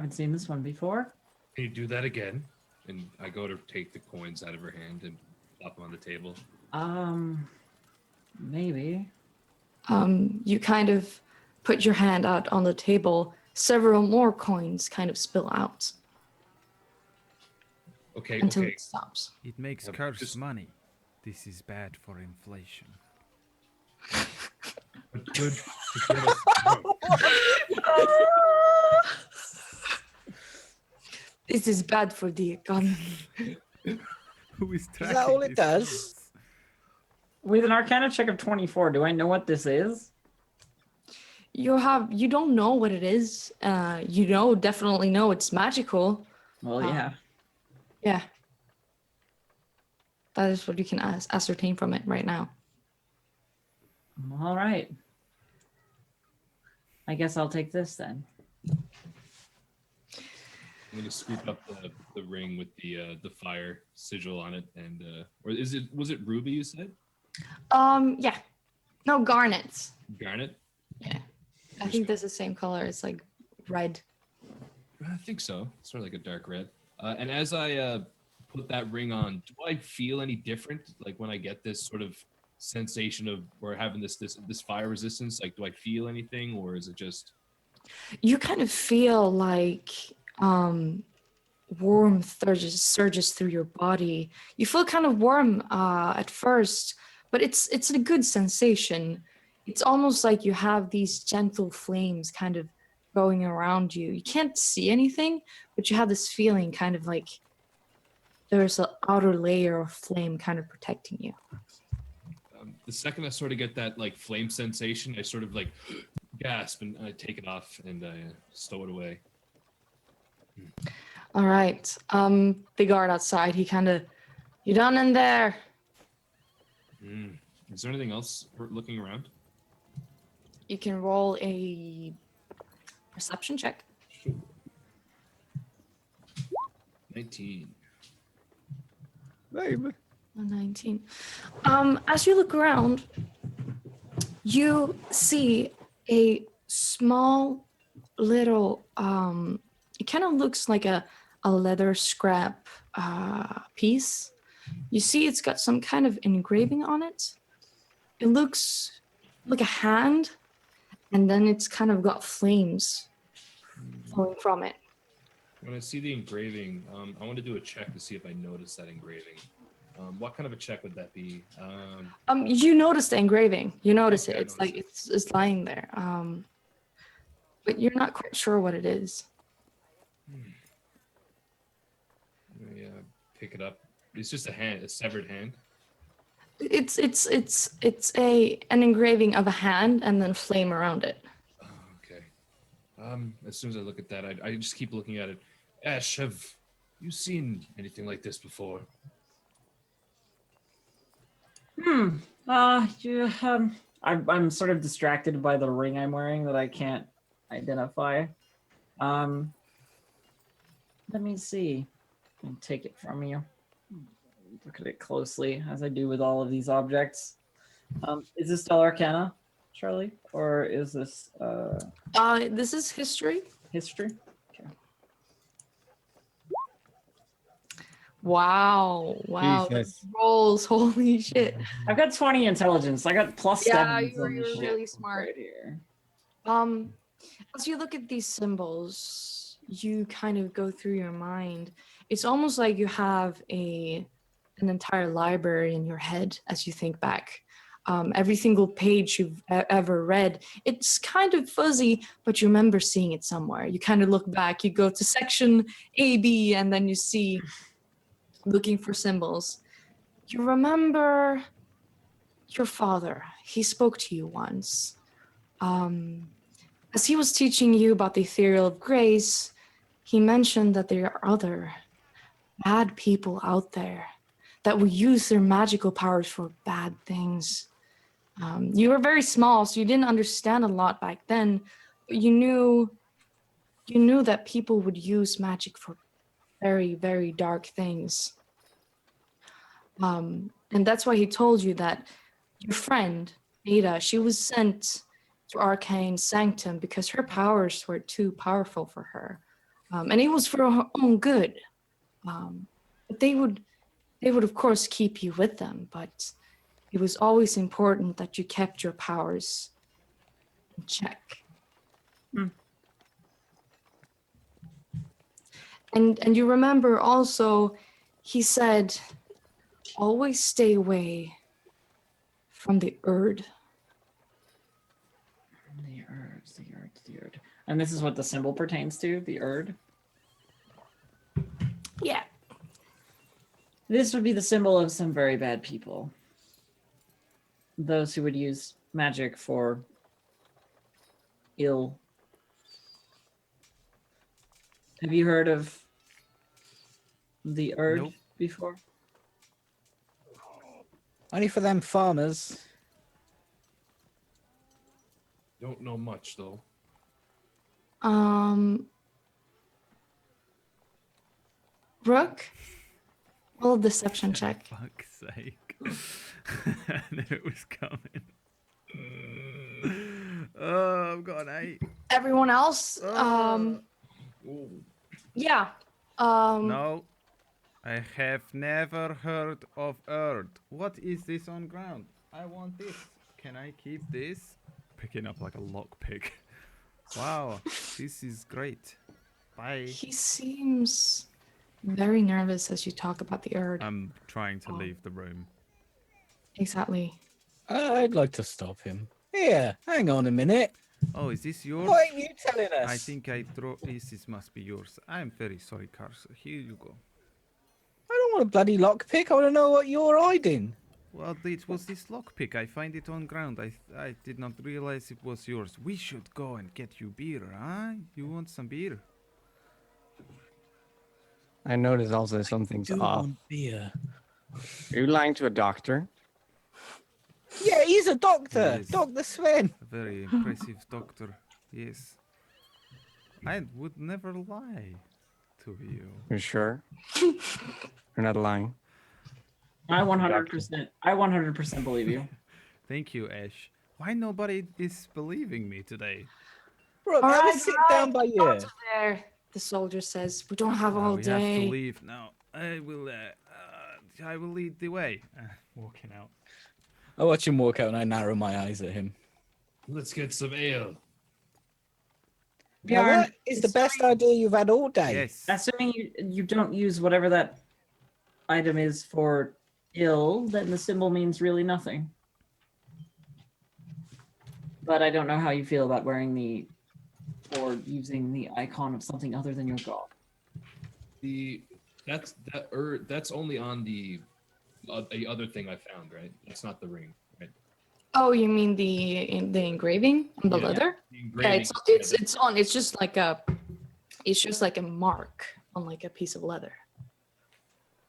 Haven't seen this one before. Can you do that again? And I go to take the coins out of her hand and plop them on the table. Maybe. You kind of put your hand out on the table. Several more coins kind of spill out Okay, until okay. it stops. It makes Yeah, cursed just- money. This is bad for inflation. But good to get us. This is bad for the economy. Who is Is tracking that all it these does? things? With an Arcana check of 24, do I know what this is? You don't know what it is. Definitely know it's magical. Well, yeah. Yeah. That is what you can ascertain from it right now. All right. I guess I'll take this then. I'm gonna scoop up the ring with the fire sigil on it, and or was it ruby you said? Yeah. No, garnets. Garnet? Yeah. I think that's the same color. It's like red. I think so. Sort of like a dark red. And as I put that ring on, do I feel any different? Like when I get this sort of sensation of or having this fire resistance, like do I feel anything, or is it just You kind of feel like warmth surges through your body. You feel kind of warm at first, but it's a good sensation. It's almost like you have these gentle flames kind of going around you. You can't see anything, but you have this feeling kind of like there's an outer layer of flame kind of protecting you. the second I sort of get that like flame sensation, I sort of like gasp and I take it off and I stow it away. All right. The guard outside, he kind of, you done in there? Is there anything else looking around? You can roll a perception check. Sure. 19. Babe. A 19. As you look around, you see a small little, it kind of looks like a leather scrap piece. You see it's got some kind of engraving on it. It looks like a hand, and then it's kind of got flames flowing from it. When I see the engraving, I want to do a check to see if I notice that engraving. What kind of a check would that be? You notice the engraving. You notice Okay, it. I It's noticed like it's lying there. But you're not quite sure what it is. I pick it up. It's just a hand, a severed hand. It's an engraving of a hand and then flame around it. Oh, okay. As soon as I look at that, I just keep looking at it. Ash, have you seen anything like this before? Yeah, I'm sort of distracted by the ring I'm wearing that I can't identify. Let me see. I'll take it from you. Look at it closely, as I do with all of these objects. Is this still Arcana, Charlie, or is this This is history. history? Wow. Jesus. This rolls. Holy shit. I've got 20 intelligence. I got plus Yeah, 7. you're really smart. Right here. As you look at these symbols, you kind of go through your mind. It's almost like you have an entire library in your head as you think back. Every single page you've ever read, it's kind of fuzzy, but you remember seeing it somewhere. You kind of look back, you go to section A, B, and then you see looking for symbols. You remember your father. He spoke to you once. As he was teaching you about the ethereal of grace, he mentioned that there are other bad people out there that will use their magical powers for bad things. You were very small, so you didn't understand a lot back then, but you knew that people would use magic for very, very dark things. And that's why he told you that your friend, Ada, she was sent to Arcane Sanctum because her powers were too powerful for her. and it was for her own good. But they would of course keep you with them, but it was always important that you kept your powers in check. And you remember also, he said, always stay away from the Erd. The Erd. And this is what the symbol pertains to, the Erd. Yeah. This would be the symbol of some very bad people. Those who would use magic for ill. Have you heard of the Erd Nope. before? Only for them farmers. Don't know much though. Rook, roll a deception check. For fuck's sake. I knew it was coming. Oh, I've got an 8. Everyone else, yeah. No. I have never heard of Erd. What is this on ground? I want this. Can I keep this? Picking up like a lockpick. Wow, this is great. Bye. He seems very nervous as you talk about the Erd. I'm trying to leave the room. Exactly. I'd like to stop him. Here, hang on a minute. Oh, is this yours? What are you telling us? I think I throw this must be yours. I'm very sorry, Cars. Here you go. I don't want a bloody lockpick. I want to know what you're hiding. Well, it was this lockpick. I find it on ground. I did not realize it was yours. We should go and get you beer, huh? You want some beer? I noticed also something's Do off. want beer. Are you lying to a doctor? Yeah, he's a doctor. Yes. Dr. Sven. A very impressive doctor. Yes. I would never lie to you. You sure? You're not lying. I 100% believe you. Thank you, Ash. Why nobody is believing me today? Bro, All have a right, sit all down by right, you. out of there. The soldier says, we don't have all We have to day. leave now. I will lead the way. Walking out. I watch him walk out and I narrow my eyes at him. Let's get some ale. Now, Bjorn, that is the best idea you've had all day. Yes. assuming you don't use whatever that item is for ill, then the symbol means really nothing. But I don't know how you feel about wearing or using the icon of something other than your god. That's only on the other thing I found, right? That's not the ring, right? Oh, you mean the engraving on the Yeah. leather? The Yeah, engraving, it's on. It's just like a mark on like a piece of leather.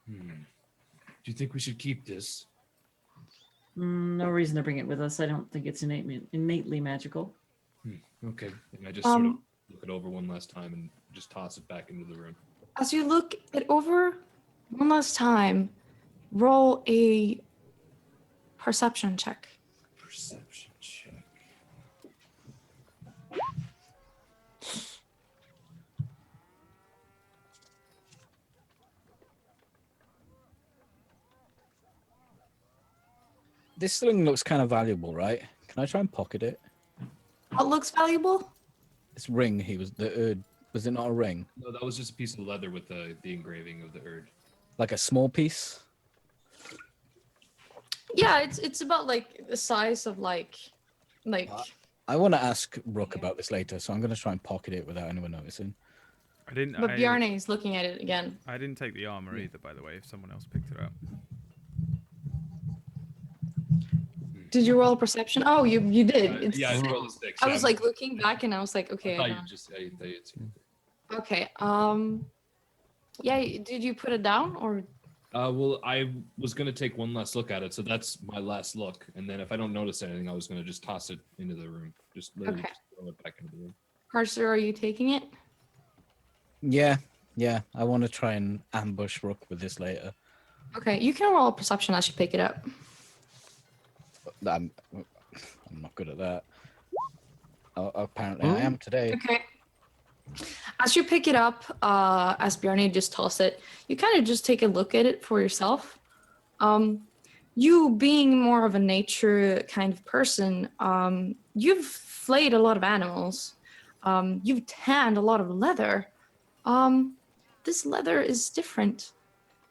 Do you think we should keep this? No reason to bring it with us. I don't think it's innately magical. Okay. And I just sort of look it over one last time and just toss it back into the room. As you look it over one last time, roll a perception check. Perception check. This thing looks kind of valuable, right? Can I try and pocket it? What looks valuable? This ring, was it not a ring? No, that was just a piece of leather with the engraving of the Erd. Like a small piece? Yeah, it's about like the size of like. I want to ask Rook about this later, so I'm going to try and pocket it without anyone noticing. I didn't. But Bjarne is looking at it again. I didn't take the armor either, by the way. If someone else picked it up. Did you roll a perception? Oh, you did. It's, Yeah, I rolled a 6. I was like looking back and I was like, okay. I thought you had seen it. Okay. Yeah. Did you put it down or? Well, I was gonna take one last look at it, so that's my last look. And then if I don't notice anything, I was gonna just toss it into the room. Just literally Okay. just throw it back into the room. Carcer, are you taking it? Yeah. I want to try and ambush Rook with this later. Okay, you can roll a perception as you pick it up. I'm not good at that. Apparently I am today. Okay. As you pick it up, as Bjarni just tossed it, you kind of just take a look at it for yourself. You being more of a nature kind of person, you've flayed a lot of animals. You've tanned a lot of leather. This leather is different.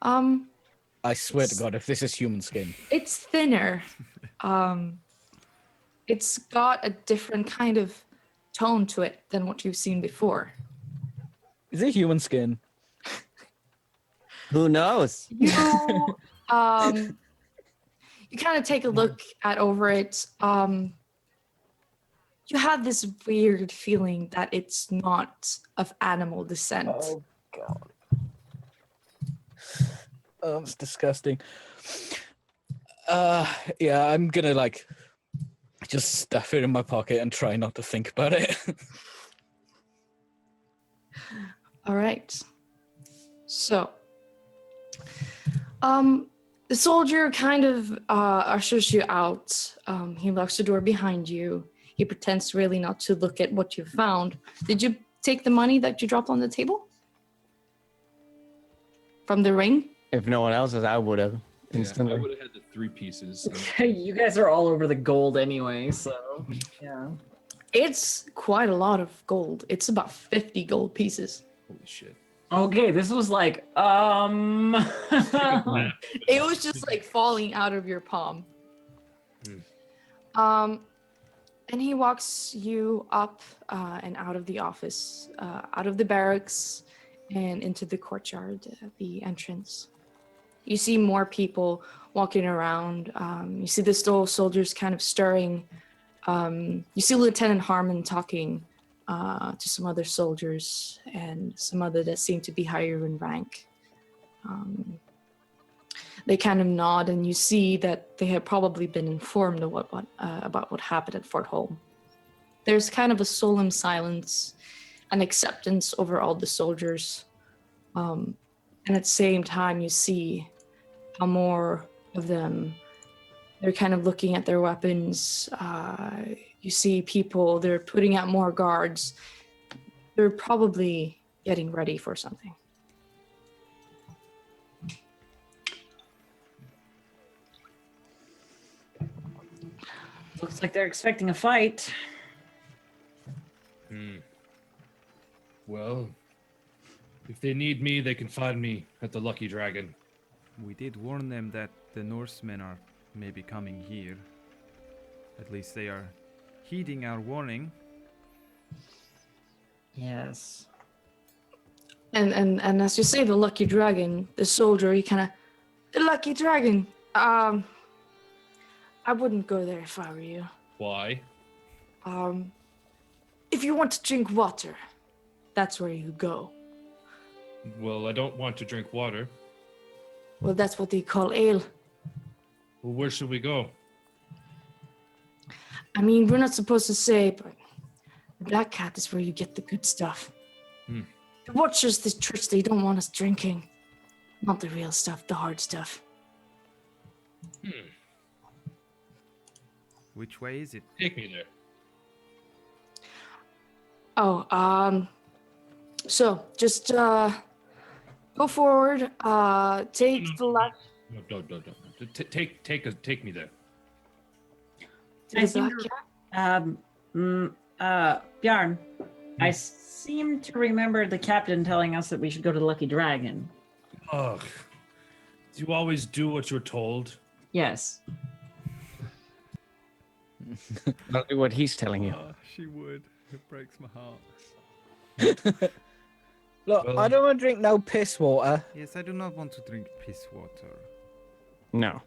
I swear to God, if this is human skin. It's thinner. It's got a different kind of tone to it than what you've seen before. Is it human skin? Who knows? You you kind of take a look at over it. You have this weird feeling that it's not of animal descent. Oh God. Oh, it's disgusting. Yeah, I'm gonna like just stuff it in my pocket and try not to think about it. All right. So, the soldier kind of ushers you out. He locks the door behind you. He pretends really not to look at what you found. Did you take the money that you dropped on the table? From the ring? If no one else has, I would have Yeah, instantly. I would have had the 3 pieces. You guys are all over the gold anyway, so yeah. It's quite a lot of gold. It's about 50 gold pieces. Holy shit. Okay, this was like It was just like falling out of your palm. And he walks you up and out of the office, out of the barracks, and into the courtyard, the entrance. You see more people walking around. You see the soldiers kind of stirring. You see Lieutenant Harmon talking to some other soldiers and some other that seem to be higher in rank. They kind of nod, and you see that they have probably been informed of about what happened at Fort Holm. There's kind of a solemn silence and acceptance over all the soldiers. And at the same time, you see how more of them, they're kind of looking at their weapons. You see people, they're putting out more guards. They're probably getting ready for something. Looks like they're expecting a fight. Well, if they need me, they can find me at the Lucky Dragon. We did warn them that the Norsemen are maybe coming here. At least they are heeding our warning. Yes. And as you say, the Lucky Dragon, the soldier, he kind of, the Lucky Dragon. I wouldn't go there if I were you. Why? If you want to drink water, that's where you go. Well, I don't want to drink water. Well, that's what they call ale. Well, where should we go? I mean, we're not supposed to say, but the Black Cat is where you get the good stuff. The Watchers, the church, they don't want us drinking. Not the real stuff, the hard stuff. Which way is it? Take me there. Oh, so just go forward, take the left. No. Take me there. To I the seem Black to, Cat. Bjarn, I seem to remember the captain telling us that we should go to the Lucky Dragon. Ugh. Do you always do what you're told? Yes. I'll do what he's telling you. Oh, she would. It breaks my heart. Look, Well- I don't want to drink no piss water. Yes, I do not want to drink piss water. No.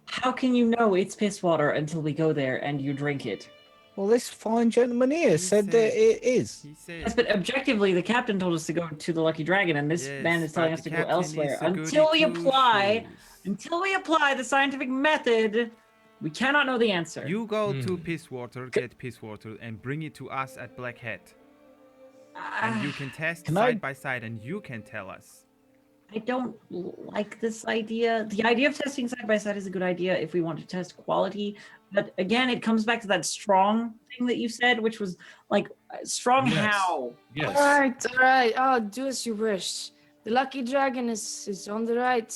How can you know it's piss water until we go there and you drink it? Well, this fine gentleman here said that it is. He said. Yes, but objectively, the captain told us to go to the Lucky Dragon, and this Yes, man is telling but us the to go captain elsewhere. is a goody Until we two-shoes. apply the scientific method, we cannot know the answer. You go to piss water, get piss water, and bring it to us at Black Hat. And you can test Can I- side by side, and you can tell us. I don't like this idea. The idea of testing side by side is a good idea if we want to test quality. But again, it comes back to that strong thing that you said, which was like strong Yes. how. Yes. All right. Oh, do as you wish. The lucky dragon is on the right,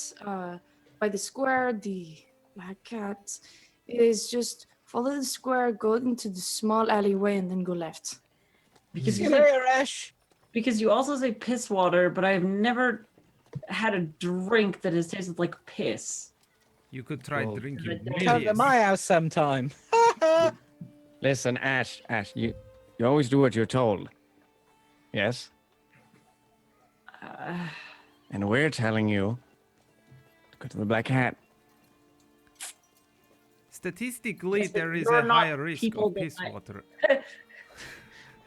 by the square. The black cat is just follow the square, go into the small alleyway, and then go left. Because See you you said, later, Ash. because you also say piss water, but I have never had a drink that has tasted like piss. You could try Well, drinking. Come to piss. my house sometime. Listen, Ash, you always do what you're told. Yes? And we're telling you to go to the Black Hat. Statistically, Yes, but there is you're a not higher risk people of that piss I- water.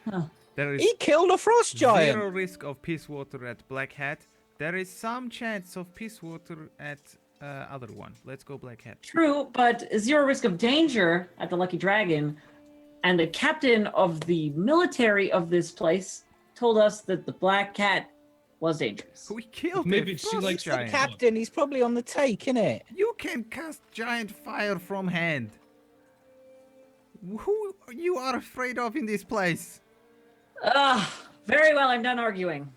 Huh. There is He killed a frost giant. zero risk of piss water at Black Hat. There is some chance of piss water at other one. Let's go Black Hat. True, but zero risk of danger at the Lucky Dragon. And the captain of the military of this place told us that the Black Cat was dangerous. We killed Maybe a she frost likes the giant. Captain, he's probably on the take, innit? You can cast giant fire from hand. Who you are afraid of in this place? Very well, I'm done arguing.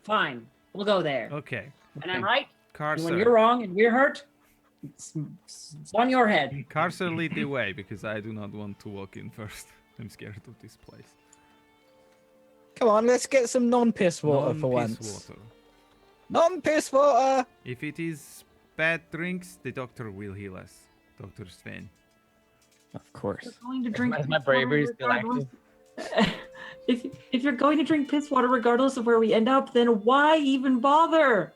Fine, we'll go there. Okay. When I'm right, and when you're Carcer. wrong and we're hurt, it's on your head. Carcer, lead the way because I do not want to walk in first. I'm scared of this place. Come on, let's get some non-piss water for Non-piss once. water. Non-piss water. If it is bad drinks, the doctor will heal us. Dr. Sven. Of course. You're going to drink Is my piss water bravery still regardless- if you're going to drink piss water regardless of where we end up, then why even bother?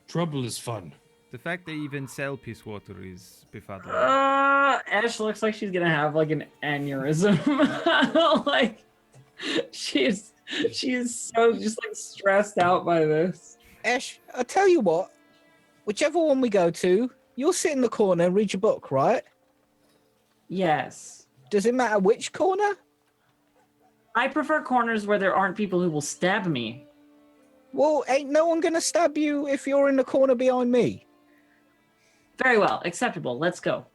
Trouble is fun. The fact they even sell piss water is befuddling. Ash looks like she's gonna have like an aneurysm. Like she is so just like stressed out by this. Ash, I tell you what, whichever one we go to, you'll sit in the corner and read your book, right? Yes. Does it matter which corner? I prefer corners where there aren't people who will stab me. Well, ain't no one gonna stab you if you're in the corner behind me. Very well, acceptable. Let's go.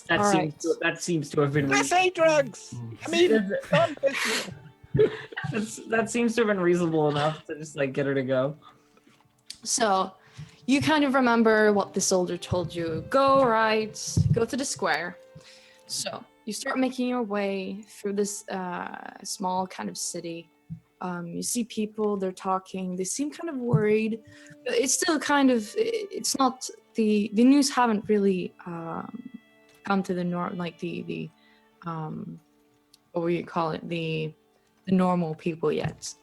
That All seems right. that seems to have been I say drugs. I mean, non-piss water. that seems to have been reasonable enough to just like get her to go. So, you kind of remember what the soldier told you. Go to the square. So, you start making your way through this small kind of city. You see people, they're talking, they seem kind of worried. But it's still kind of, it's not, the news haven't really come to the norm, like the what would you call it, the normal people yet.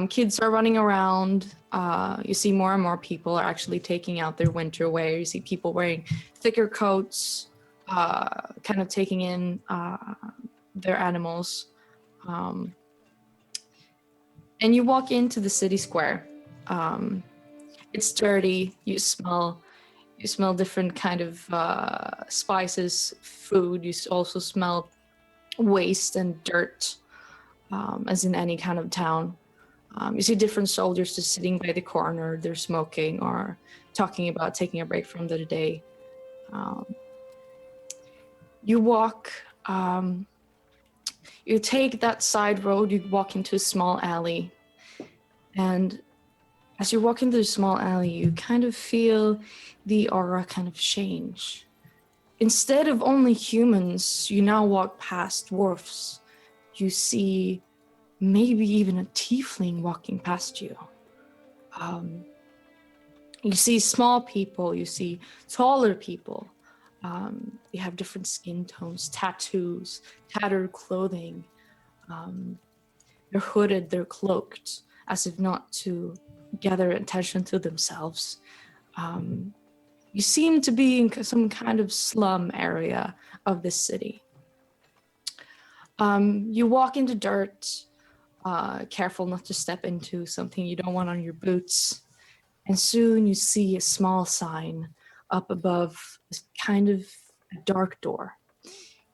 Kids are running around. You see more and more people are actually taking out their winter wear. You see people wearing thicker coats, kind of taking in their animals. And you walk into the city square. It's dirty. You smell different kind of spices, food. You also smell waste and dirt, as in any kind of town. You see different soldiers just sitting by the corner. They're smoking or talking about taking a break from the day. You walk, you take that side road, you walk into a small alley. And as you walk into the small alley, you kind of feel the aura kind of change. Instead of only humans, you now walk past dwarfs. You see maybe even a tiefling walking past you. You see small people, you see taller people. They have different skin tones, tattoos, tattered clothing. They're hooded, they're cloaked, as if not to gather attention to themselves. You seem to be in some kind of slum area of this city. You walk into dirt, careful not to step into something you don't want on your boots. And soon you see a small sign up above this kind of a dark door. You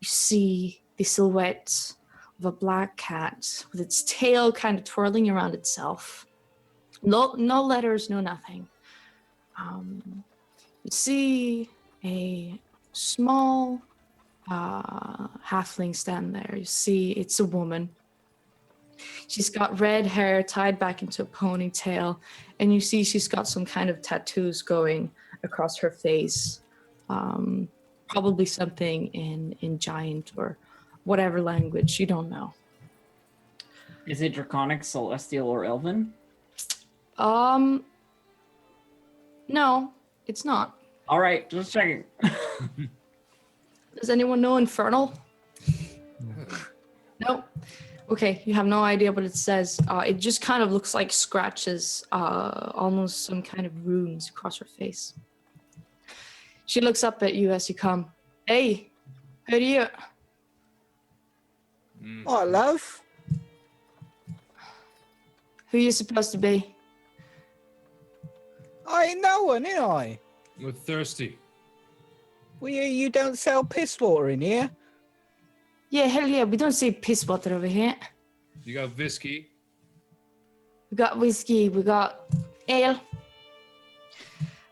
see the silhouette of a black cat with its tail kind of twirling around itself. No letters, no nothing. You see a small halfling stand there. You see it's a woman. She's got red hair tied back into a ponytail, and you see she's got some kind of tattoos going across her face. Probably something in giant or whatever language, you don't know. Is it Draconic, Celestial, or Elven? No, it's not. All right, just checking. Does anyone know Infernal? No. Okay, you have no idea what it says. It just kind of looks like scratches, almost some kind of runes across her face. She looks up at you as you come. Hey, who are you? Oh, love. Who are you supposed to be? I ain't no one, ain't I? We're thirsty. Well, you don't sell piss water in here. Yeah, hell yeah, we don't say piss water over here. You got whiskey? We got whiskey, we got ale,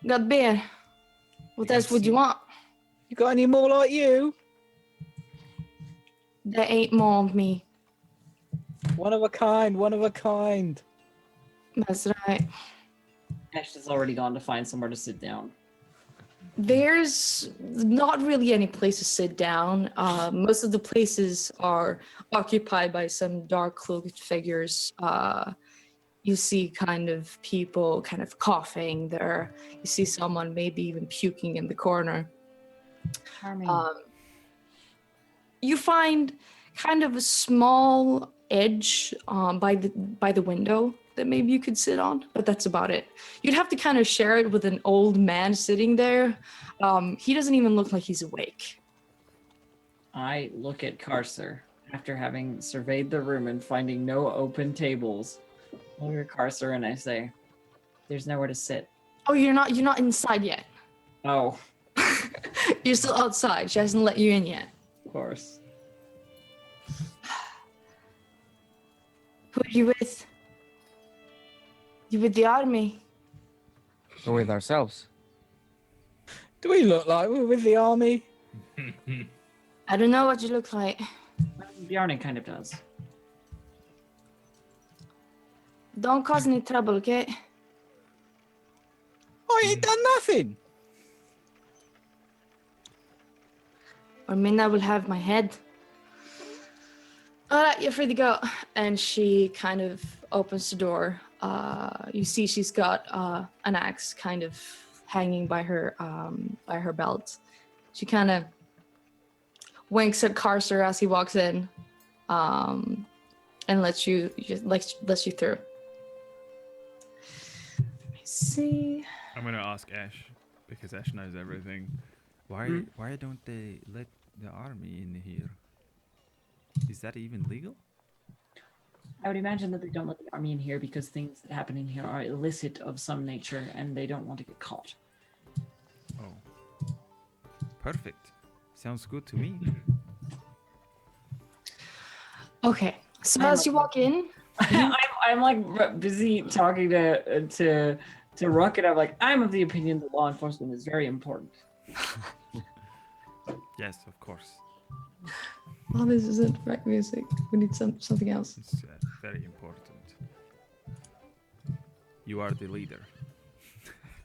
we got beer. What else would you want? You got any more like you? There ain't more of me. One of a kind, one of a kind. That's right. Ash has already gone to find somewhere to sit down. There's not really any place to sit down. Most of the places are occupied by some dark cloaked figures. You see kind of people kind of coughing there. You see someone maybe even puking in the corner. You find kind of a small edge by the window that maybe you could sit on, but that's about it. You'd have to kind of share it with an old man sitting there. He doesn't even look like he's awake. I look at Carcer after having surveyed the room and finding no open tables. I look at Carcer and I say, "There's nowhere to sit." Oh, you're not inside yet. Oh, You're still outside. She hasn't let you in yet. of course. Who are you with? You with the army? We're with ourselves. Do we look like we're with the army? I don't know what you look like. Bjarne kind of does. Don't cause any trouble, okay? I ain't done nothing. Or Minna will have my head. All right, you're free to go. And she kind of opens the door. You see she's got an axe kind of hanging by her belt. She kind of winks at Carcer as he walks in, and lets you through. Let me see. I'm gonna ask Ash because Ash knows everything. Why don't they let the army in here? Is that even legal? I would imagine that they don't let the army in here because things that happen in here are illicit of some nature and they don't want to get caught. Oh, perfect. Sounds good to me. Okay, so as you walk in, I'm like busy talking to Ruck, and I'm like, I'm of the opinion that law enforcement is very important. Yes, of course. oh, this isn't right music. We need something else. It's very important. You are the leader.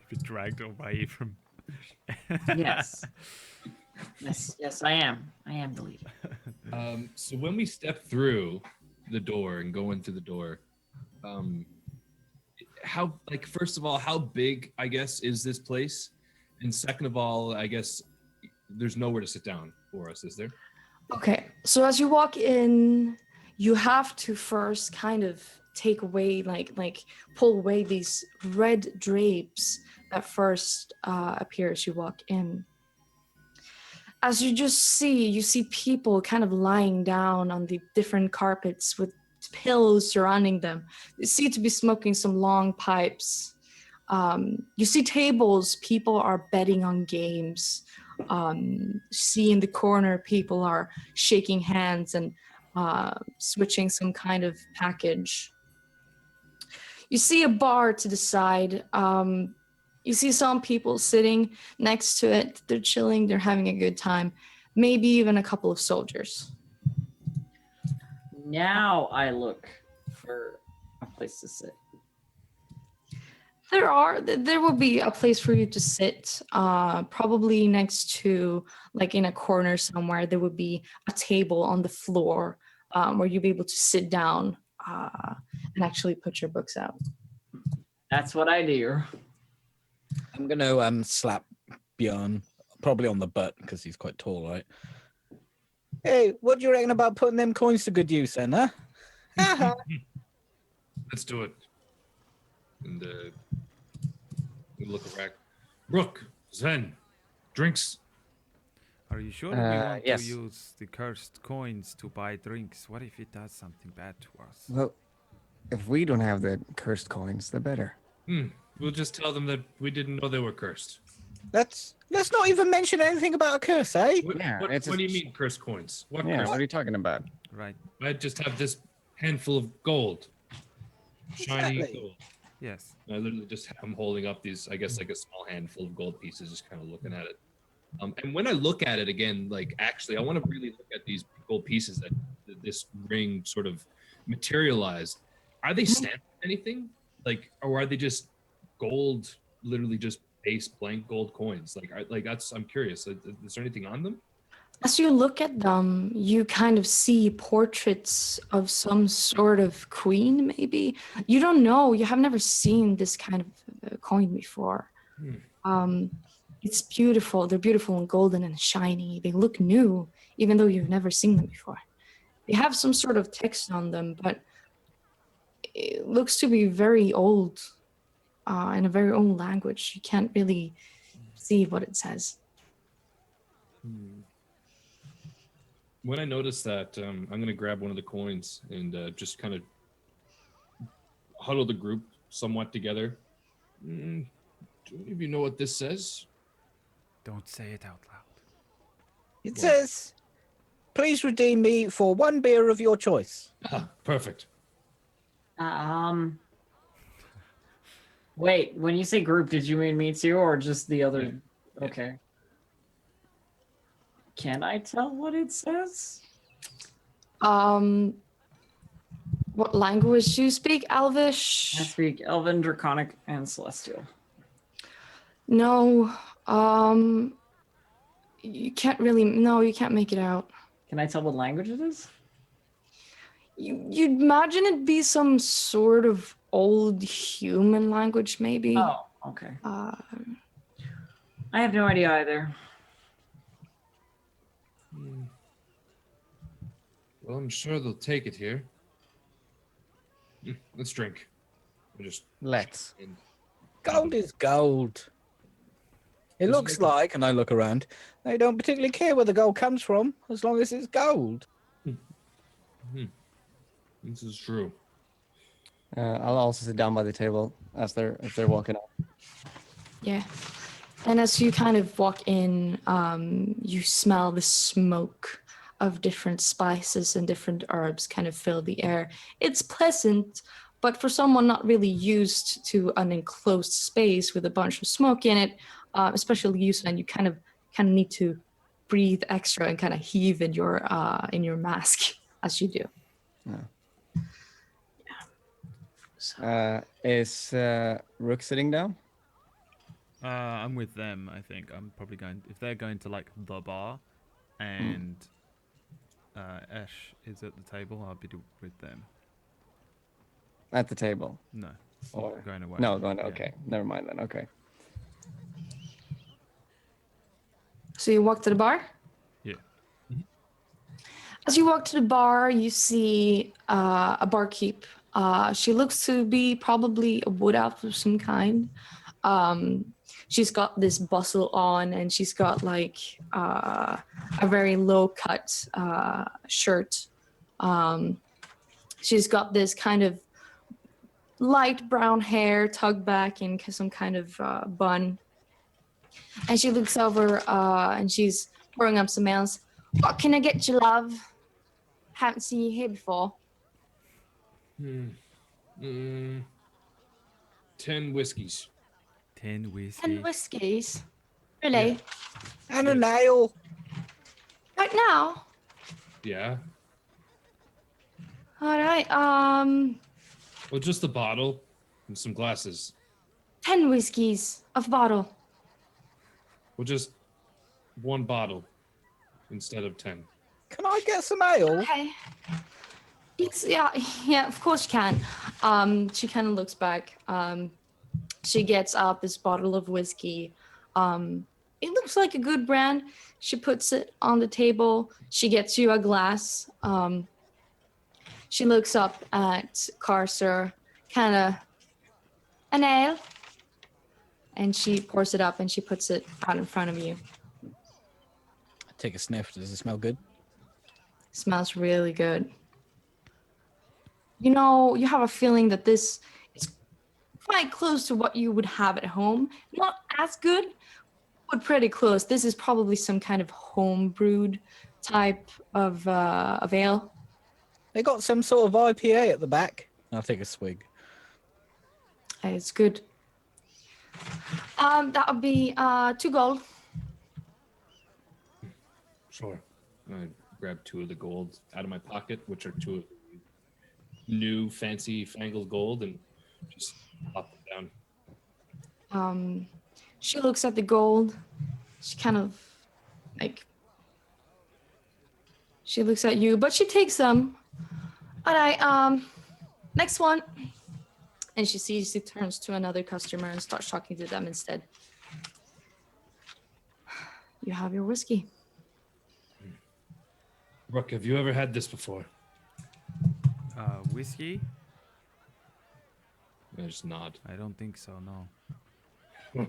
Been dragged away from. Yes. Yes, I am. I am the leader. So when we step through the door and go into the door, first of all, how big, I guess, is this place? And second of all, I guess there's nowhere to sit down for us, is there? Okay, so as you walk in, you have to first kind of take away, like pull away these red drapes that first appear as you walk in. As you see people kind of lying down on the different carpets with pillows surrounding them. They seem to be smoking some long pipes. You see tables, people are betting on games. See in the corner, people are shaking hands and switching some kind of package. You see a bar to the side. You see some people sitting next to it. They're chilling. They're having a good time. Maybe even a couple of soldiers. Now I look for a place to sit. There will be a place for you to sit, probably next to, like in a corner somewhere. There would be a table on the floor where you'll be able to sit down and actually put your books out. That's what I do. I'm gonna slap Bjorn probably on the butt because he's quite tall, right? Hey, what do you reckon about putting them coins to good use, then, huh? Let's do it. And we look around. Rook, Zen, drinks. Are you sure we want yes. to use the cursed coins to buy drinks? What if it does something bad to us? Well, if we don't have the cursed coins, the better. We'll just tell them that we didn't know they were cursed. Let's not even mention anything about a curse, eh? Yeah, What it's do you mean cursed coins? What Yeah, cursed? what are you talking about? Right. I just have this handful of gold. Shiny Exactly. gold. Yes. I literally just am holding up these, I guess, like a small handful of gold pieces, just kind of looking at it. And when I look at it again, like actually, I want to really look at these gold pieces that this ring sort of materialized. Are they stamped with anything? Like, or are they just gold, literally just base blank gold coins? I'm curious. Is there anything on them? As you look at them, you kind of see portraits of some sort of queen, maybe. You don't know. You have never seen this kind of coin before. It's beautiful. They're beautiful and golden and shiny. They look new, even though you've never seen them before. They have some sort of text on them, but it looks to be very old in a very old language. You can't really see what it says. When I notice that, I'm going to grab one of the coins and just kind of huddle the group somewhat together. Do any of you know what this says? Don't say it out loud. It says, please redeem me for one beer of your choice. Ah, perfect. Wait, when you say group, did you mean me too, or just the other? Yeah. Okay. Can I tell what it says? What language do you speak? Elvish? I speak Elven, Draconic, and Celestial. No. You can't really. No, you can't make it out. Can I tell what language it is? You'd imagine it'd be some sort of old human language, maybe. Oh, okay. Uh, I have no idea either. Well, I'm sure they'll take it here. Let's drink. Let's. Gold is gold. It looks like, and I look around, they don't particularly care where the gold comes from, as long as it's gold. This is true. I'll also sit down by the table as they're walking up. yeah. And as you kind of walk in, you smell the smoke of different spices and different herbs kind of fill the air. It's pleasant, but for someone not really used to an enclosed space with a bunch of smoke in it, especially you, Sven, you kind of need to breathe extra and kind of heave in your mask as you do. Is Rook sitting down? I'm with them, I think. I'm probably going... If they're going to, like, the bar and Ash is at the table, I'll be with them. At the table? No. Or Going away. No, going. Yeah. Okay, never mind then. Okay. So you walk to the bar? Yeah. As you walk to the bar, you see a barkeep. She looks to be probably a wood elf of some kind. She's got this bustle on, and she's got like a very low cut shirt. She's got this kind of light brown hair tugged back in some kind of bun. And she looks over and she's pouring up some ales. What can I get you, love? Haven't seen you here before. 10 whiskeys. 10 10 whiskey. whiskeys. Really? And a nail. Right now? Yeah. All right. Well, just a bottle and some glasses. 10 whiskeys of bottle. Well, just one bottle instead of 10. Can I get some ale? Okay. Yes, yeah, of course you can. She kind of looks back. She gets out this bottle of whiskey. It looks like a good brand. She puts it on the table. She gets you a glass. She looks up at Carcer, kind of an ale, and she pours it up and she puts it out in front of you. Take a sniff. Does it smell good? Smells really good. You know, you have a feeling that this is quite close to what you would have at home. Not as good, but pretty close. This is probably some kind of home brewed type of ale. They got some sort of IPA at the back. I'll take a swig. It's good. That would be 2 gold. Sure. I grab 2 of the gold out of my pocket, which are 2 of the new fancy fangled gold, and just pop them down. She looks at the gold. She kind of like she looks at you, but she takes them. All right, next one. And she turns to another customer and starts talking to them instead. You have your whiskey. Rook, have you ever had this before? Whiskey? I just nod. I don't think so, no.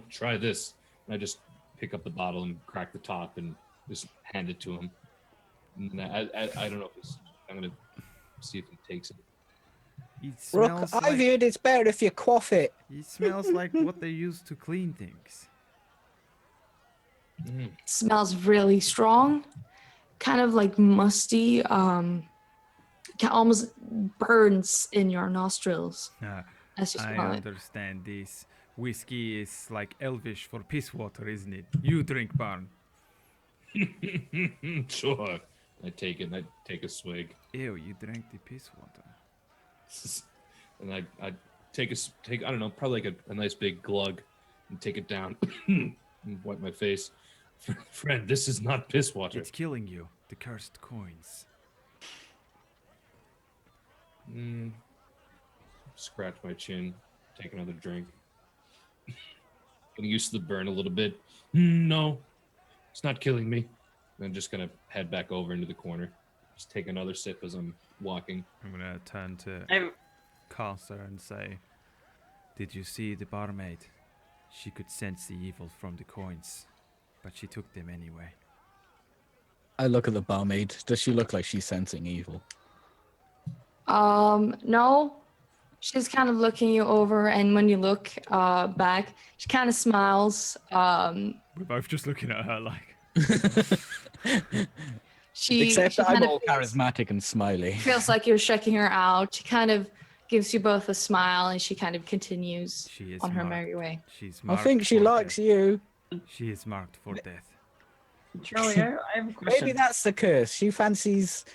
Try this. And I just pick up the bottle and crack the top and just hand it to him. And I don't know if it's. I'm gonna see if he takes it. It Rook, smells I like, viewed it's better if you quaff it. it smells like what they use to clean things. It smells really strong, kind of like musty. Almost burns in your nostrils as you I smell it. understand this. Whiskey is like Elvish for piss water, isn't it? You drink, Barn. Sure. I take it and I take a swig. Ew, you drank the piss water. And I take I don't know, probably like a nice big glug and take it down and wipe my face. Friend, this is not piss water. It's killing you. The cursed coins. Scratch my chin, take another drink. Getting used to the burn a little bit. No, it's not killing me. I'm just gonna head back over into the corner. Just take another sip as I'm walking. I'm gonna turn to I'm Caster and say, "Did you see the barmaid? She could sense the evil from the coins, but she took them anyway." I look at the barmaid. Does she look like she's sensing evil? No. She's kind of looking you over, and when you look back, she kind of smiles. We're both just looking at her like. Except she I'm kind of all charismatic and smiley. feels like you're checking her out. She kind of gives you both a smile, and she kind of continues She is on her marked. merry way. She's I marked think she for likes death. you. She is marked for death. Charlie, I have a question. Maybe that's the curse. She fancies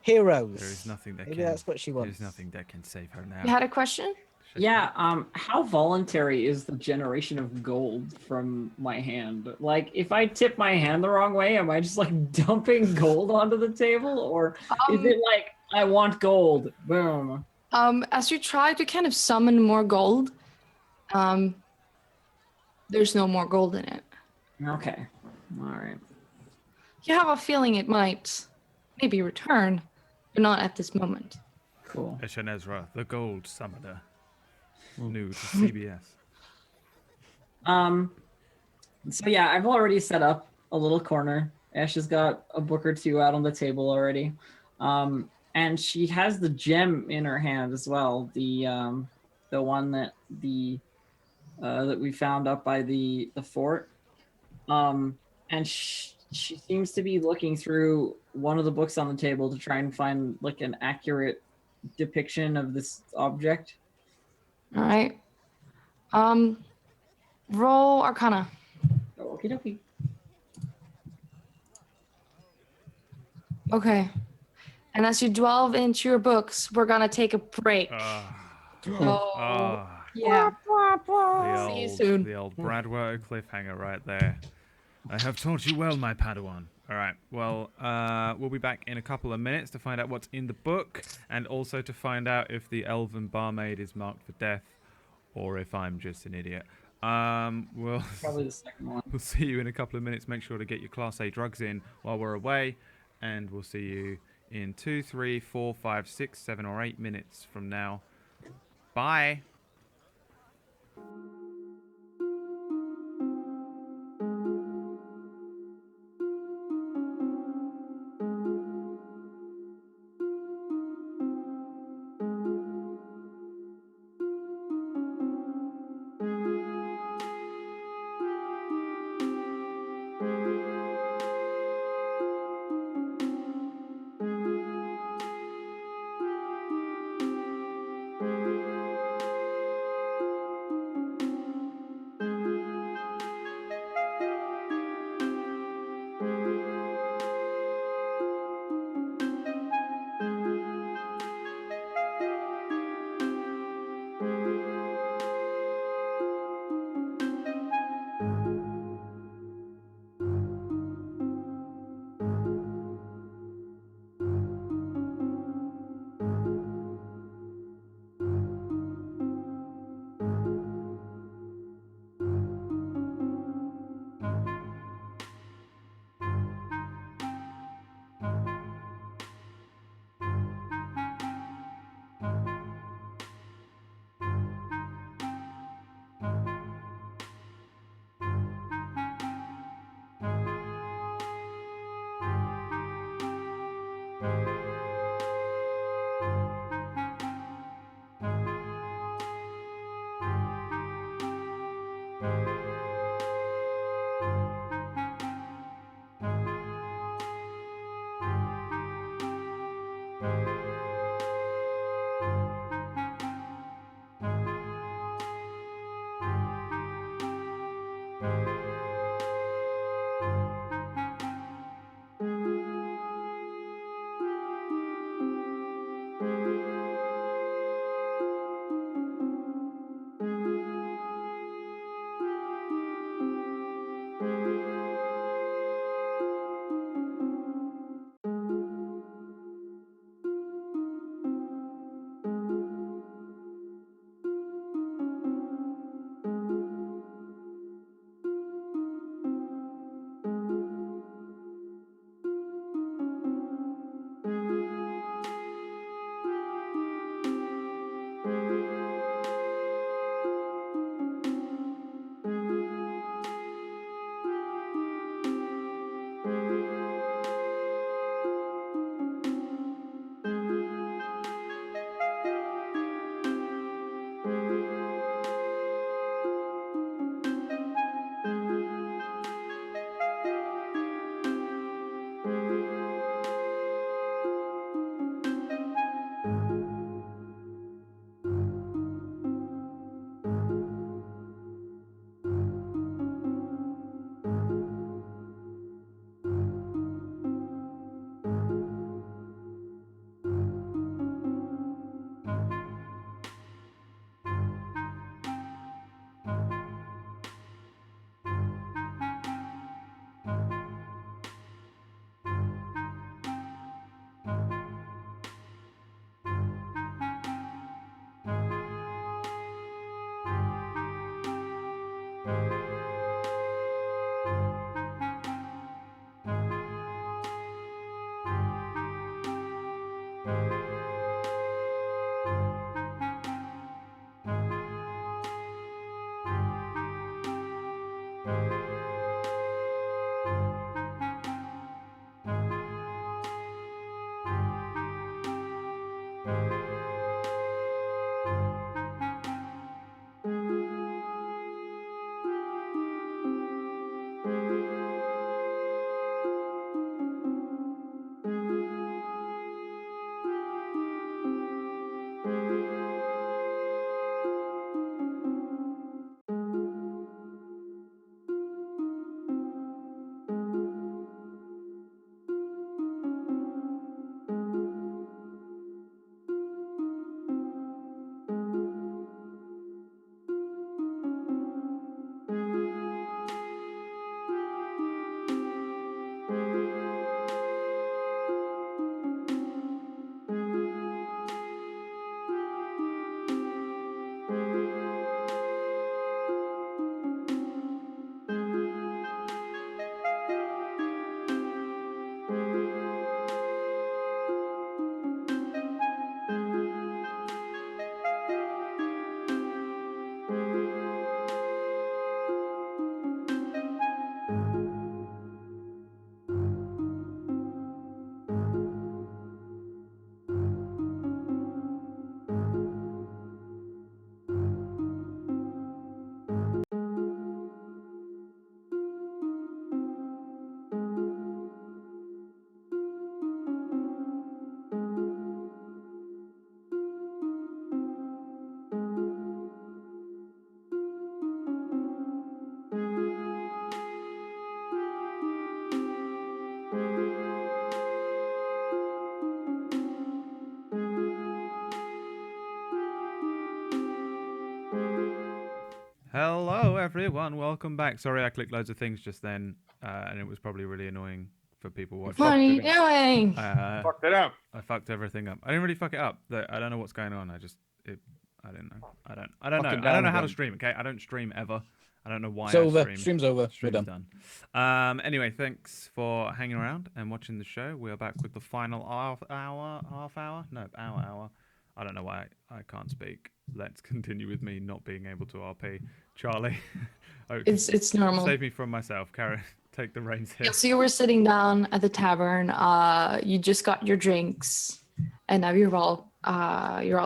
heroes. There is nothing that Maybe can. that's what she wants. There's nothing that can save her now. You had a question? Yeah, how voluntary is the generation of gold from my hand? Like, if I tip my hand the wrong way, am I just like dumping gold onto the table? Or is it like, I want gold, boom? As you try to kind of summon more gold, there's no more gold in it. Okay, all right. You have a feeling it might maybe return, but not at this moment. Cool. Eshan Ezra, the Gold Summoner. New to CBS. So yeah, I've already set up a little corner. Ash has got a book or two out on the table already. And she has the gem in her hand as well. The one that that we found up by the fort. And She seems to be looking through one of the books on the table to try and find like an accurate depiction of this object. All right. Roll Arcana. Okie dokie. Okay. And as you delve into your books, we're gonna take a break. So yeah. See you soon. The old Bradwell cliffhanger right there. I have taught you well, my Padawan. All right. Well, we'll be back in a couple of minutes to find out what's in the book, and also to find out if the elven barmaid is marked for death, or if I'm just an idiot. We'll Probably the second one. we'll see you in a couple of minutes. Make sure to get your Class A drugs in while we're away, and we'll see you in 2, 3, 4, 5, 6, 7, or 8 minutes from now. Bye. everyone, welcome back. Sorry I clicked loads of things just then, and it was probably really annoying for people watching. What are you doing? Fucked it up. I fucked everything up. I didn't really fuck it up. I don't know what's going on. I didn't know. I don't know. Fuck it I don't down know how to again. stream. Okay, I don't stream ever. I don't know why. It's I over. stream. Stream's over. We're Stream's done. done. Anyway, thanks for hanging around and watching the show. We are back with the final half hour. No, hour. I don't know why I can't speak. Let's continue with me not being able to RP. Charlie, It's normal. save me from myself. Karen, take the reins here. Yeah, so you were sitting down at the tavern. You just got your drinks, and now you're all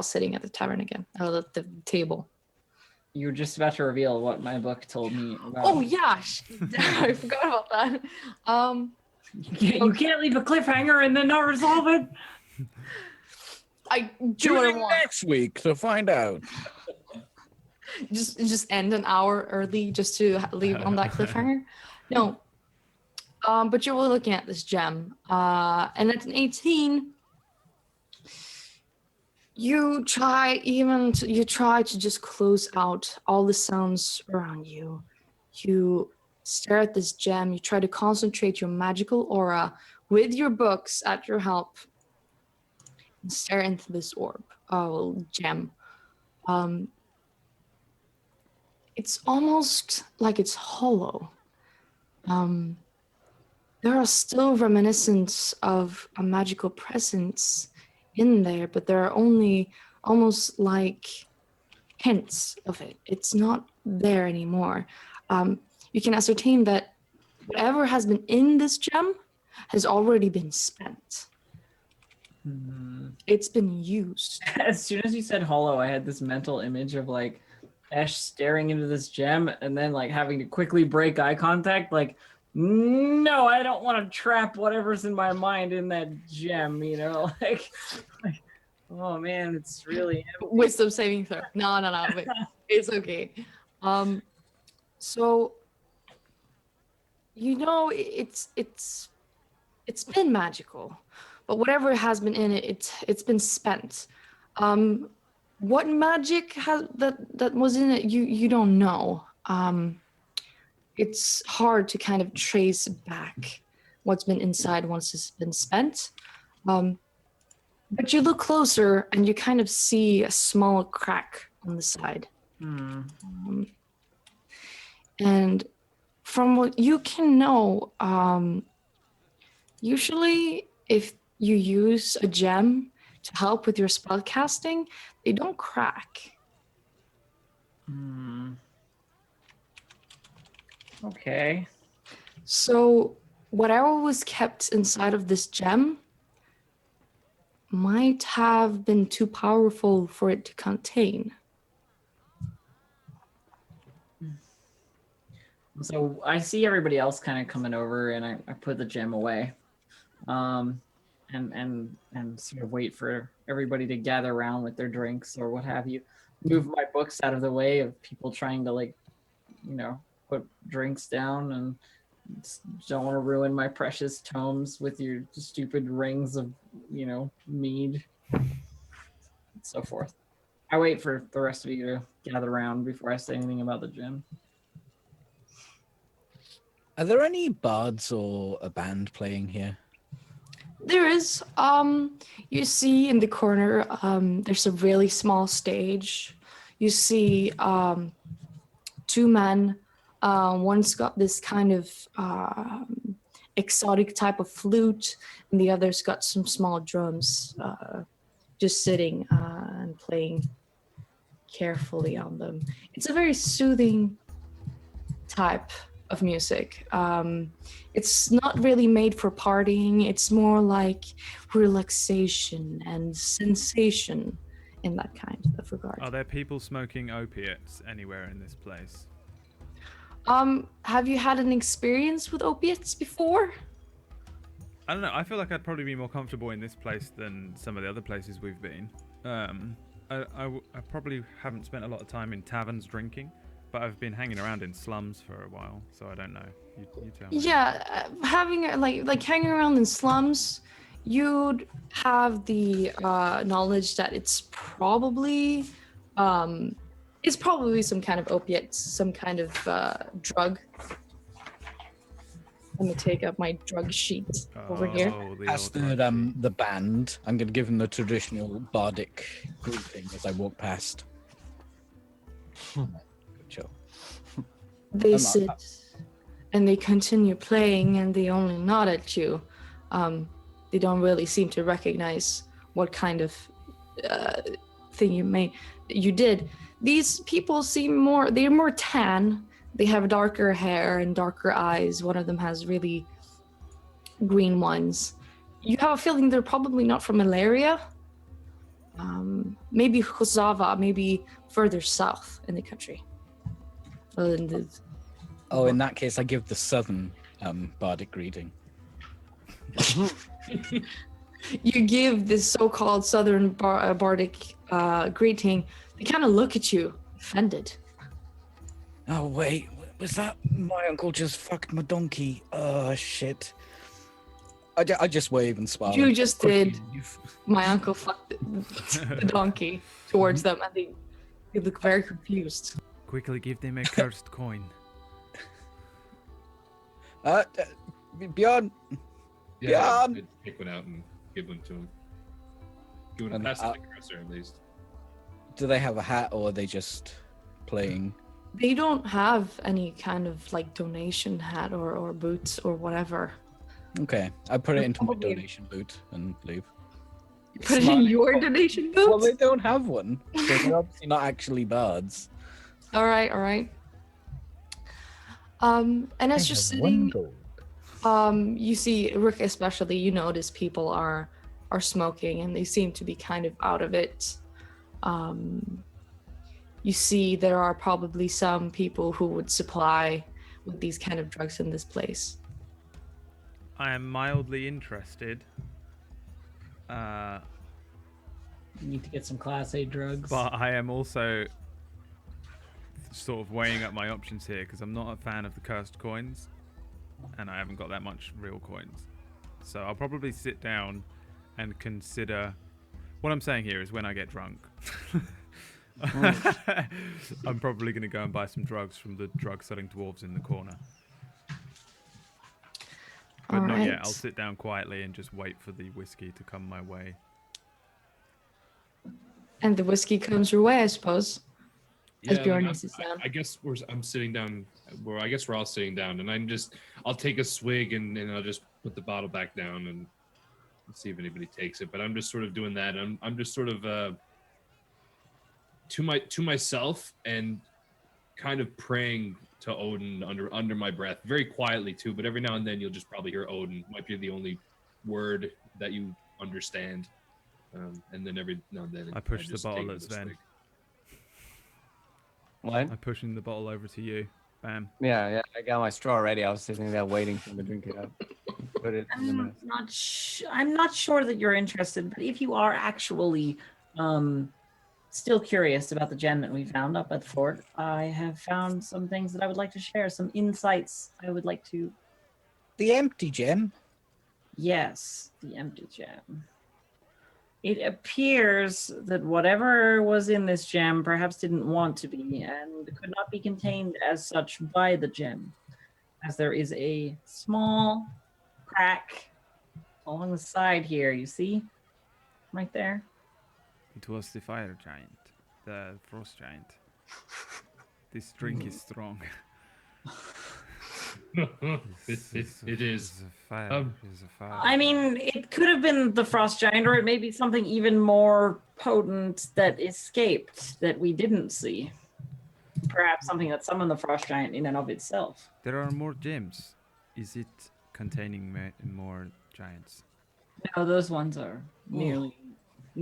sitting at the tavern again, at the table. You were just about to reveal what my book told me about. Oh yeah, I forgot about that. You can't leave a cliffhanger and then not resolve it. I do what I Tune in want. next week to find out. Just end an hour early just to leave on that cliffhanger. No. But you were looking at this gem, and at an 18, you try to just close out all the sounds around you. You stare at this gem. You try to concentrate your magical aura with your books at your help, and stare into this gem. It's almost like it's hollow. There are still reminiscences of a magical presence in there, but there are only almost like hints of it. It's not there anymore. You can ascertain that whatever has been in this gem has already been spent. It's been used. As soon as you said hollow, I had this mental image of like Ash staring into this gem and then like having to quickly break eye contact. Like, no, I don't want to trap whatever's in my mind in that gem, you know? Like oh man, it's really empty. Wisdom saving throw. No, wait. It's okay. So you know it's been magical, but whatever has been in it, it's been spent. What magic that was in it, you don't know. It's hard to kind of trace back what's been inside once it's been spent. But you look closer and you kind of see a small crack on the side. And from what you can know, usually if you use a gem to help with your spell casting, they don't crack. Okay. So whatever was kept inside of this gem might have been too powerful for it to contain. So I see everybody else kind of coming over, and I put the gem away, and sort of wait for everybody to gather around with their drinks or what have you. Move my books out of the way of people trying to put drinks down, and don't want to ruin my precious tomes with your stupid rings of mead, and so forth. I wait for the rest of you to gather around before I say anything about the gem. Are there any bards or a band playing here? There is. You see in the corner, there's a really small stage. You see two men. One's got this kind of exotic type of flute, and the other's got some small drums, just sitting and playing carefully on them. It's a very soothing type of music. It's not really made for partying. It's more like relaxation and sensation in that kind of regard. Are there people smoking opiates anywhere in this place? Have you had an experience with opiates before? I don't know. I feel like I'd probably be more comfortable in this place than some of the other places we've been. I probably haven't spent a lot of time in taverns drinking, but I've been hanging around in slums for a while, so I don't know. You tell me. Yeah, having like hanging around in slums, you'd have the knowledge that it's probably It's probably some kind of opiate, some kind of drug. Let me take up my drug sheet over here. The Past old the band, I'm going to give them the traditional bardic greeting as I walk past. Chill. They sit and they continue playing and they only nod at you. They don't really seem to recognize what kind of thing you did. These people they're more tan. They have darker hair and darker eyes. One of them has really green ones. You have a feeling they're probably not from Ilaria. Maybe Hosava, maybe further south in the country. Oh, in that case, I give the southern bardic greeting. You give this so-called southern bardic greeting. They kind of look at you, offended. Oh, wait. Was that my uncle just fucked my donkey? Oh, shit. I just wave and smile. You just did. My uncle fucked the donkey towards them, and they look very confused. Quickly give them a cursed coin. Bjorn. Yeah, I'd take one out and give one to him. Give one And, pass the cursor at least. Do they have a hat, or are they just playing? They don't have any kind of like donation hat or boots or whatever. Okay, I put it into my Probably- donation boot and leave. You put it in your donation boot? Well, they don't have one. So they're obviously not actually bards. All right. And as you're sitting, you see Rick especially. You notice people are smoking, and they seem to be kind of out of it. You see there are probably some people who would supply with these kind of drugs in this place. I am mildly interested. You need to get some Class A drugs. But I am also sort of weighing up my options here because I'm not a fan of the cursed coins, and I haven't got that much real coins. So I'll probably sit down and consider. What I'm saying here is when I get drunk, I'm probably going to go and buy some drugs from the drug-selling dwarves in the corner. But not yet. I'll sit down quietly and just wait for the whiskey to come my way. And the whiskey comes your way, I suppose. As Bjorn sits down. I guess I'm sitting down. I guess we're all sitting down, and I'll take a swig and I'll just put the bottle back down and see if anybody takes it. But I'm just sort of doing that. I'm just sort of to myself and kind of praying to Odin under my breath, very quietly too. But every now and then you'll just probably hear Odin. Might be the only word that you understand. And then every now and then I push the just bottle take at a Sven. swig. What? I'm pushing the bottle over to you. Bam. Yeah. I got my straw ready. I was sitting there waiting for him to drink it up. Put it in the mouth. I'm not sure that you're interested, but if you are actually still curious about the gem that we found up at the fort, I have found some things that I would like to share, some insights I would like to. The empty gem. Yes, the empty gem. It appears that whatever was in this gem perhaps didn't want to be and could not be contained as such by the gem, as there is a small crack along the side here, you see? Right there. It was the fire giant, the frost giant. This drink is strong. It is. It's a fire. It's a fire. I mean, it could have been the frost giant, or it may be something even more potent that escaped that we didn't see. Perhaps something that summoned the frost giant in and of itself. There are more gems. Is it containing more giants? No, those ones are merely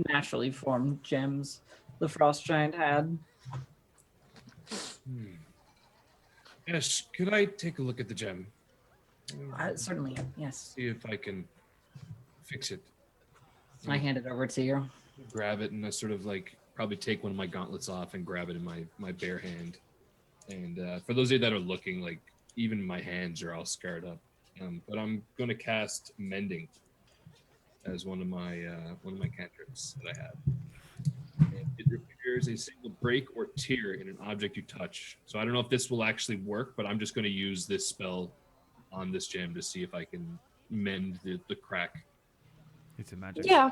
naturally formed gems the frost giant had. Yes, could I take a look at the gem? Certainly, yes. See if I can fix it. I hand it over to you. Grab it and I sort of like probably take one of my gauntlets off and grab it in my bare hand. And for those of you that are looking, like even my hands are all scarred up. But I'm going to cast Mending as one of my cantrips that I have. And it there's a single break or tear in an object you touch. So I don't know if this will actually work, but I'm just going to use this spell on this gem to see if I can mend the crack. It's a magic. Yeah.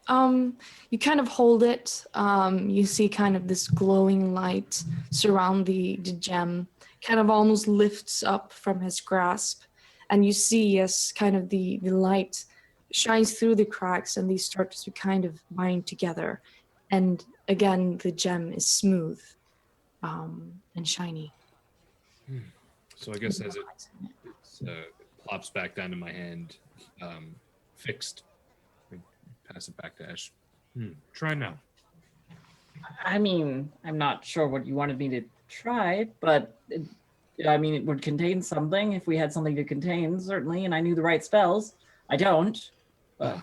You kind of hold it. You see kind of this glowing light surround the gem, kind of almost lifts up from his grasp. And you see as kind of the light shines through the cracks and these start to kind of bind together. And again, the gem is smooth and shiny. So I guess as it plops back down to my hand, fixed. Pass it back to Ash. Try now. I mean, I'm not sure what you wanted me to try, but it would contain something if we had something to contain, certainly, and I knew the right spells. I don't. But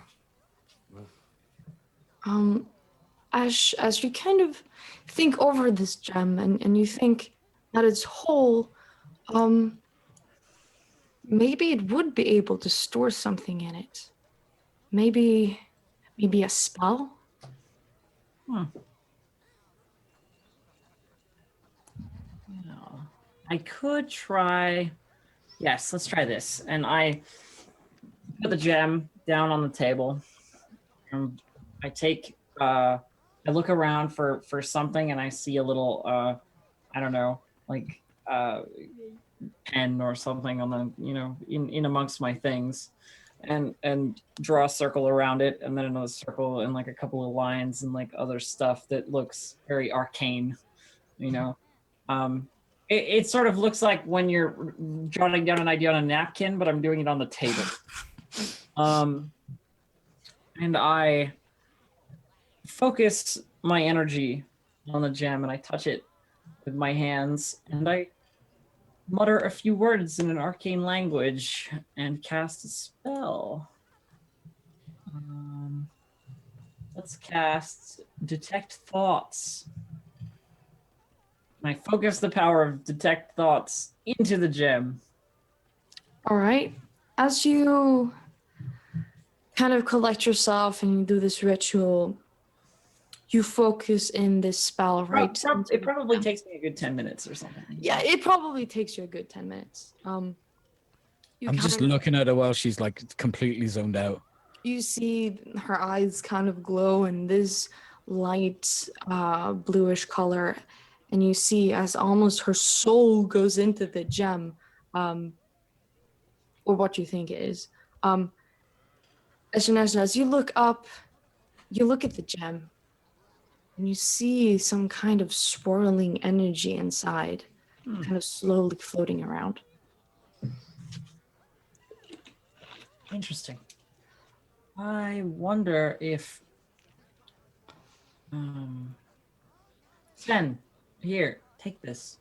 As you kind of think over this gem and you think at its whole, maybe it would be able to store something in it. Maybe a spell? Yeah. I could try. Yes, let's try this. And I put the gem down on the table. And I take. I look around for something, and I see a little. I don't know, like pen or something on the in amongst my things. And draw a circle around it, and then another circle, and like a couple of lines, and like other stuff that looks very arcane, It sort of looks like when you're jotting down an idea on a napkin, but I'm doing it on the table. And I focus my energy on the gem, and I touch it with my hands, and I mutter a few words in an arcane language and cast a spell. Let's cast Detect Thoughts. And I focus the power of Detect Thoughts into the gem. All right. As you kind of collect yourself and you do this ritual, you focus in this spell, right? It probably takes me a good 10 minutes or something. Yeah, it probably takes you a good 10 minutes. I'm just looking at her while she's like completely zoned out. You see her eyes kind of glow in this light bluish color, and you see as almost her soul goes into the gem, or what you think it is. As you look up, you look at the gem, and you see some kind of swirling energy inside, kind of slowly floating around. Interesting. I wonder if Sven, here, take this.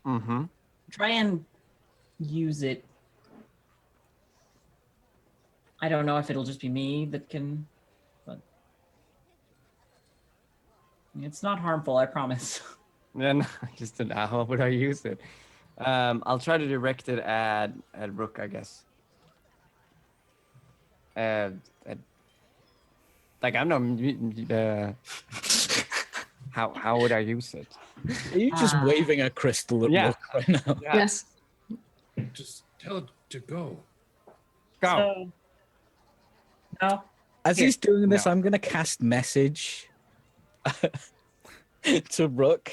Mm-hmm. Try and use it. I don't know if it'll just be me that can, but it's not harmful, I promise. Then just how would I use it? I'll try to direct it at Rook, I guess. Like I'm not. How would I use it? Are you just waving a crystal at Rook right now? Yeah. Yes. Just tell it to go. Go. No. As he's doing this, No. I'm gonna cast message to Rook.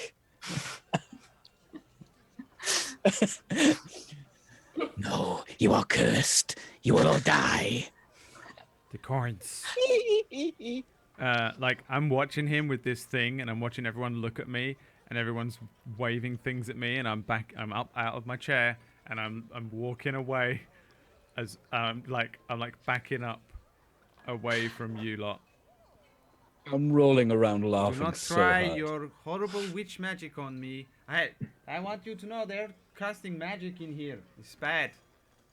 No, you are cursed. You will all die. The coins. Like I'm watching him with this thing, and I'm watching everyone look at me, and everyone's waving things at me, and I'm up out of my chair, and I'm walking away, as I'm like backing up away from you lot. I'm rolling around laughing Do not so try hard. your horrible witch magic on me. I want you to know they're casting magic in here. It's bad.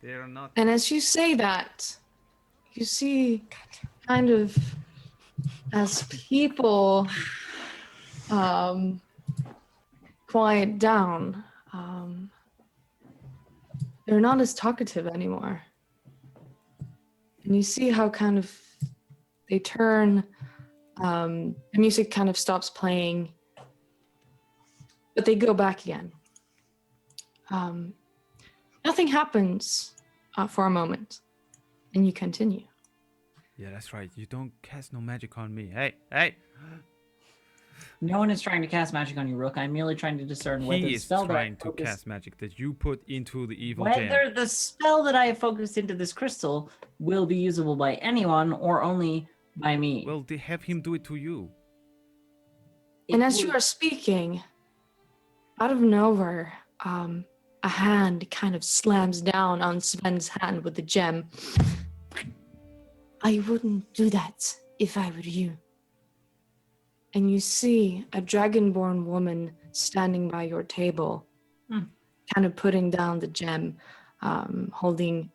They are not. And as you say that, you see kind of as people quiet down, they're not as talkative anymore. And you see how kind of they turn The music kind of stops playing, but they go back again. Nothing happens for a moment, and you continue. Yeah, that's right. You don't cast no magic on me. Hey! No one is trying to cast magic on you, Rook. I'm merely trying to discern whether He the is spell that I trying to focused, cast magic that you put into the evil gem. whether the spell that I have focused into this crystal will be usable by anyone or only by me. Well, they have him do it to you. And as you are speaking, out of nowhere, a hand kind of slams down on Sven's hand with the gem. I wouldn't do that if I were you. And you see a dragonborn woman standing by your table, kind of putting down the gem, holding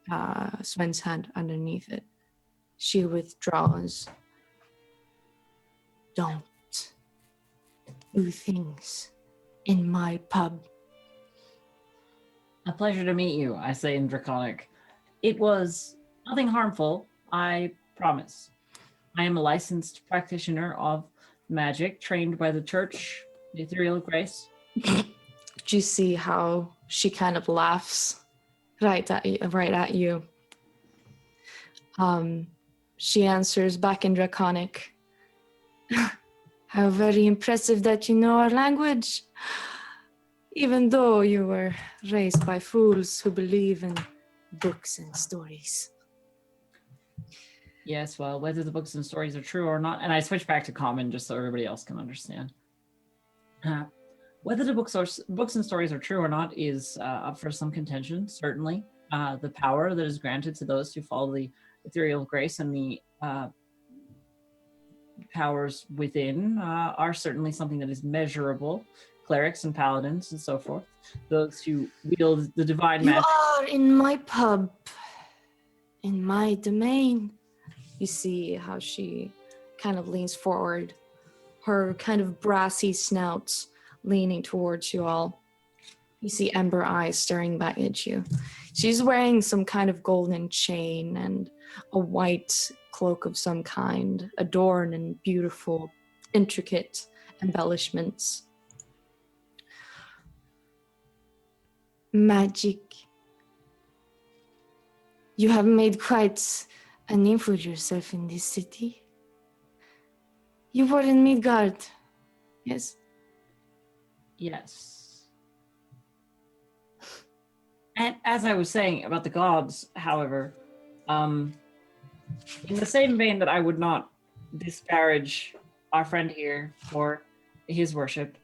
Sven's hand underneath it. She withdraws. Don't do things in my pub. A pleasure to meet you, I say in Draconic. It was nothing harmful, I promise. I am a licensed practitioner of magic, trained by the church, the Ethereal Grace. Do you see how she kind of laughs right at you? She answers back in Draconic. How very impressive that you know our language. Even though you were raised by fools who believe in books and stories. Yes, well, whether the books and stories are true or not, and I switch back to common just so everybody else can understand. Whether the books and stories are true or not is up for some contention, certainly. The power that is granted to those who follow the Ethereal Grace and the powers within are certainly something that is measurable. Clerics and paladins and so forth. Those who wield the divine You magic. are in my pub, in my domain. You see how she kind of leans forward, her kind of brassy snout leaning towards you all. You see Ember eyes staring back at you. She's wearing some kind of golden chain and a white cloak of some kind, adorned in beautiful, intricate embellishments. Magic. You have made quite a name for yourself in this city. You were in Midgard, yes? Yes. And as I was saying about the gods, however, in the same vein that I would not disparage our friend here for his worship,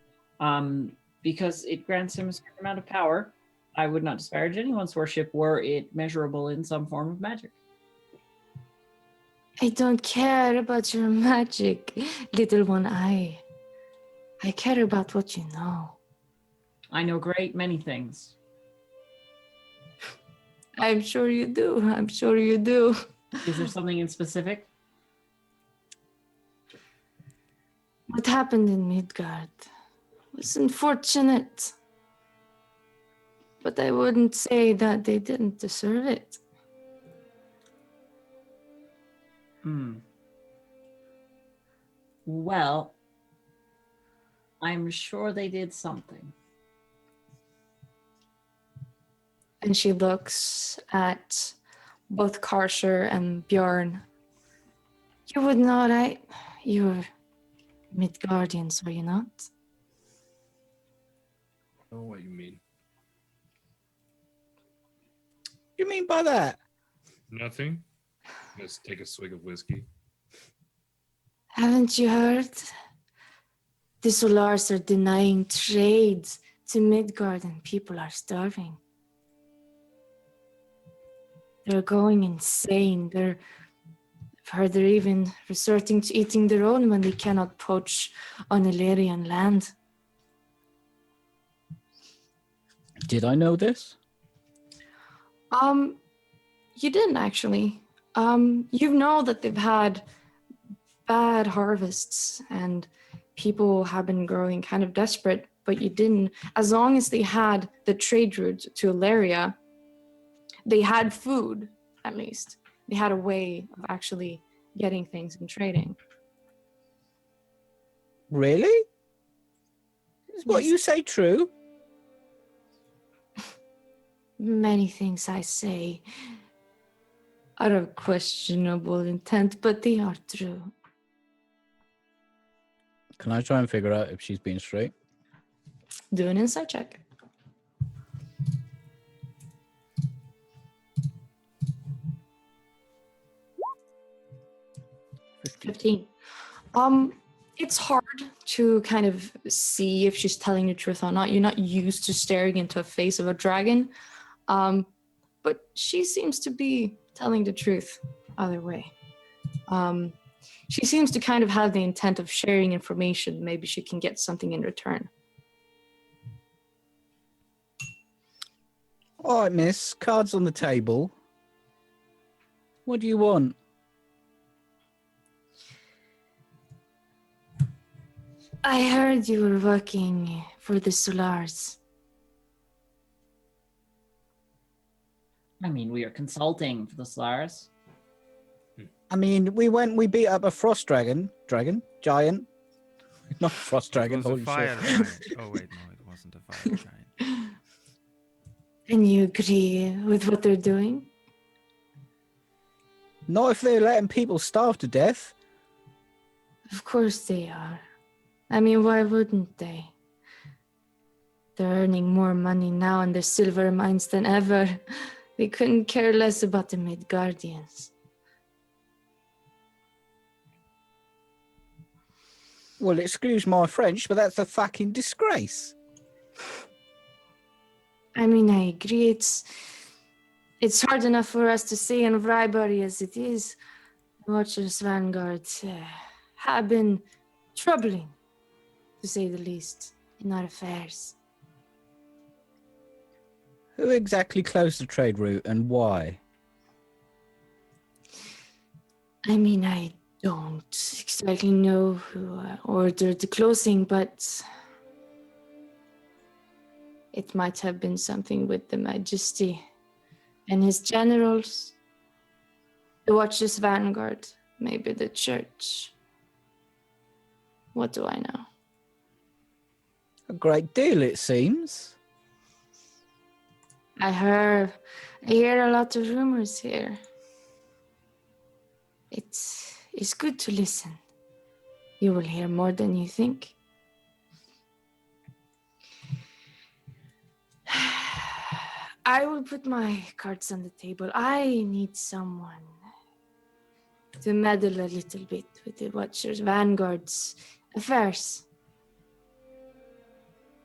because it grants him a certain amount of power, I would not disparage anyone's worship were it measurable in some form of magic. I don't care about your magic, little one. I care about what you know. I know great many things. I'm sure you do. I'm sure you do. Is there something in specific? What happened in Midgard was unfortunate. But I wouldn't say that they didn't deserve it. Well, I'm sure they did something. And she looks at both Karsher and Bjorn. You would know, right? You're Midgardians, are you not? I know what you mean. You mean by that? Nothing. Let's take a swig of whiskey. Haven't you heard? The Solars are denying trade to Midgard and people are starving. They're going insane. I've heard they're even resorting to eating their own when they cannot poach on Illyrian land. Did I know this? You didn't actually. You know that they've had bad harvests and people have been growing kind of desperate, but you didn't. As long as they had the trade route to Illyria, they had food, at least. They had a way of actually getting things and trading. Really? Is what Yes. you say true? Many things I say are of questionable intent, but they are true. Can I try and figure out if she's being straight? Do an insight check. 15. It's hard to kind of see if she's telling the truth or not. You're not used to staring into the face of a dragon. But she seems to be telling the truth either way. She seems to kind of have the intent of sharing information. Maybe she can get something in return. All right, miss. Cards on the table. What do you want? I heard you were working for the Solars. I mean, we are consulting for the Solars. I mean, we beat up a frost giant. Not frost dragon, It was holy a fire shit. giant. Oh wait, no, it wasn't a fire giant. And you agree with what they're doing? Not if they're letting people starve to death. Of course they are. I mean, why wouldn't they? They're earning more money now in their silver mines than ever. They couldn't care less about the Midgardians. Well, excuse my French, but that's a fucking disgrace. I mean, I agree. It's hard enough for us to say in Vrybury as it is. Watchers Vanguard have been troubling, to say the least, in our affairs. Who exactly closed the trade route and why? I mean, I don't exactly know who ordered the closing, but it might have been something with the Majesty and his generals, the Watchers Vanguard, maybe the church. What do I know? A great deal, it seems. I hear a lot of rumors here. It's good to listen. You will hear more than you think. I will put my cards on the table. I need someone to meddle a little bit with the Watchers Vanguard's affairs.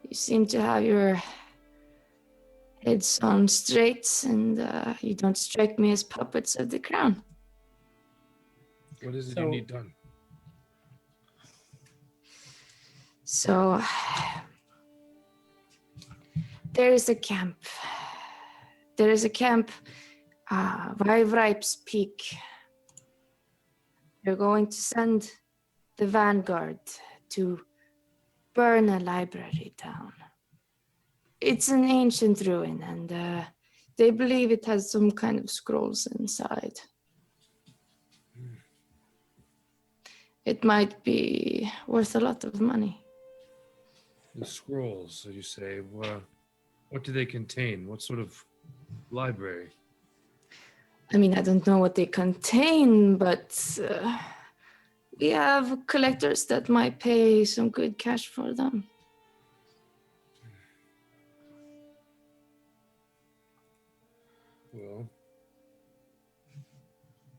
You seem to have your heads on straight, and you don't strike me as puppets of the crown. What is it So- you need done? So, there is a camp. There is a camp, Ripe's Peak. You're going to send the Vanguard to burn a library down. It's an ancient ruin, and they believe it has some kind of scrolls inside. It might be worth a lot of money. The scrolls, so you say. What do they contain? What sort of library? I mean, I don't know what they contain, but we have collectors that might pay some good cash for them. Well,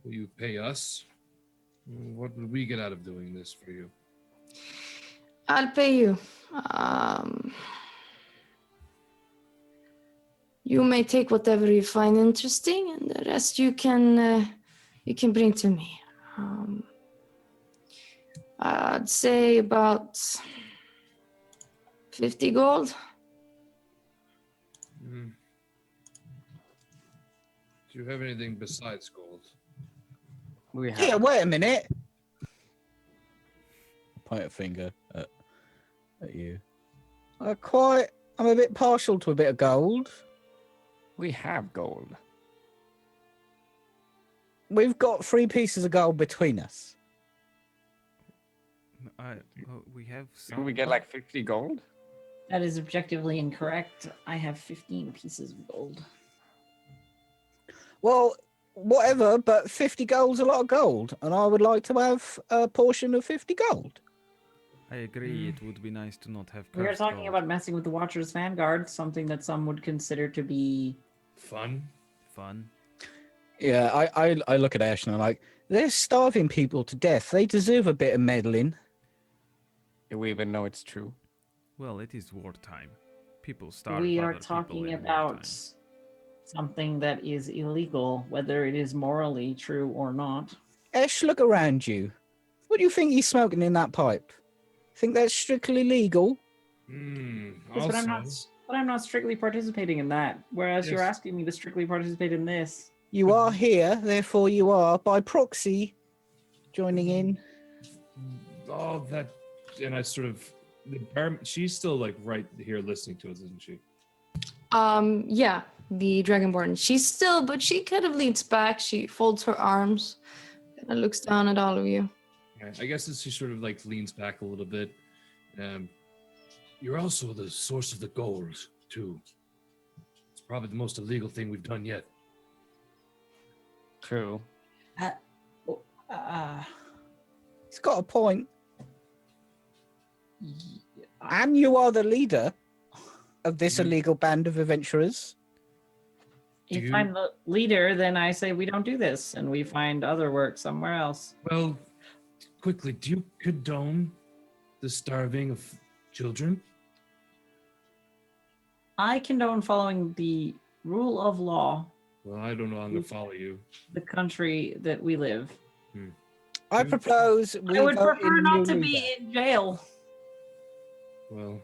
will you pay us? What would we get out of doing this for you? I'll pay you. You may take whatever you find interesting, and the rest you can bring to me. I'd say about 50 gold. Mm. Do you have anything besides gold? We have. Yeah, wait a minute. Point a finger at you. I'm a bit partial to a bit of gold. We have gold. We've got 3 pieces of gold between us. We have Can some. we get like 50 gold? That is objectively incorrect. I have 15 pieces of gold. Well, whatever, but 50 gold's a lot of gold, and I would like to have a portion of 50 gold. I agree. It would be nice to not have. We are cursed talking gold. about messing with the Watcher's Vanguard, something that some would consider to be Fun. Fun. Yeah, I look at Ash and I'm like, they're starving people to death. They deserve a bit of meddling. Do we even know it's true? Well, it is wartime. People starve. we are other people talking in about wartime. something that is illegal, whether it is morally true or not. Ash, look around you. What do you think he's smoking in that pipe? Think that's strictly legal? Yes, Also, but I'm not strictly participating in that. Whereas you're Yes. asking me to strictly participate in this. You are here, therefore you are, by proxy, joining in. all that, and I sort of, she's still like right here listening to us, isn't she? Yeah, the Dragonborn. She's still, but she kind of leans back. She folds her arms and looks down at all of you. Yeah, I guess as she sort of like leans back a little bit. You're also the source of the gold, too. It's probably the most illegal thing we've done yet. True. He's got a point. And you are the leader of this illegal band of adventurers. If I'm the leader, then I say we don't do this and we find other work somewhere else. Well, quickly, do you condone the starving of children? I condone following the rule of law, Well, I don't know. I'm going to follow you. the country that we live. I propose we I would vote prefer in not new to leader. be in jail. Well,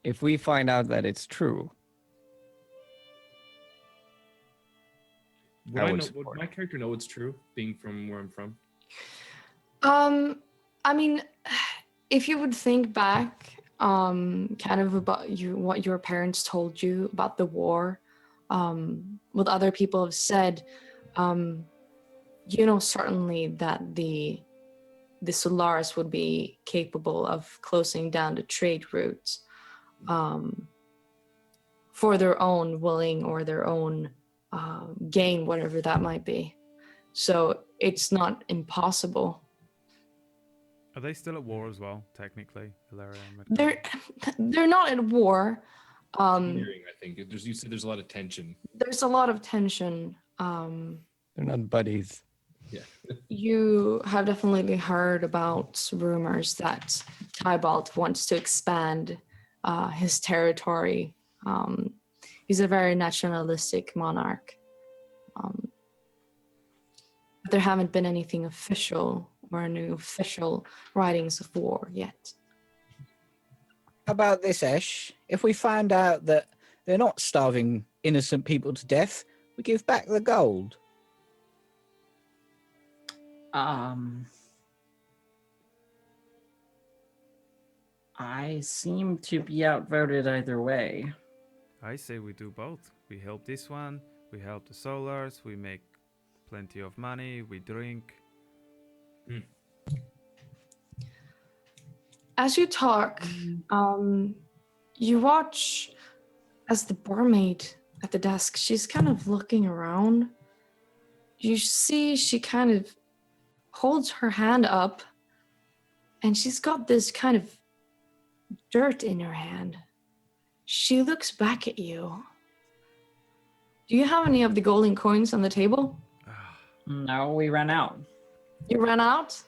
If we find out that it's true, would, I I would know, support would my character know it's true, being from where I'm from? I mean, if you would think back, kind of about what your parents told you about the war, what other people have said, you know certainly that the Solaris would be capable of closing down the trade routes, for their own willing or their own gain, whatever that might be. So it's not impossible. Are they still at war as well? Technically, Hilaria and Midgard? They're not at war. Hearing, I think you said there's a lot of tension. There's a lot of tension. they're not buddies. Yeah. You have definitely heard about rumors that Tybalt wants to expand his territory. He's a very nationalistic monarch. But there haven't been anything official or any official writings of war yet. How about this, Ash? If we find out that they're not starving innocent people to death, we give back the gold. I seem to be outvoted either way. I say we do both. We help this one. We help the Solars. We make plenty of money. We drink. As you talk, you watch as the barmaid at the desk, she's kind of looking around. You see she kind of holds her hand up and she's got this kind of dirt in her hand. She looks back at you. Do you have any of the golden coins on the table? No, we ran out. You ran out?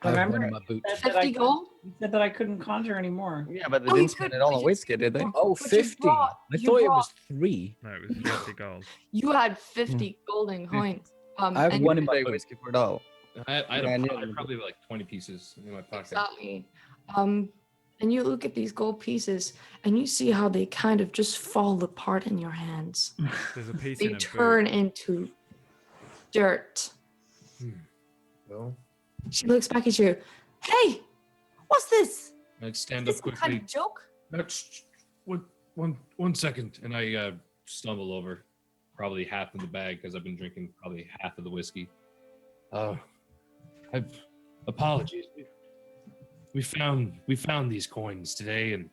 I have one Remember? in my boot. Said that I 50 gold? You said that I couldn't conjure anymore. Yeah, but they Oh, you didn't spend could- it all but on you- whiskey, did they? Oh, But you 50. brought- I you thought it brought- was 3. No, it was 50 gold. You had 50 golden coins. I have and one you- in my Buy boot. whiskey for it all. I Yeah, I knew probably have like 20 pieces in my pocket. Exactly. And you look at these gold pieces and you see how they kind of just fall apart in your hands. There's a piece They in a turn boot. into dirt. Well, She looks back at you. Hey, what's this? I'd stand Is up this some quickly. kind of joke? That's one second, and I stumble over probably half of the bag because I've been drinking probably half of the whiskey. apologies. We found these coins today, and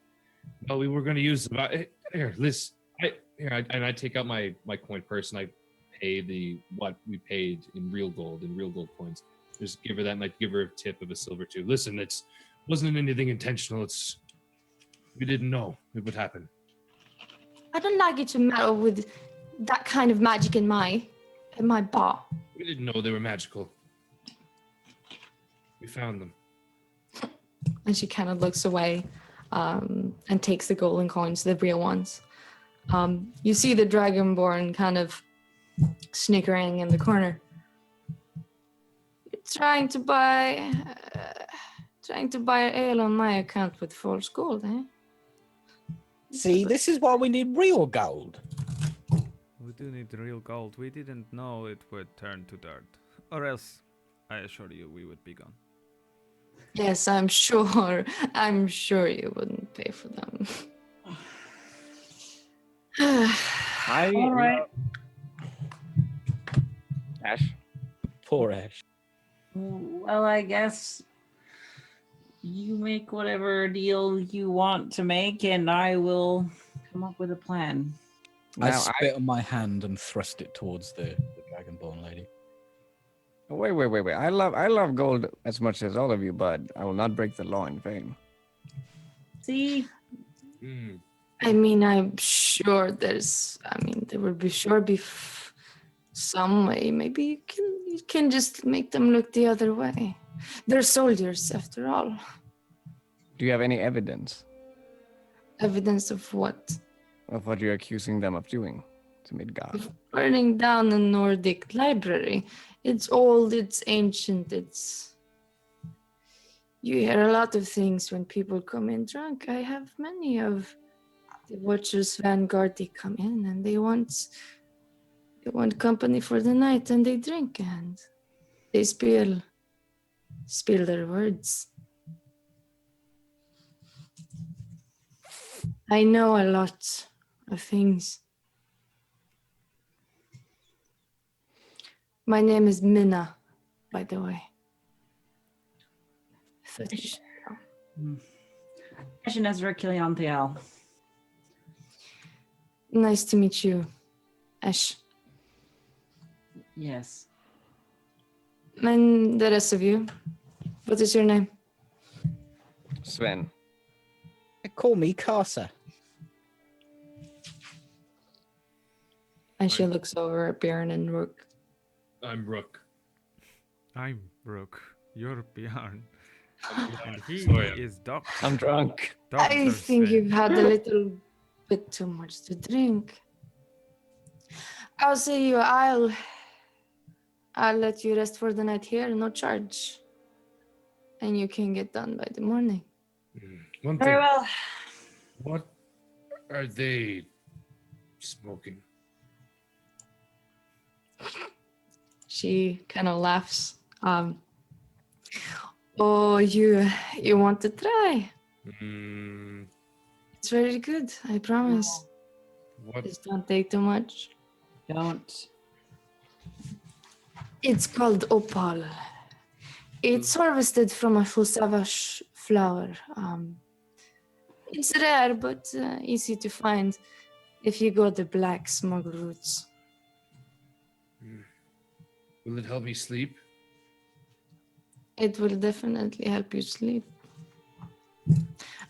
well, we were going to use them. Here, Liz. I take out my coin purse and I pay what we paid in real gold coins. Just give her that, and I give her a tip of a silver too. Listen, wasn't anything intentional. We didn't know it would happen. I don't like you to meddle with that kind of magic in my bar. We didn't know they were magical. We found them. And she kind of looks away and takes the golden coins, the real ones. You see the Dragonborn kind of snickering in the corner. You're trying to buy ale on my account with false gold, eh? See, this is why we need real gold. We do need real gold. We didn't know it would turn to dirt. Or else, I assure you, we would be gone. Yes, I'm sure. I'm sure you wouldn't pay for them. All right. Ash. Poor Ash. Well, I guess you make whatever deal you want to make, and I will come up with a plan. I Now, spit on my hand and thrust it towards the Dragonborn lady. Wait. I love gold as much as all of you, but I will not break the law in vain. See? Mm. I mean, I'm sure there will be some way. Maybe you can just make them look the other way. They're soldiers, after all. Do you have any evidence Evidence of what? of what you're accusing them of doing to Midgard? Burning down a Nordic library. It's old, it's ancient, You hear a lot of things when people come in drunk. I have many of the Watchers Vanguard. They come in and they want company for the night, and they drink and they spill their words. I know a lot of things. My name is Minna, by the way. Ashen Ezra Kilianthiel. Nice to meet you, Ash. Yes. And the rest of you. What is your name? Sven. Call me Casa. And she looks over at Bjorn and Rook. I'm Rook. I'm Brooke. You're Bjorn. And he Sorry. is Doctor. I'm drunk. I think you've had a little bit too much to drink. I'll say I'll let you rest for the night here, no charge. And you can get done by the morning. One Very thing. well. What are they smoking? She kind of laughs. Oh, you want to try? Mm, It's very good, I promise. what? Just don't take too much. Don't. It's called opal. It's harvested from a fusavash flower. It's rare, but easy to find if you go the black smug routes. Will it help me sleep? It will definitely help you sleep.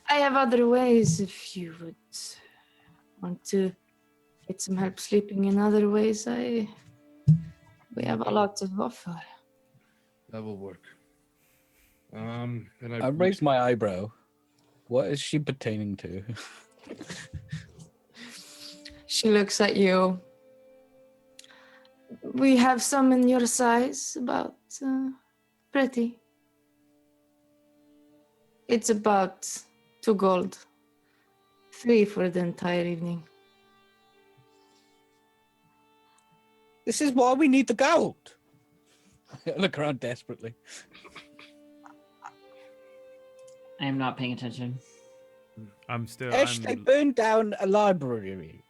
I have other ways if you would want to get some help sleeping in other ways. We have a lot to offer. That will work. And I raised my eyebrow. What is she pertaining to? She looks at you. We have some in your size, about pretty. It's about 2 gold. 3 for the entire evening. This is why we need the gold. I look around desperately. I am not paying attention. I'm still. Ash, they I'm, burned down a library.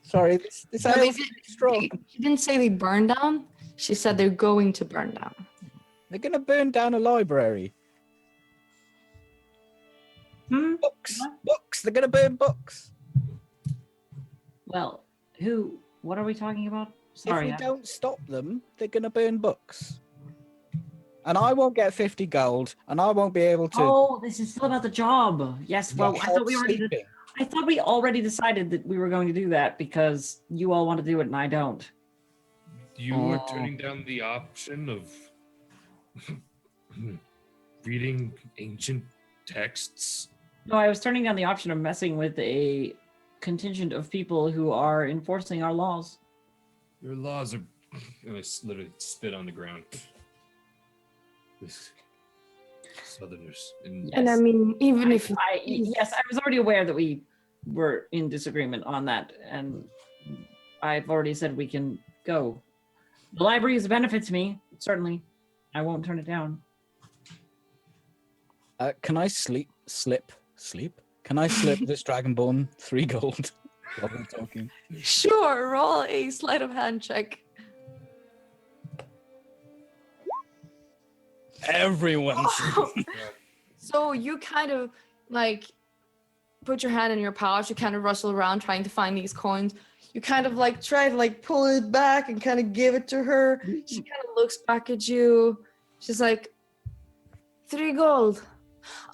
Sorry, this No, ale they is strong. She didn't say they burned down. She said they're going to burn down. They're gonna burn down a library. Books. What? Books. They're gonna burn books. Well, what are we talking about? If Sorry. we don't stop them, they're gonna burn books. And I won't get 50 gold, and I won't be able to. Oh, this is still about the job. Yes, well, I thought we already did. sleeping. I thought we already decided that we were going to do that because you all want to do it and I don't. You were turning down the option of reading ancient texts. No, I was turning down the option of messing with a contingent of people who are enforcing our laws. Your laws are. And I literally spit on the ground. This Southerners. And I mean, even if Yes, I was already aware that we were in disagreement on that, and I've already said we can go. The library is a benefit to me, certainly. I won't turn it down. Can I slip? Can I slip this Dragonborn 3 gold while we're talking? sure, roll a sleight of hand check. Everyone's. So you kind of like put your hand in your pouch, you kind of rustle around trying to find these coins. You kind of like try to like pull it back and kind of give it to her. She kind of looks back at you. She's like, 3 gold.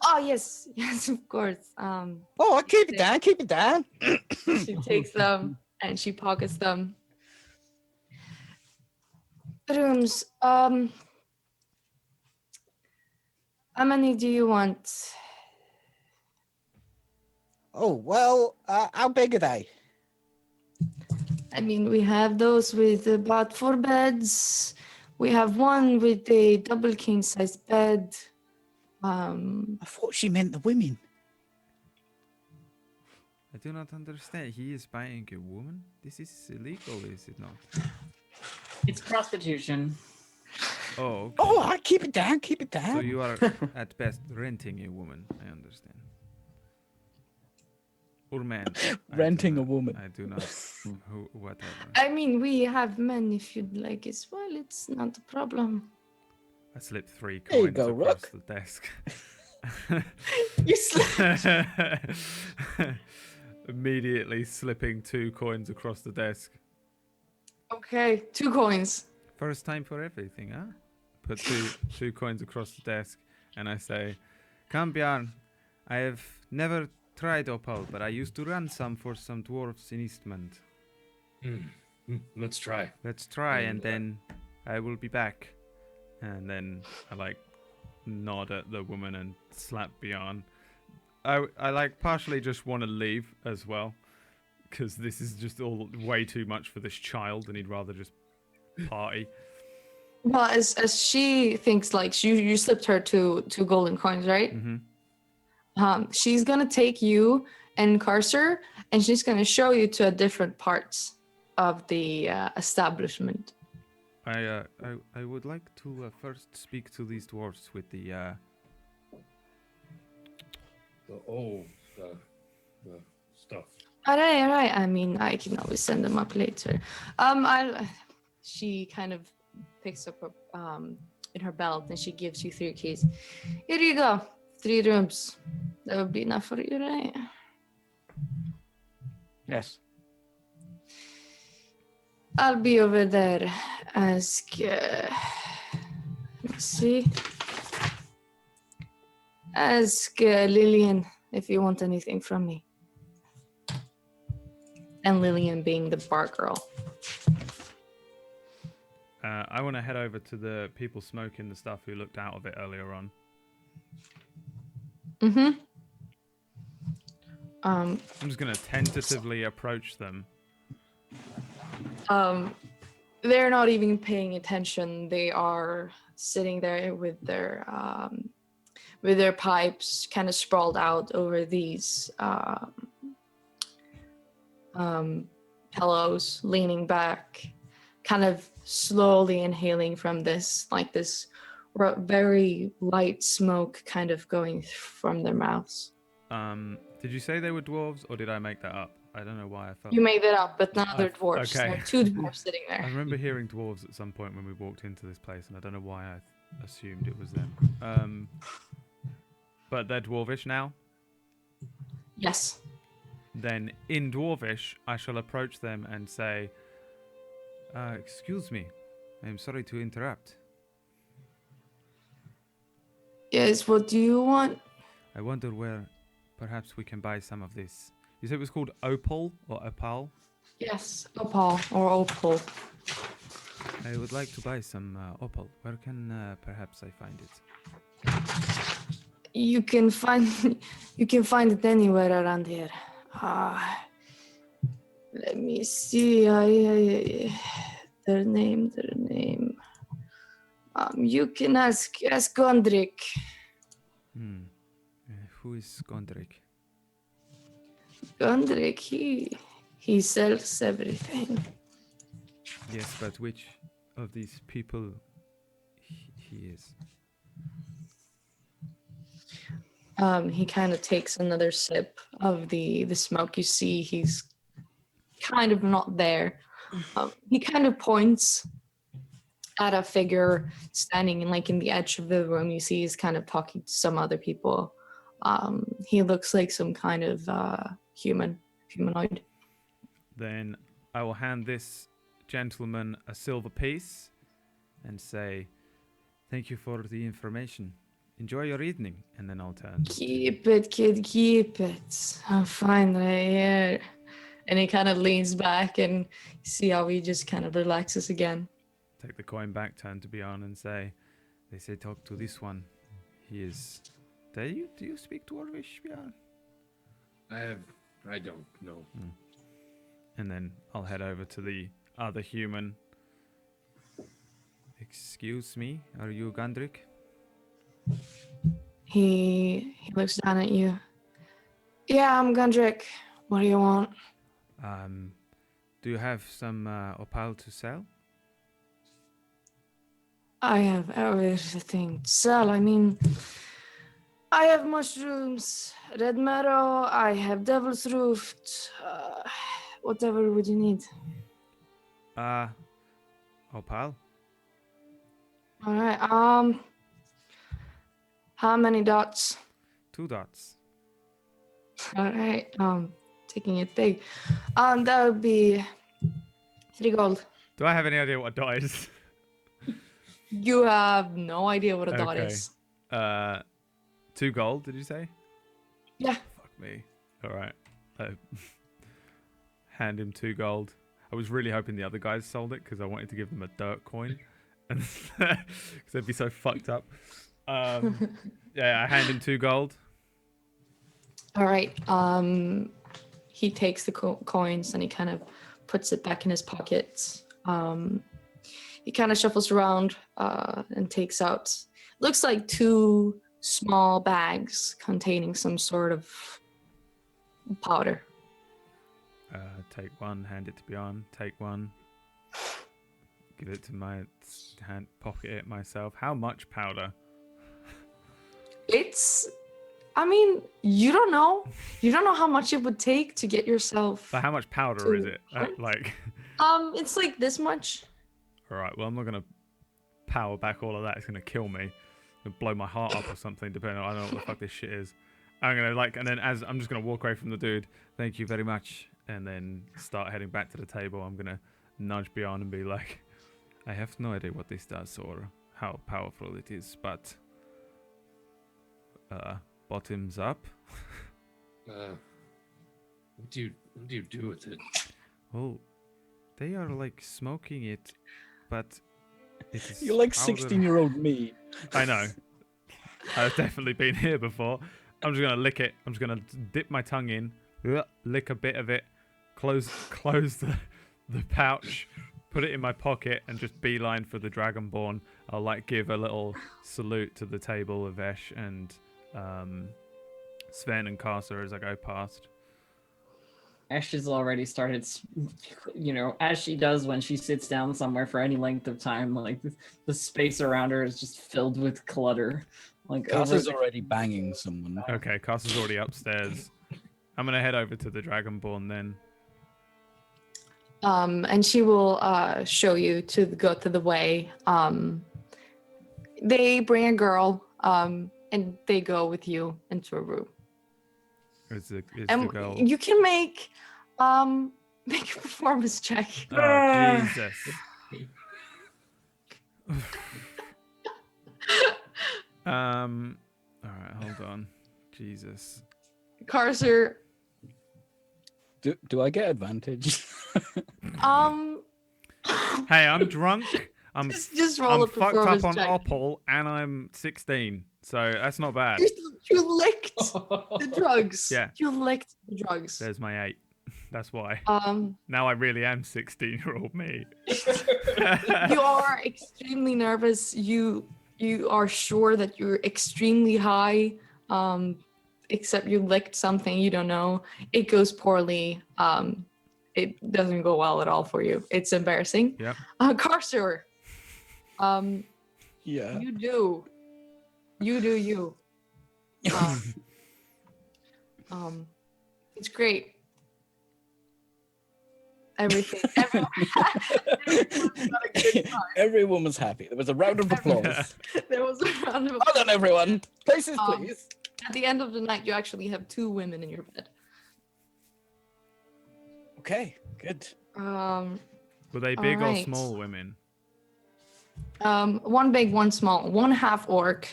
Oh yes, yes, of course. Oh, keep it down. She takes them and she pockets them. Rooms. How many do you want? Oh, well, how big are they? I mean, we have those with about 4 beds. We have one with a double king size bed. I thought she meant the women. I do not understand. He is buying a woman? This is illegal, is it not? It's prostitution. Oh, okay. Oh, I keep it down. So you are at best renting a woman, I understand. Or man. Renting a woman. I do not. Whatever. I mean, we have men if you'd like as well. It's not a problem. I slipped 3 There you coins go, across Rook. the desk. You slip. Immediately slipping 2 coins across the desk. Okay, 2 coins. First time for everything, huh? Put two coins across the desk, and I say, "Come, Bjarn. I have never tried opal, but I used to run some for some dwarves in Eastmond. Let's try. Let's try, and then I will be back." And then I like nod at the woman and slap Bjarn. I like partially just want to leave as well, because this is just all way too much for this child, and he'd rather just party. Well, as she thinks, like you slipped her 2 golden coins, right? Mm-hmm. She's gonna take you and Carcer, and she's gonna show you to a different parts of the establishment. I would like to first speak to these dwarves with the The stuff. All right. I mean, I can always send them up later. She kind of picks up in her belt and she gives you 3 keys. Here you go, 3 rooms. That would be enough for you, right? Yes. I'll be over there. Ask. Let's see. Ask Lillian if you want anything from me. And Lillian being the bar girl. I want to head over to the people smoking the stuff who looked out of it earlier on. Mm-hmm. I'm just going to tentatively approach them. They're not even paying attention. They are sitting there with their pipes kind of sprawled out over these pillows, leaning back, kind of slowly inhaling from this very light smoke kind of going from their mouths. Did you say they were dwarves, or did I make that up? I don't know why I felt... You made that up, but now they're dwarves. Okay. There are 2 dwarves sitting I there. remember hearing dwarves at some point when we walked into this place, and I don't know why I assumed it was them. But they're Dwarvish now. Yes. Then in Dwarvish, I shall approach them and say, excuse me, I'm sorry to interrupt. Yes, what do you want? I wonder where perhaps we can buy some of this. You said it was called Opal or Opal? Yes, opal or opal. I would like to buy some Opal. Where can perhaps I find it? You can find it anywhere around here. Let me see. Their name. You can ask Gondrik. Who is Gondrik? Gondrik, he sells everything. Yes, but which of these people he is? He kind of takes another sip of the smoke. You see he's kind of not there. He kind of points at a figure standing in the edge of the room. You see he's kind of talking to some other people. He looks like some kind of humanoid. Then I will hand this gentleman a silver piece and say, thank you for the information. Enjoy your evening. And then I'll turn. Keep it, kid, keep it. I'm fine right here. And he kind of leans back and see how he just kind of relaxes again. Take the coin back, turn to Bjorn and say, they say talk to this one. He is... Do you speak Dwarvish, Bjorn? I don't know. And then I'll head over to the other human. Excuse me, are you Gandrik? He looks down at you. Yeah, I'm Gundrick. What do you want? Do you have some opal to sell? I have everything to sell. I mean, I have mushrooms, red marrow, I have devil's root. Whatever would you need? Opal? All right. How many dots? 2 dots. All right. Taking it big. That would be 3 gold. Do I have any idea what a dot is? You have no idea what a dot Okay. is. 2 gold, did you say? Yeah. Fuck me. All right. Hand him 2 gold. I was really hoping the other guys sold it because I wanted to give them a dirt coin, and because they'd be so fucked up. Yeah, I hand him 2 gold. All right. He takes the coins and he kind of puts it back in his pockets. He kind of shuffles around and takes out, looks like 2 small bags containing some sort of powder. Take one, hand it to Bjorn. Take one. Give it to my hand, pocket it myself. How much powder? I mean, you don't know. You don't know how much it would take to get yourself. But how much powder is it? What? Like. It's like this much. All right. Well, I'm not gonna power back all of that. It's gonna kill me. It'll blow my heart up or something. Depending on I don't know what the fuck this shit is. I'm gonna and then as I'm just gonna walk away from the dude. Thank you very much, and then start heading back to the table. I'm gonna nudge Bjorn and be like, I have no idea what this does or how powerful it is, but bottoms up. What do you do with it? Oh, they are like smoking it, but it is You're like powder. 16-year-old me. I know. I've definitely been here before. I'm just gonna lick it. I'm just gonna dip my tongue in, lick a bit of it, close the pouch, put it in my pocket, and just beeline for the Dragonborn. I'll give a little salute to the table of Esh and Sven and Karsa as I go past. Ash has already started, as she does when she sits down somewhere for any length of time. The space around her is just filled with clutter. Casa's already banging someone. Okay, Karsa's already upstairs. I'm gonna head over to the Dragonborn then. And she will show you to go to the way. they bring a girl, and they go with you into a room. Is the And girl? you can make a performance check. Oh Jesus! All right, hold on. Jesus. Carcer, Do I get advantage? Hey, I'm drunk. I'm just roll I'm a fucked performance up on check. Opal, and I'm 16, so that's not bad. You licked the drugs. Yeah. You licked the drugs. There's my 8. That's why. Um, Now I really am 16-year-old me. you are extremely nervous. You are sure that you're extremely high. Except you licked something you don't know. It goes poorly. It doesn't go well at all for you. It's embarrassing. Yep. Carcer. Yeah. You do you. It's great. Everything. Every woman's happy. There was a round of applause. There was a round of Well done, everyone. Places, Um, please. At the end of the night, you actually have 2 women in your bed. Okay, good. Were they big or Alright. small women? One big, one small, one half orc,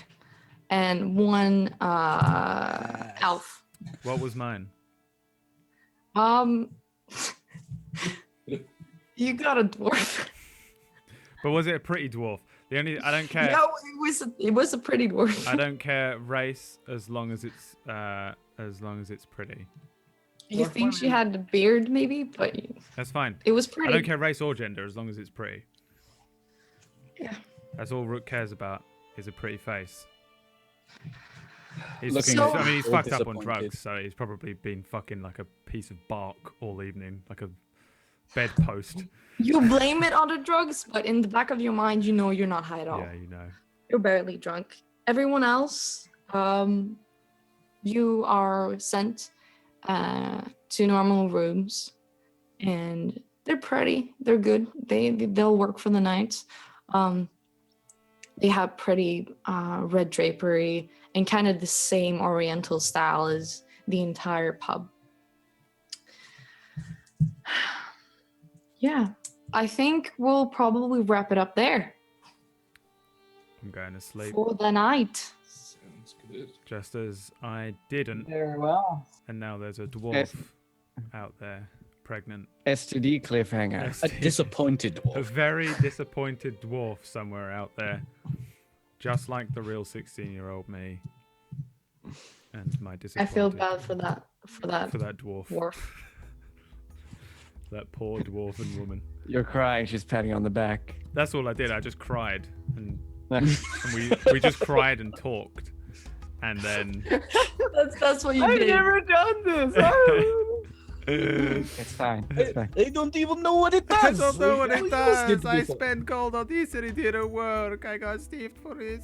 and one elf. What was mine? You got a dwarf. But was it a pretty dwarf? I don't care. No, it was a pretty dwarf. I don't care race as long as it's pretty. You think she had a beard, maybe, but That's fine. it was I pretty. don't care race or gender as long as it's pretty. Yeah. That's all Rook cares about is a pretty face. He's, Looking So- I mean, he's so fucked up on disappointed. drugs, so he's probably been fucking like a piece of bark all evening, like a bedpost. You blame it on the drugs, but in the back of your mind, you know you're not high at all. Yeah, you know. You're barely drunk. Everyone else, you are sent to normal rooms, and they're pretty. They're good. They'll work for the night. They have pretty red drapery and kind of the same Oriental style as the entire pub. Yeah, I think we'll probably wrap it up there I'm going to sleep. for the night. Sounds good. Just as I didn't, Very well. and now there's a dwarf Yes. out there, pregnant. STD cliffhanger. Yes. A disappointed A dwarf. very disappointed dwarf somewhere out there. Just like the real 16-year-old me. And my I disappointed feel bad for that for that dwarf. dwarf. That poor dwarven woman. You're crying. She's patting you on the back. That's all I did. I just cried, and It's we just cried and talked, and then That's what you did. done this. It's fine. It's fine. They don't even know what it I does. don't know what We it used does. I before. spent gold on this and it didn't work. I got stiffed for it,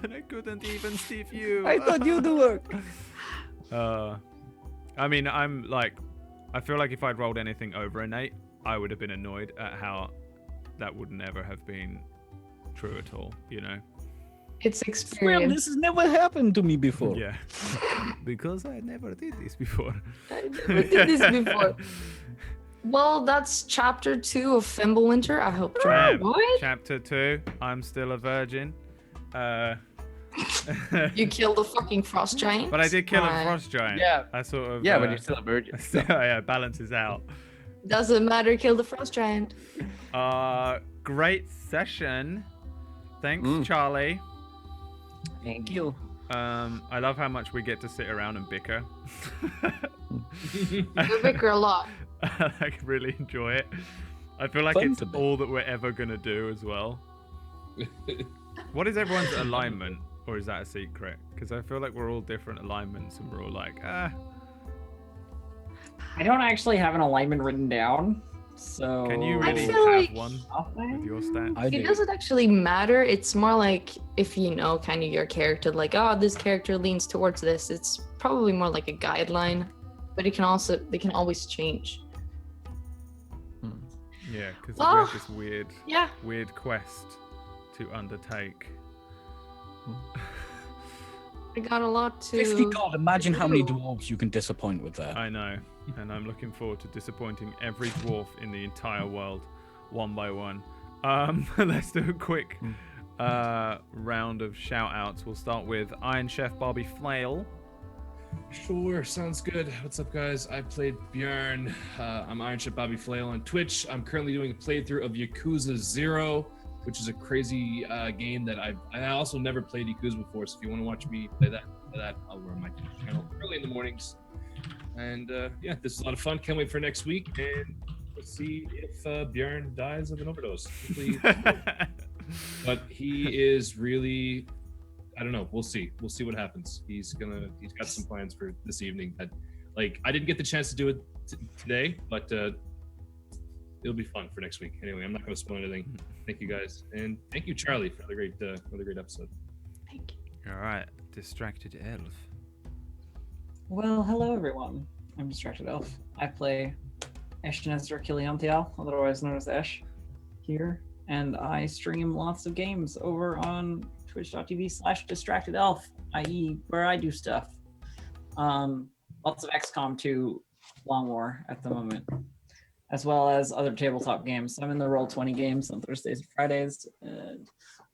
and I couldn't even stiff you. I thought you'd do work. I mean, I'm like, I feel like if I'd rolled anything over an 8, I would have been annoyed at how that would never have been true at all, you know? It's Well, experience. this has never happened to me before. Yeah. Because I never did this before. I never did this before. Well, that's chapter 2 of Fimbulwinter. I hope you Bam. enjoyed. Chapter 2, I'm still a virgin. You killed the fucking frost giant. But I did kill a Alright. frost giant. Yeah. I sort of. Yeah, but you're still a virgin. Yeah, balances out. Doesn't matter. Kill the frost giant. Great session. Thanks, Mm. Charlie. Thank you. I love how much we get to sit around and bicker. You bicker a lot. I really enjoy it. I feel like Fun it's to be. all that we're ever gonna do as well. What is everyone's alignment, or is that a secret? Because I feel like we're all different alignments, and we're all like, I don't actually have an alignment written down, so can you I really feel have like- one Nothing? with your stats? I It do. doesn't actually matter. It's more like if you know kind of your character, like, oh, this character leans towards this. It's probably more like a guideline, but they can always change. Yeah, because Oh. we have this Yeah. weird quest to undertake. I got a lot to. 50 gold. Imagine how many do. dwarves you can disappoint with that. I know, and I'm looking forward to disappointing every dwarf in the entire world, one by one. Let's do a quick round of shout-outs. We'll start with Iron Chef Barbie Flail. Sure, sounds good. What's up, guys? I played Bjorn. I'm Iron Chef Bobby Flail on Twitch. I'm currently doing a playthrough of Yakuza 0, which is a crazy game that I also never played Yakuza before. So if you want to watch me play that, I'll run my Twitch channel early in the mornings. And yeah, this is a lot of fun. Can't wait for next week, and we'll see if Bjorn dies of an overdose. Hopefully, but he is really. I don't know. We'll see. We'll see what happens. He's got some plans for this evening that, like, I didn't get the chance to do it today, but it'll be fun for next week. Anyway, I'm not going to spoil anything. Thank you guys, and thank you, Charlie, for another great episode. Thank you. All right, Distracted Elf. Well, hello everyone. I'm Distracted Elf. I play Eshnezer Kiliantial, otherwise known as Esh, here, and I stream lots of games over on twitch.tv/distractedelf, i.e. where I do stuff. Lots of XCOM 2 Long War at the moment, as well as other tabletop games. I'm in the Roll20 games on Thursdays and Fridays. And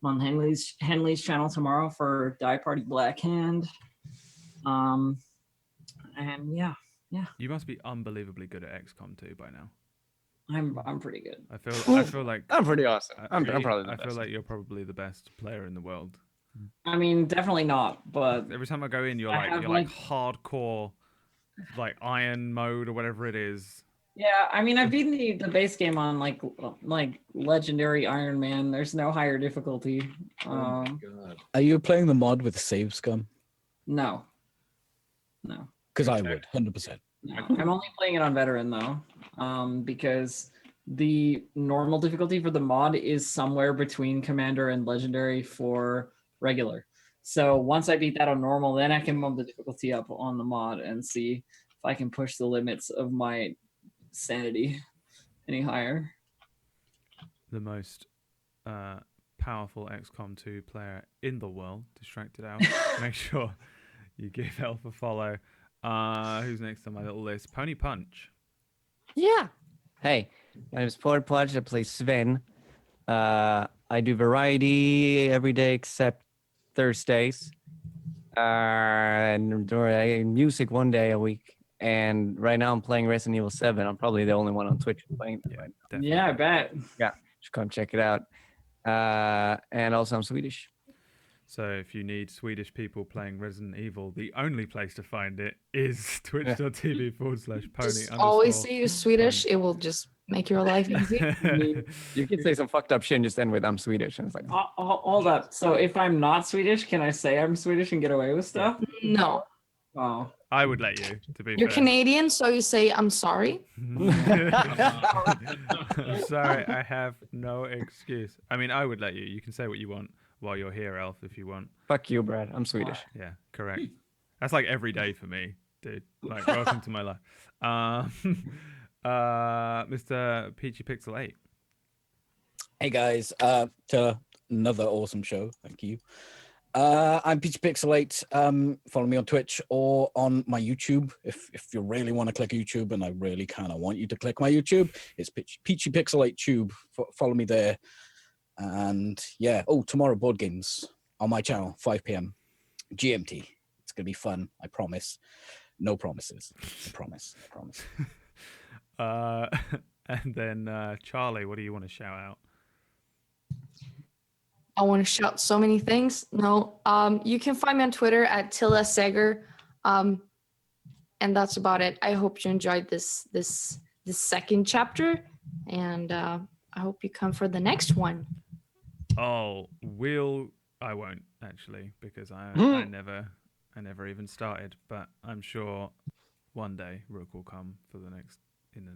I'm on Henley's channel tomorrow for Die Party Black Hand. And yeah. You must be unbelievably good at XCOM 2 by now. I'm pretty good. I feel like I'm pretty awesome. I'm probably the I best. feel like you're probably the best player in the world. I mean, definitely not, but Every time I go in, you're I have, like hardcore, like iron mode or whatever it is. yeah, I mean, I've beaten the base game on like legendary Iron Man. There's no higher difficulty. Oh my god. Are you playing the mod with save scum? No. Because I would, 100%. No, I'm only playing it on veteran though, because the normal difficulty for the mod is somewhere between commander and legendary for regular. So once I beat that on normal, then I can bump the difficulty up on the mod and see if I can push the limits of my sanity any higher. The most powerful XCOM 2 player in the world, Distracted Out. Make sure you give Elf a follow. Who's next on my little list? Pony Punch. Yeah. Hey, my name is Port Podge. I play Sven. I do variety every day except Thursdays. And music one day a week. And right now I'm playing Resident Evil 7. I'm probably the only one on Twitch playing it right now. Definitely. Yeah, I bet. Yeah, just come check it out. And also I'm Swedish. So if you need Swedish people playing Resident Evil, the only place to find it is twitch.tv/pony. Just always say you're Swedish. It will just make your life easy. You can say some fucked up shit and just end with I'm Swedish. And it's like, Hold up. So if I'm not Swedish, can I say I'm Swedish and get away with stuff? No. Oh. I would let you, to be You're fair. Canadian, so you say I'm sorry. I'm sorry, I have no excuse. I mean, I would let you. You can say what you want while you're here, Elf, if you want. fuck you, Brad. I'm Swedish. Yeah, correct. That's like every day for me, dude. Like, welcome to my life. Mr. Peachy Pixel 8. Hey guys, to another awesome show. Thank you. I'm Peachy Pixel 8. Follow me on Twitch or on my YouTube. If you really want to click YouTube, and I really kind of want you to click my YouTube, it's Peachy Pixel 8 Tube. Follow me there. And yeah, tomorrow board games on my channel, 5 p.m. GMT. It's gonna be fun. I promise. No promises. I promise. And then Charlie, what do you want to shout out? I want to shout so many things. No, you can find me on Twitter at Tilla Seger. And that's about it. I hope you enjoyed this second chapter, and I hope you come for the next one. Oh, I won't actually, because I never even started. But I'm sure one day Rook will come for in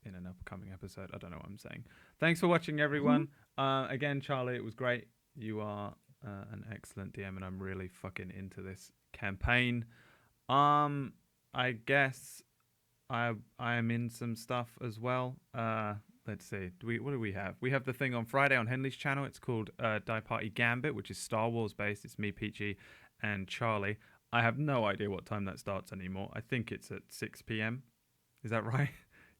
an upcoming episode. I don't know what I'm saying. Thanks for watching, everyone. Again, Charlie, it was great. You are an excellent DM, and I'm really fucking into this campaign. I guess I am in some stuff as well. let's see. What do we have? We have the thing on Friday on Henley's channel. It's called Die Party Gambit, which is Star Wars based. It's me, Peachy, and Charlie. I have no idea what time that starts anymore. I think it's at 6 p.m. Is that right?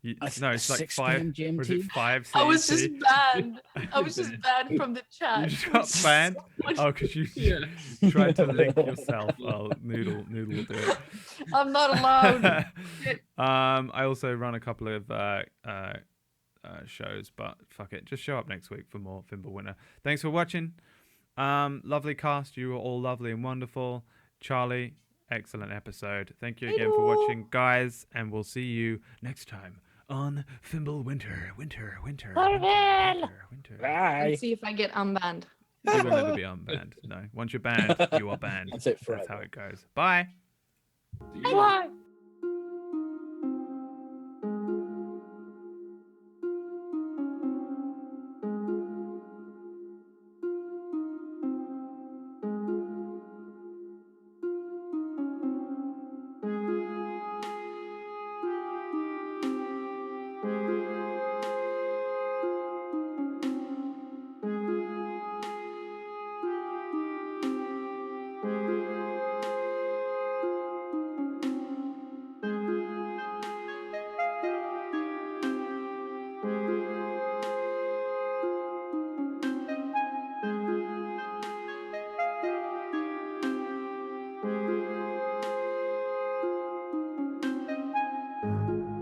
No, it's like 6 5. p.m. Or is it GMT? 5 CET? I was just banned. I was just banned from the chat. You just got banned? Oh, because you tried to link yourself. Oh, Noodle will do it. I'm not allowed. I also run a couple of shows, but fuck it. Just show up next week for more Fimbulwinter. Thanks for watching. Lovely cast. You were all lovely and wonderful. Charlie, excellent episode. Thank you again for watching, guys, and we'll see you next time on Fimbulwinter. Winter. Bye. Let's see if I get unbanned. You will never be unbanned. No. Once you're banned, you are banned. That's it That's forever. how it goes. Bye. Bye.